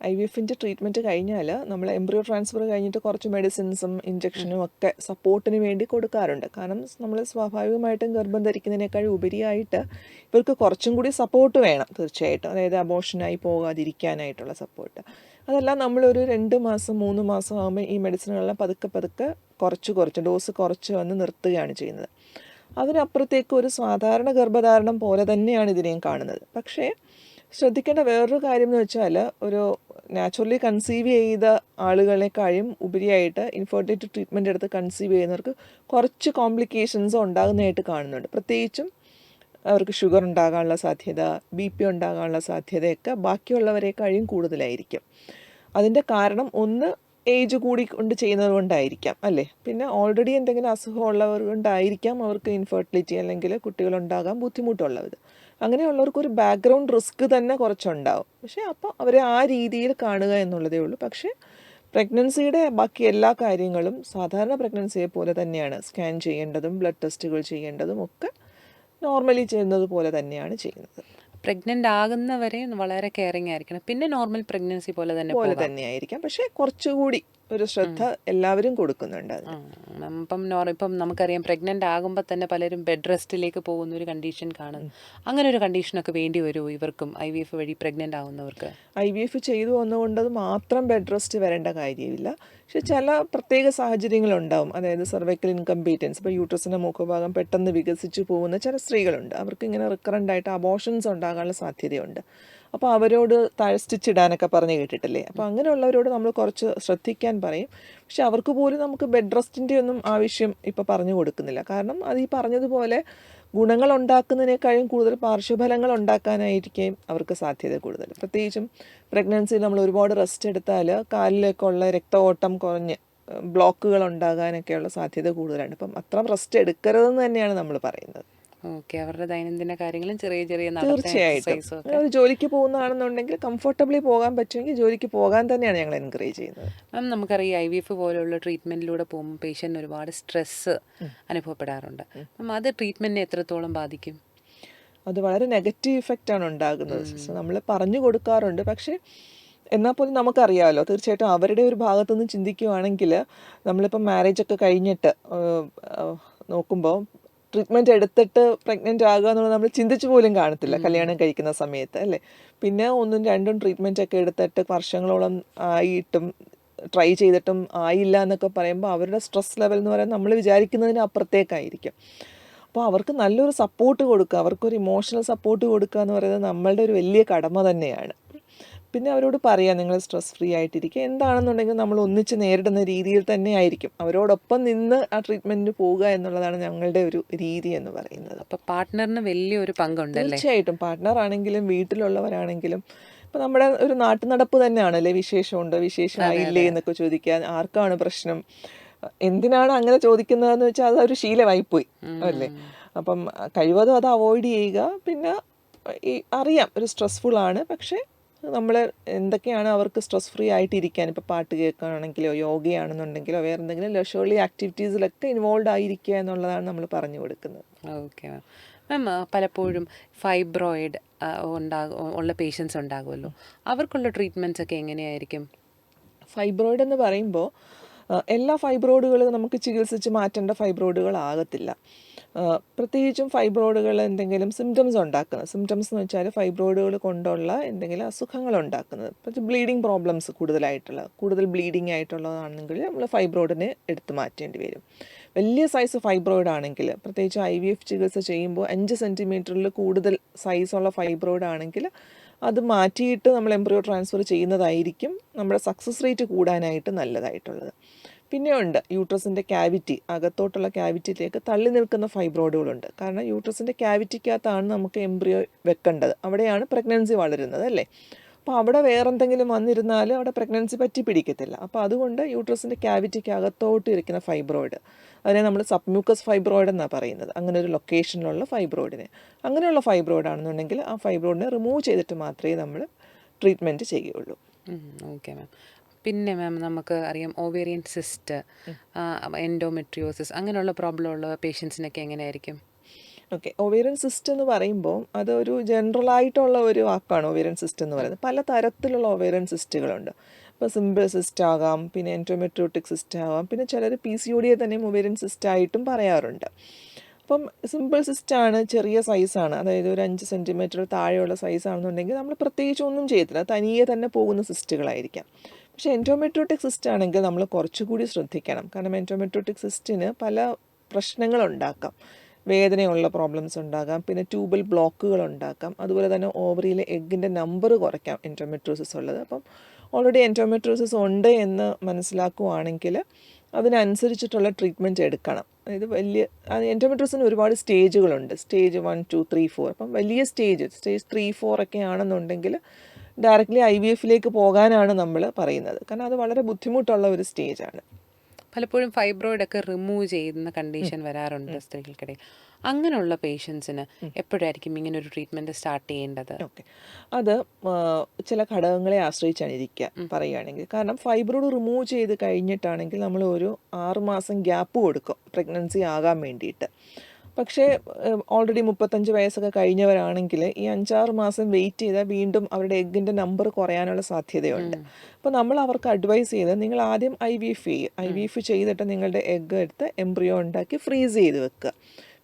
IVFൻ്റെ ട്രീറ്റ്മെൻറ്റ് കഴിഞ്ഞാൽ നമ്മൾ എംബ്രിയോ ട്രാൻസ്ഫർ കഴിഞ്ഞിട്ട് കുറച്ച് മെഡിസിൻസും ഇഞ്ചക്ഷനും ഒക്കെ സപ്പോർട്ടിന് വേണ്ടി കൊടുക്കാറുണ്ട്. കാരണം നമ്മൾ സ്വാഭാവികമായിട്ടും ഗർഭം ധരിക്കുന്നതിനേക്കാൾ ഉപരിയായിട്ട് ഇവർക്ക് കുറച്ചും കൂടി സപ്പോർട്ട് വേണം തീർച്ചയായിട്ടും. അതായത് അബോർഷനായി പോകാതിരിക്കാനായിട്ടുള്ള സപ്പോർട്ട്. അതെല്ലാം നമ്മളൊരു 2 മാസം 3 മാസം ആകുമ്പോൾ ഈ മെഡിസിനുകളെല്ലാം പതുക്കെ കുറച്ച് ഡോസ് കുറച്ച് വന്ന് നിർത്തുകയാണ് ചെയ്യുന്നത്. അതിനപ്പുറത്തേക്ക് ഒരു സാധാരണ ഗർഭധാരണം പോലെ തന്നെയാണ് ഇതിനെയും കാണുന്നത്. പക്ഷേ ശ്രദ്ധിക്കേണ്ട വേറൊരു കാര്യം എന്ന് വെച്ചാൽ, ഒരു നാച്ചുറലി കൺസീവ് ചെയ്ത ആളുകളെക്കാളും ഉപരിയായിട്ട് ഇൻഫെർട്ടിലിറ്റി ട്രീറ്റ്മെൻറ്റ് എടുത്ത് കൺസീവ് ചെയ്യുന്നവർക്ക് കുറച്ച് കോംപ്ലിക്കേഷൻസ് ഉണ്ടാകുന്നതായിട്ട് കാണുന്നുണ്ട്. പ്രത്യേകിച്ചും അവർക്ക് ഷുഗർ ഉണ്ടാകാനുള്ള സാധ്യത, BP ഉണ്ടാകാനുള്ള സാധ്യതയൊക്കെ ബാക്കിയുള്ളവരെക്കാളും കൂടുതലായിരിക്കും. അതിൻ്റെ കാരണം ഒന്ന് ഏജ് കൂടി കൊണ്ട് ചെയ്യുന്നത് കൊണ്ടായിരിക്കാം അല്ലേ. പിന്നെ ഓൾറെഡി എന്തെങ്കിലും അസുഖമുള്ളവർ കൊണ്ടായിരിക്കാം അവർക്ക് ഇൻഫെർട്ടിലിറ്റി അല്ലെങ്കിൽ കുട്ടികളുണ്ടാകാൻ ബുദ്ധിമുട്ടുള്ളത്. അങ്ങനെയുള്ളവർക്കൊരു ബാക്ക്ഗ്രൗണ്ട് റിസ്ക് തന്നെ കുറച്ചുണ്ടാവും. പക്ഷേ അപ്പോൾ അവരെ ആ രീതിയിൽ കാണുക എന്നുള്ളതേ ഉള്ളൂ. പക്ഷേ പ്രഗ്നൻസിയുടെ ബാക്കി എല്ലാ കാര്യങ്ങളും സാധാരണ പ്രഗ്നൻസിയെ പോലെ തന്നെയാണ്. സ്കാൻ ചെയ്യേണ്ടതും ബ്ലഡ് ടെസ്റ്റുകൾ ചെയ്യേണ്ടതും ഒക്കെ നോർമലി ചെയ്യുന്നത് പോലെ തന്നെയാണ് ചെയ്യുന്നത്. പ്രഗ്നൻ്റ് ആകുന്നവരെ വളരെ കെയറിങ് ആയിരിക്കണം. പിന്നെ നോർമൽ പ്രഗ്നൻസി പോലെ തന്നെയായിരിക്കാം. പക്ഷേ കുറച്ചുകൂടി ഒരു ശ്രദ്ധ എല്ലാവരും കൊടുക്കുന്നുണ്ട്. ഇപ്പം നമുക്കറിയാം, പ്രഗ്നൻ്റ് ആകുമ്പോൾ തന്നെ പലരും ബെഡ് റെസ്റ്റിലേക്ക് പോകുന്ന ഒരു കണ്ടീഷൻ കാണുന്നു. അങ്ങനെ ഒരു കണ്ടീഷനൊക്കെ വേണ്ടി വരുമോ ഇവർക്കും IVF വഴി പ്രഗ്നൻ്റ് ആവുന്നവർക്ക്? IVF ചെയ്തു വന്നുകൊണ്ടത് മാത്രം ബെഡ് റെസ്റ്റ് വരേണ്ട കാര്യമില്ല. പക്ഷെ ചില പ്രത്യേക സാഹചര്യങ്ങളുണ്ടാവും. അതായത് സർവൈക്കൽ ഇൻകംപീറ്റൻസ്, ഇപ്പോൾ യൂട്രസിൻ്റെ മുഖഭാഗം പെട്ടെന്ന് വികസിച്ചു പോകുന്ന ചില സ്ത്രീകളുണ്ട്. അവർക്ക് ഇങ്ങനെ റിക്കറൻ്റായിട്ട് അബോർഷൻസ് ഉണ്ടാകാനുള്ള സാധ്യതയുണ്ട്. അപ്പോൾ അവരോട് സ്റ്റിച്ചിടാനൊക്കെ പറഞ്ഞ് കേട്ടിട്ടില്ലേ. അപ്പോൾ അങ്ങനെയുള്ളവരോട് നമ്മൾ കുറച്ച് ശ്രദ്ധിക്കാൻ പറയും. പക്ഷെ അവർക്ക് പോലും നമുക്ക് ബെഡ് റെസ്റ്റിൻ്റെ ഒന്നും ആവശ്യം ഇപ്പോൾ പറഞ്ഞു കൊടുക്കുന്നില്ല. കാരണം അത് ഈ പറഞ്ഞതുപോലെ ഗുണങ്ങൾ ഉണ്ടാക്കുന്നതിനേക്കാളും കൂടുതൽ പാർശ്വഫലങ്ങൾ ഉണ്ടാക്കാനായിരിക്കും അവർക്ക് സാധ്യത കൂടുതൽ. പ്രത്യേകിച്ചും പ്രഗ്നൻസിയിൽ നമ്മൾ ഒരുപാട് റെസ്റ്റ് എടുത്താൽ കാലിലേക്കുള്ള രക്തഓട്ടം കുറഞ്ഞ് ബ്ലോക്കുകൾ ഉണ്ടാകാനൊക്കെയുള്ള സാധ്യത കൂടുതലാണ്. അപ്പം അത്ര റെസ്റ്റ് എടുക്കരുതെന്ന് തന്നെയാണ് നമ്മൾ പറയുന്നത്. ഓക്കെ. അവരുടെ ദൈനംദിന കാര്യങ്ങളും ചെറിയ തീർച്ചയായിട്ടും ഒരു ജോലിക്ക് പോകുന്നതാണെന്നുണ്ടെങ്കിൽ കംഫർട്ടബിളി പോകാൻ പറ്റുമെങ്കിൽ ജോലിക്ക് പോകാൻ തന്നെയാണ് ഞങ്ങൾ എൻകറേജ് ചെയ്യുന്നത്. മാം, നമുക്കറിയാം IVF പോലുള്ള ട്രീറ്റ്മെൻറ്റിലൂടെ പോകുമ്പോൾ പേഷ്യൻ്റിന് ഒരുപാട് സ്ട്രെസ്സ് അനുഭവപ്പെടാറുണ്ട്. അപ്പം അത് ട്രീറ്റ്മെൻറ്റിനെ എത്രത്തോളം ബാധിക്കും? അത് വളരെ നെഗറ്റീവ് ഇഫക്റ്റാണ് ഉണ്ടാകുന്നത്. നമ്മൾ പറഞ്ഞു കൊടുക്കാറുണ്ട്. പക്ഷേ എന്നാൽ പോലും നമുക്കറിയാമല്ലോ, തീർച്ചയായിട്ടും അവരുടെ ഒരു ഭാഗത്തുനിന്ന് ചിന്തിക്കുകയാണെങ്കിൽ നമ്മളിപ്പം മാരേജൊക്കെ കഴിഞ്ഞിട്ട് നോക്കുമ്പോൾ ട്രീറ്റ്മെൻറ്റ് എടുത്തിട്ട് പ്രഗ്നൻ്റ് ആകുക എന്നുള്ളത് നമ്മൾ ചിന്തിച്ചു പോലും കാണത്തില്ല കല്യാണം കഴിക്കുന്ന സമയത്ത് അല്ലേ. പിന്നെ 1ഉം 2ഉം ട്രീറ്റ്മെൻറ്റൊക്കെ എടുത്തിട്ട് വർഷങ്ങളോളം ആയിട്ടും ട്രൈ ചെയ്തിട്ടും ആയില്ല എന്നൊക്കെ പറയുമ്പോൾ അവരുടെ സ്ട്രെസ് ലെവൽ എന്ന് പറയുന്നത് നമ്മൾ വിചാരിക്കുന്നതിന് അപ്പുറത്തേക്കായിരിക്കും. അപ്പോൾ അവർക്ക് നല്ലൊരു സപ്പോർട്ട് കൊടുക്കുക, അവർക്കൊരു ഇമോഷണൽ സപ്പോർട്ട് കൊടുക്കുക എന്ന് പറയുന്നത് നമ്മളുടെ ഒരു വലിയ കടമ തന്നെയാണ്. പിന്നെ അവരോട് പറയാം, നിങ്ങൾ സ്ട്രെസ് ഫ്രീ ആയിട്ടിരിക്കുക, എന്താണെന്നുണ്ടെങ്കിൽ നമ്മൾ ഒന്നിച്ച് നേരിടുന്ന രീതിയിൽ തന്നെ ആയിരിക്കും അവരോടൊപ്പം നിന്ന് ആ ട്രീറ്റ്മെൻറ്റിന് പോവുക എന്നുള്ളതാണ് ഞങ്ങളുടെ ഒരു രീതി എന്ന് പറയുന്നത്. അപ്പോൾ പാർട്ട്ണറിന് വലിയൊരു പങ്കുണ്ടല്ലേ? തീർച്ചയായിട്ടും. പാർട്ട്ണർ ആണെങ്കിലും വീട്ടിലുള്ളവരാണെങ്കിലും ഇപ്പോൾ നമ്മുടെ ഒരു നാട്ടുനടപ്പ് തന്നെയാണല്ലേ, വിശേഷമുണ്ടോ വിശേഷമായില്ലേ എന്നൊക്കെ ചോദിക്കാൻ ആർക്കാണ് പ്രശ്നം. എന്തിനാണ് അങ്ങനെ ചോദിക്കുന്നതെന്ന് വെച്ചാൽ അതൊരു ശീലമായിപ്പോയി അല്ലേ. അപ്പം കഴിവതും അത് അവോയ്ഡ് ചെയ്യുക. പിന്നെ അറിയാം ഒരു സ്ട്രെസ്ഫുൾ ആണ്, പക്ഷേ നമ്മൾ എന്തൊക്കെയാണ് അവർക്ക് സ്ട്രെസ് ഫ്രീ ആയിട്ടിരിക്കാൻ, ഇപ്പോൾ പാട്ട് കേൾക്കുകയാണെങ്കിലോ യോഗയാണെന്നുണ്ടെങ്കിലോ വേറെ എന്തെങ്കിലും ലെഷർലി ആക്ടിവിറ്റീസിലൊക്കെ ഇൻവോൾവ് ആയിരിക്കുക എന്നുള്ളതാണ് നമ്മൾ പറഞ്ഞു കൊടുക്കുന്നത്. Okay ma'am. പലപ്പോഴും ഫൈബ്രോയിഡ് ഉള്ള പേഷ്യൻസ് ഉണ്ടാകുമല്ലോ, അവർക്കുള്ള ട്രീറ്റ്മെൻറ്റ്സ് ഒക്കെ എങ്ങനെയായിരിക്കും? ഫൈബ്രോയിഡ് എന്ന് പറയുമ്പോൾ എല്ലാ ഫൈബ്രോയിഡുകളും നമുക്ക് ചികിത്സിച്ച് മാറ്റേണ്ട ഫൈബ്രോയിഡുകളാകത്തില്ല. പ്രത്യേകിച്ചും ഫൈബ്രോയിഡുകൾ എന്തെങ്കിലും സിംറ്റംസ് ഉണ്ടാക്കുന്നത്, സിംറ്റംസ് എന്ന് വെച്ചാൽ ഫൈബ്രോയിഡുകൾ കൊണ്ടുള്ള എന്തെങ്കിലും അസുഖങ്ങൾ ഉണ്ടാക്കുന്നത്, പക്ഷേ ബ്ലീഡിങ് പ്രോബ്ലംസ് കൂടുതൽ ബ്ലീഡിങ് ആയിട്ടുള്ളതാണെങ്കിൽ നമ്മൾ ഫൈബ്രോയിഡിനെ എടുത്ത് മാറ്റേണ്ടി വരും. വലിയ സൈസ് ഫൈബ്രോയിഡ് ആണെങ്കിൽ, പ്രത്യേകിച്ച് IVF ചികിത്സ ചെയ്യുമ്പോൾ 5 സെൻറ്റിമീറ്ററിൽ കൂടുതൽ സൈസുള്ള ഫൈബ്രോയിഡ് ആണെങ്കിൽ അത് മാറ്റിയിട്ട് നമ്മൾ എംബ്രിയോ ട്രാൻസ്ഫർ ചെയ്യുന്നതായിരിക്കും നമ്മുടെ സക്സസ് റേറ്റ് കൂടാനായിട്ട് നല്ലതായിട്ടുള്ളത്. പിന്നെ ഉണ്ട് യൂട്രസിൻ്റെ ക്യാവിറ്റി, അകത്തോട്ടുള്ള ക്യാവിറ്റിയിലേക്ക് തള്ളി നിൽക്കുന്ന ഫൈബ്രോയിഡുകളുണ്ട്. കാരണം യൂട്രസിൻ്റെ ക്യാവിറ്റിക്കകത്താണ് നമുക്ക് എംബ്രിയോ വെക്കേണ്ടത്, അവിടെയാണ് പ്രഗ്നൻസി വളരുന്നത് അല്ലേ. അപ്പോൾ അവിടെ വേറെന്തെങ്കിലും വന്നിരുന്നാൽ അവിടെ പ്രഗ്നൻസി പറ്റി പിടിക്കത്തില്ല. അപ്പോൾ അതുകൊണ്ട് യൂട്രസിൻ്റെ ക്യാവിറ്റിക്ക് അകത്തോട്ട് ഇരിക്കുന്ന ഫൈബ്രോയിഡ്, അതിനെ നമ്മൾ സബ്മ്യൂക്കസ് ഫൈബ്രോയിഡ് എന്നാണ് പറയുന്നത്, അങ്ങനെ ഒരു ലൊക്കേഷനിലുള്ള ഫൈബ്രോയിഡിനെ. അങ്ങനെയുള്ള ഫൈബ്രോയിഡ് ആണെന്നുണ്ടെങ്കിൽ ആ ഫൈബ്രോയിഡിനെ റിമൂവ് ചെയ്തിട്ട് മാത്രമേ നമ്മൾ ട്രീറ്റ്മെൻറ്റ് ചെയ്യുകയുള്ളൂ. Okay ma'am. പിന്നെ മാം, നമുക്ക് അറിയാം ഓവേറിയൻ സിസ്റ്റ്, എൻഡോമെട്രിയോസിസ് അങ്ങനെയുള്ള പ്രോബ്ലം ഉള്ള പേഷ്യൻസിനൊക്കെ എങ്ങനെയായിരിക്കും? ഓക്കെ, ഒവേറിയൻ സിസ്റ്റ് എന്ന് പറയുമ്പോൾ അതൊരു ജനറലായിട്ടുള്ള ഒരു വാക്കാണ്. ഒവേറിയൻ സിസ്റ്റ് എന്ന് പറയുന്നത് പല തരത്തിലുള്ള ഒവേറിയൻ സിസ്റ്റുകളുണ്ട്. ഇപ്പോൾ സിമ്പിൾ സിസ്റ്റ് ആകാം, പിന്നെ എൻഡോമെട്രിയോട്ടിക് സിസ്റ്റ് ആകാം, പിന്നെ ചിലർ PCOD തന്നെ ഒവേറിയൻ സിസ്റ്റായിട്ടും പറയാറുണ്ട്. അപ്പം സിമ്പിൾ സിസ്റ്റാണ്, ചെറിയ സൈസാണ്, അതായത് ഒരു 5 സെൻറ്റിമീറ്റർ താഴെയുള്ള സൈസാണെന്നുണ്ടെങ്കിൽ നമ്മൾ പ്രത്യേകിച്ച് ഒന്നും ചെയ്യത്തില്ല, തനിയെ തന്നെ പോകുന്ന സിസ്റ്റുകളായിരിക്കാം. പക്ഷേ എൻഡോമെട്രിയോട്ടിക് സിസ്റ്റ് ആണെങ്കിൽ നമ്മൾ കുറച്ചുകൂടി ശ്രദ്ധിക്കണം. കാരണം എൻഡോമെട്രിയോട്ടിക് സിസ്റ്റിന് പല പ്രശ്നങ്ങളുണ്ടാക്കാം. വേദനയുള്ള പ്രോബ്ലംസ് ഉണ്ടാകാം, പിന്നെ ട്യൂബൽ ബ്ലോക്കുകൾ ഉണ്ടാക്കാം, അതുപോലെ തന്നെ ഓവറിയിലെ എഗ്ഗിൻ്റെ നമ്പർ കുറയ്ക്കാം എൻഡോമെട്രിയോസിസ് ഉള്ളത്. അപ്പം ഓൾറെഡി എൻഡോമെട്രിയോസിസ് ഉണ്ട് എന്ന് മനസ്സിലാക്കുവാണെങ്കിൽ അതിനനുസരിച്ചിട്ടുള്ള ട്രീറ്റ്മെൻറ്റ് എടുക്കണം. അതായത് എൻഡോമെട്രിയോസിന് ഒരുപാട് സ്റ്റേജുകളുണ്ട്, സ്റ്റേജ് 1, 2, 3, 4. അപ്പം വലിയ സ്റ്റേജ് 3, 4 ഒക്കെ ആണെന്നുണ്ടെങ്കിൽ ഡയറക്റ്റ്ലി IVFലേക്ക് പോകാനാണ് നമ്മൾ പറയുന്നത്. കാരണം അത് വളരെ ബുദ്ധിമുട്ടുള്ള ഒരു സ്റ്റേജാണ്. പലപ്പോഴും ഫൈബ്രോയിഡ് ഒക്കെ റിമൂവ് ചെയ്യുന്ന കണ്ടീഷൻ വരാറുണ്ട് സ്ത്രീകൾക്കിടയിൽ. അങ്ങനെയുള്ള പേഷ്യൻസിന് എപ്പോഴായിരിക്കും ഇങ്ങനെ ഒരു ട്രീറ്റ്മെൻറ്റ് സ്റ്റാർട്ട് ചെയ്യേണ്ടത്? ഓക്കെ, അത് ചില ഘടകങ്ങളെ ആശ്രയിച്ചാണ് ഇരിക്കുക പറയുകയാണെങ്കിൽ. കാരണം ഫൈബ്രോയിഡ് റിമൂവ് ചെയ്ത് കഴിഞ്ഞിട്ടാണെങ്കിൽ നമ്മൾ ഒരു 6 മാസം ഗ്യാപ്പ് കൊടുക്കും പ്രഗ്നൻസി ആകാൻ വേണ്ടിയിട്ട്. പക്ഷേ ഓൾറെഡി 35 വയസ്സൊക്കെ കഴിഞ്ഞവരാണെങ്കിൽ ഈ 5-6 മാസം വെയിറ്റ് ചെയ്താൽ വീണ്ടും അവരുടെ എഗ്ഗിൻ്റെ നമ്പർ കുറയാനുള്ള സാധ്യതയുണ്ട്. അപ്പോൾ നമ്മൾ അവർക്ക് അഡ്വൈസ് ചെയ്ത് നിങ്ങൾ ആദ്യം IVF ചെയ്യുക. IVF ചെയ്തിട്ട് നിങ്ങളുടെ എഗ്ഗ് എടുത്ത് എംബ്രിയോ ഉണ്ടാക്കി ഫ്രീസ് ചെയ്ത് വെക്കുക.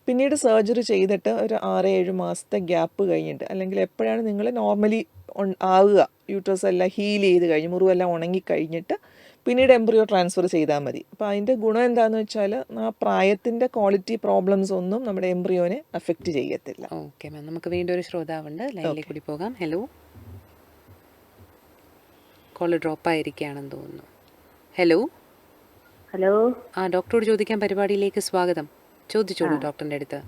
പിന്നീട് സർജറി ചെയ്തിട്ട് ഒരു 6-7 മാസത്തെ ഗ്യാപ്പ് കഴിഞ്ഞിട്ട്, അല്ലെങ്കിൽ എപ്പോഴാണ് നിങ്ങൾ നോർമലി ആവുക, യൂട്രസ് എല്ലാം ഹീൽ ചെയ്ത് കഴിഞ്ഞ് മുറിവെല്ലാം ഉണങ്ങിക്കഴിഞ്ഞിട്ട് പിന്നീട് എംബ്രിയോ ട്രാൻസ്ഫർ ചെയ്താൽ മതി. അപ്പോൾ അതിൻ്റെ ഗുണം എന്താണെന്ന് വെച്ചാൽ ആ പ്രായത്തിൻ്റെ ക്വാളിറ്റി പ്രോബ്ലംസ് ഒന്നും നമ്മുടെ എംബ്രിയോനെ അഫക്റ്റ് ചെയ്യത്തില്ല. ഓക്കെ മാം, നമുക്ക് വീണ്ടും ഒരു ശ്രോതാവുണ്ട്, ലൈനിലേക്ക് കൂടി പോകാം. ഹലോ, കോള് ഡ്രോപ്പ് ആയിരിക്കുകയാണെന്ന് തോന്നുന്നു. ഹലോ. ഹലോ. ഡോക്ടറോട് ചോദിക്കാൻ പരിപാടിയിലേക്ക് സ്വാഗതം. ചോദിച്ചോളൂ ഡോക്ടറിൻ്റെ അടുത്ത്.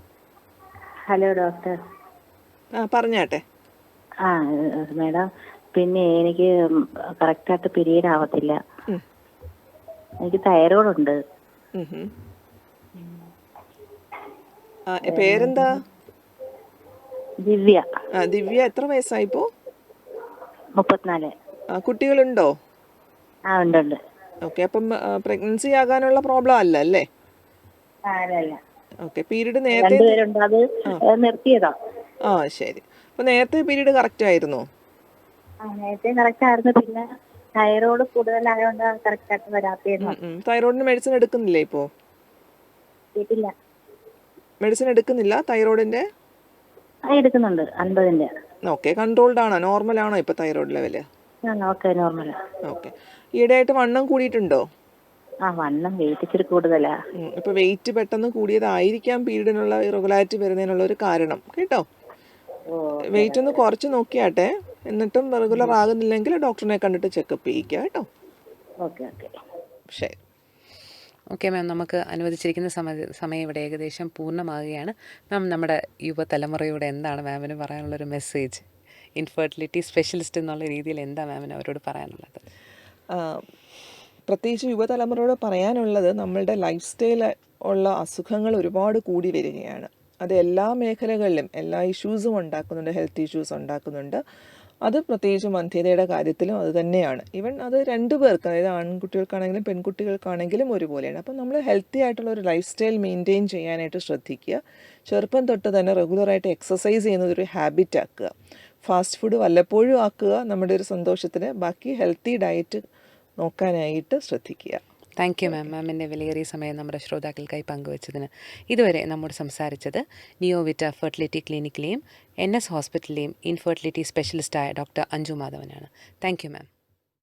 Hello doctor. പറഞ്ഞാട്ടെ. മേഡം, പിന്നെ എനിക്ക് കറക്റ്റായിട്ട് പീരീഡ് ആവത്തില്ല. എനിക്ക് തൈറോയ്ഡ് ഉണ്ട്. പേരെന്താ? ദിവ്യ. ദിവ്യ, എത്ര വയസ്സായിപ്പോ? 34. കുട്ടികളുണ്ടോ? ഉണ്ട്. ഓക്കെ, അപ്പം പ്രഗ്നൻസി ആകാനുള്ള പ്രോബ്ലം അല്ല അല്ലേ? അല്ല. ഓക്കെ, പീരീഡ് നേരത്തെ നിർത്തിയതാ. ശരി. അപ്പൊ നേരത്തെ പീരീഡ് കറക്റ്റ് ആയിരുന്നോ? നേരത്തെ കറക്റ്റ് ആയിരുന്നു. പിന്നെ തൈറോയ്ഡ് കൂടുതലായോണ്ട് കറക്റ്റ് ആയിട്ട് വരാത്തിരുന്നു. തൈറോയിഡിന് മെഡിസിൻ എടുക്കുന്നില്ലേ ഇപ്പോ? മെഡിസിൻ എടുക്കുന്നില്ല തൈറോയിഡിന്റെ? എടുക്കുന്നുണ്ട് 50-ന്റെ. ഓക്കെ, കൺട്രോൾഡ് ആണോ? നോർമൽ ആണോ ഇപ്പൊ തൈറോയിഡ് ലെവല്? നോർമൽ. ഓക്കെ, ഈയിടെയായിട്ട് വണ്ണം കൂടിയിട്ടുണ്ടോ? വണ്ണം വെയിറ്റ് ഇച്ചിരി കൂടുതലാ. ഇപ്പൊ വെയിറ്റ് പെട്ടെന്ന് കൂടിയതായിരിക്കാം പീരീഡിനുള്ള ഇറഗുലാരിറ്റി വരുന്നതിനുള്ള ഒരു കാരണം കേട്ടോ. വെയിറ്റ് ഒന്ന് കുറച്ച് നോക്കിയാട്ടെ, എന്നിട്ടും റെഗുലർ ആകുന്നില്ലെങ്കിൽ ഡോക്ടറിനെ കണ്ടിട്ട് ചെക്കപ്പ് ചെയ്യിക്കുക കേട്ടോ. ശരി. ഓക്കെ മാം, നമുക്ക് അനുവദിച്ചിരിക്കുന്ന സമയം ഇവിടെ ഏകദേശം പൂർണ്ണമാകുകയാണ്. മാം, നമ്മുടെ യുവതലമുറയോട് എന്താണ് മാമിന് പറയാനുള്ളൊരു മെസ്സേജ്? ഇൻഫെർട്ടിലിറ്റി സ്പെഷ്യലിസ്റ്റ് എന്നുള്ള രീതിയിൽ എന്താ മാമിന് അവരോട് പറയാനുള്ളത്? പ്രത്യേകിച്ച് യുവതലമുറയോട് പറയാനുള്ളത്, നമ്മളുടെ ലൈഫ് സ്റ്റൈൽ ഉള്ള അസുഖങ്ങൾ ഒരുപാട് കൂടി വരികയാണ്. അത് എല്ലാ മേഖലകളിലും എല്ലാ ഇഷ്യൂസും ഉണ്ടാക്കുന്നുണ്ട്, ഹെൽത്ത് ഇഷ്യൂസ് ഉണ്ടാക്കുന്നുണ്ട്. അത് പ്രത്യേകിച്ചും വന്ധ്യതയുടെ കാര്യത്തിലും അത് തന്നെയാണ്. ഈവൻ അത് രണ്ടു പേർക്ക്, അതായത് ആൺകുട്ടികൾക്കാണെങ്കിലും പെൺകുട്ടികൾക്കാണെങ്കിലും ഒരുപോലെയാണ്. അപ്പം നമ്മൾ ഹെൽത്തി ആയിട്ടുള്ള ഒരു ലൈഫ് സ്റ്റൈൽ മെയിൻറ്റെയിൻ ചെയ്യാനായിട്ട് ശ്രദ്ധിക്കുക. ചെറുപ്പം തൊട്ട് തന്നെ റെഗുലറായിട്ട് എക്സസൈസ് ചെയ്യുന്നത് ഒരു ഹാബിറ്റ് ആക്കുക. ഫാസ്റ്റ് ഫുഡ് വല്ലപ്പോഴും ആക്കുക നമ്മുടെ ഒരു സന്തോഷത്തിന്. ബാക്കി ഹെൽത്തി ഡയറ്റ് നോക്കാനായിട്ട് ശ്രദ്ധിക്കുക. Thank you ma'am. മാമിൻ്റെ വിലയേറിയ സമയം നമ്മുടെ ശ്രോതാക്കൾക്കായി പങ്കുവച്ചതിന്. ഇതുവരെ നമ്മോട് സംസാരിച്ചത് നിയോവിറ്റ ഫെർട്ടിലിറ്റി ക്ലിനിക്കിലെയും NS ഹോസ്പിറ്റലിലെയും ഇൻഫെർട്ടിലിറ്റി സ്പെഷ്യലിസ്റ്റായ ഡോക്ടർ അഞ്ജു മാധവനാണ്. Thank you ma'am.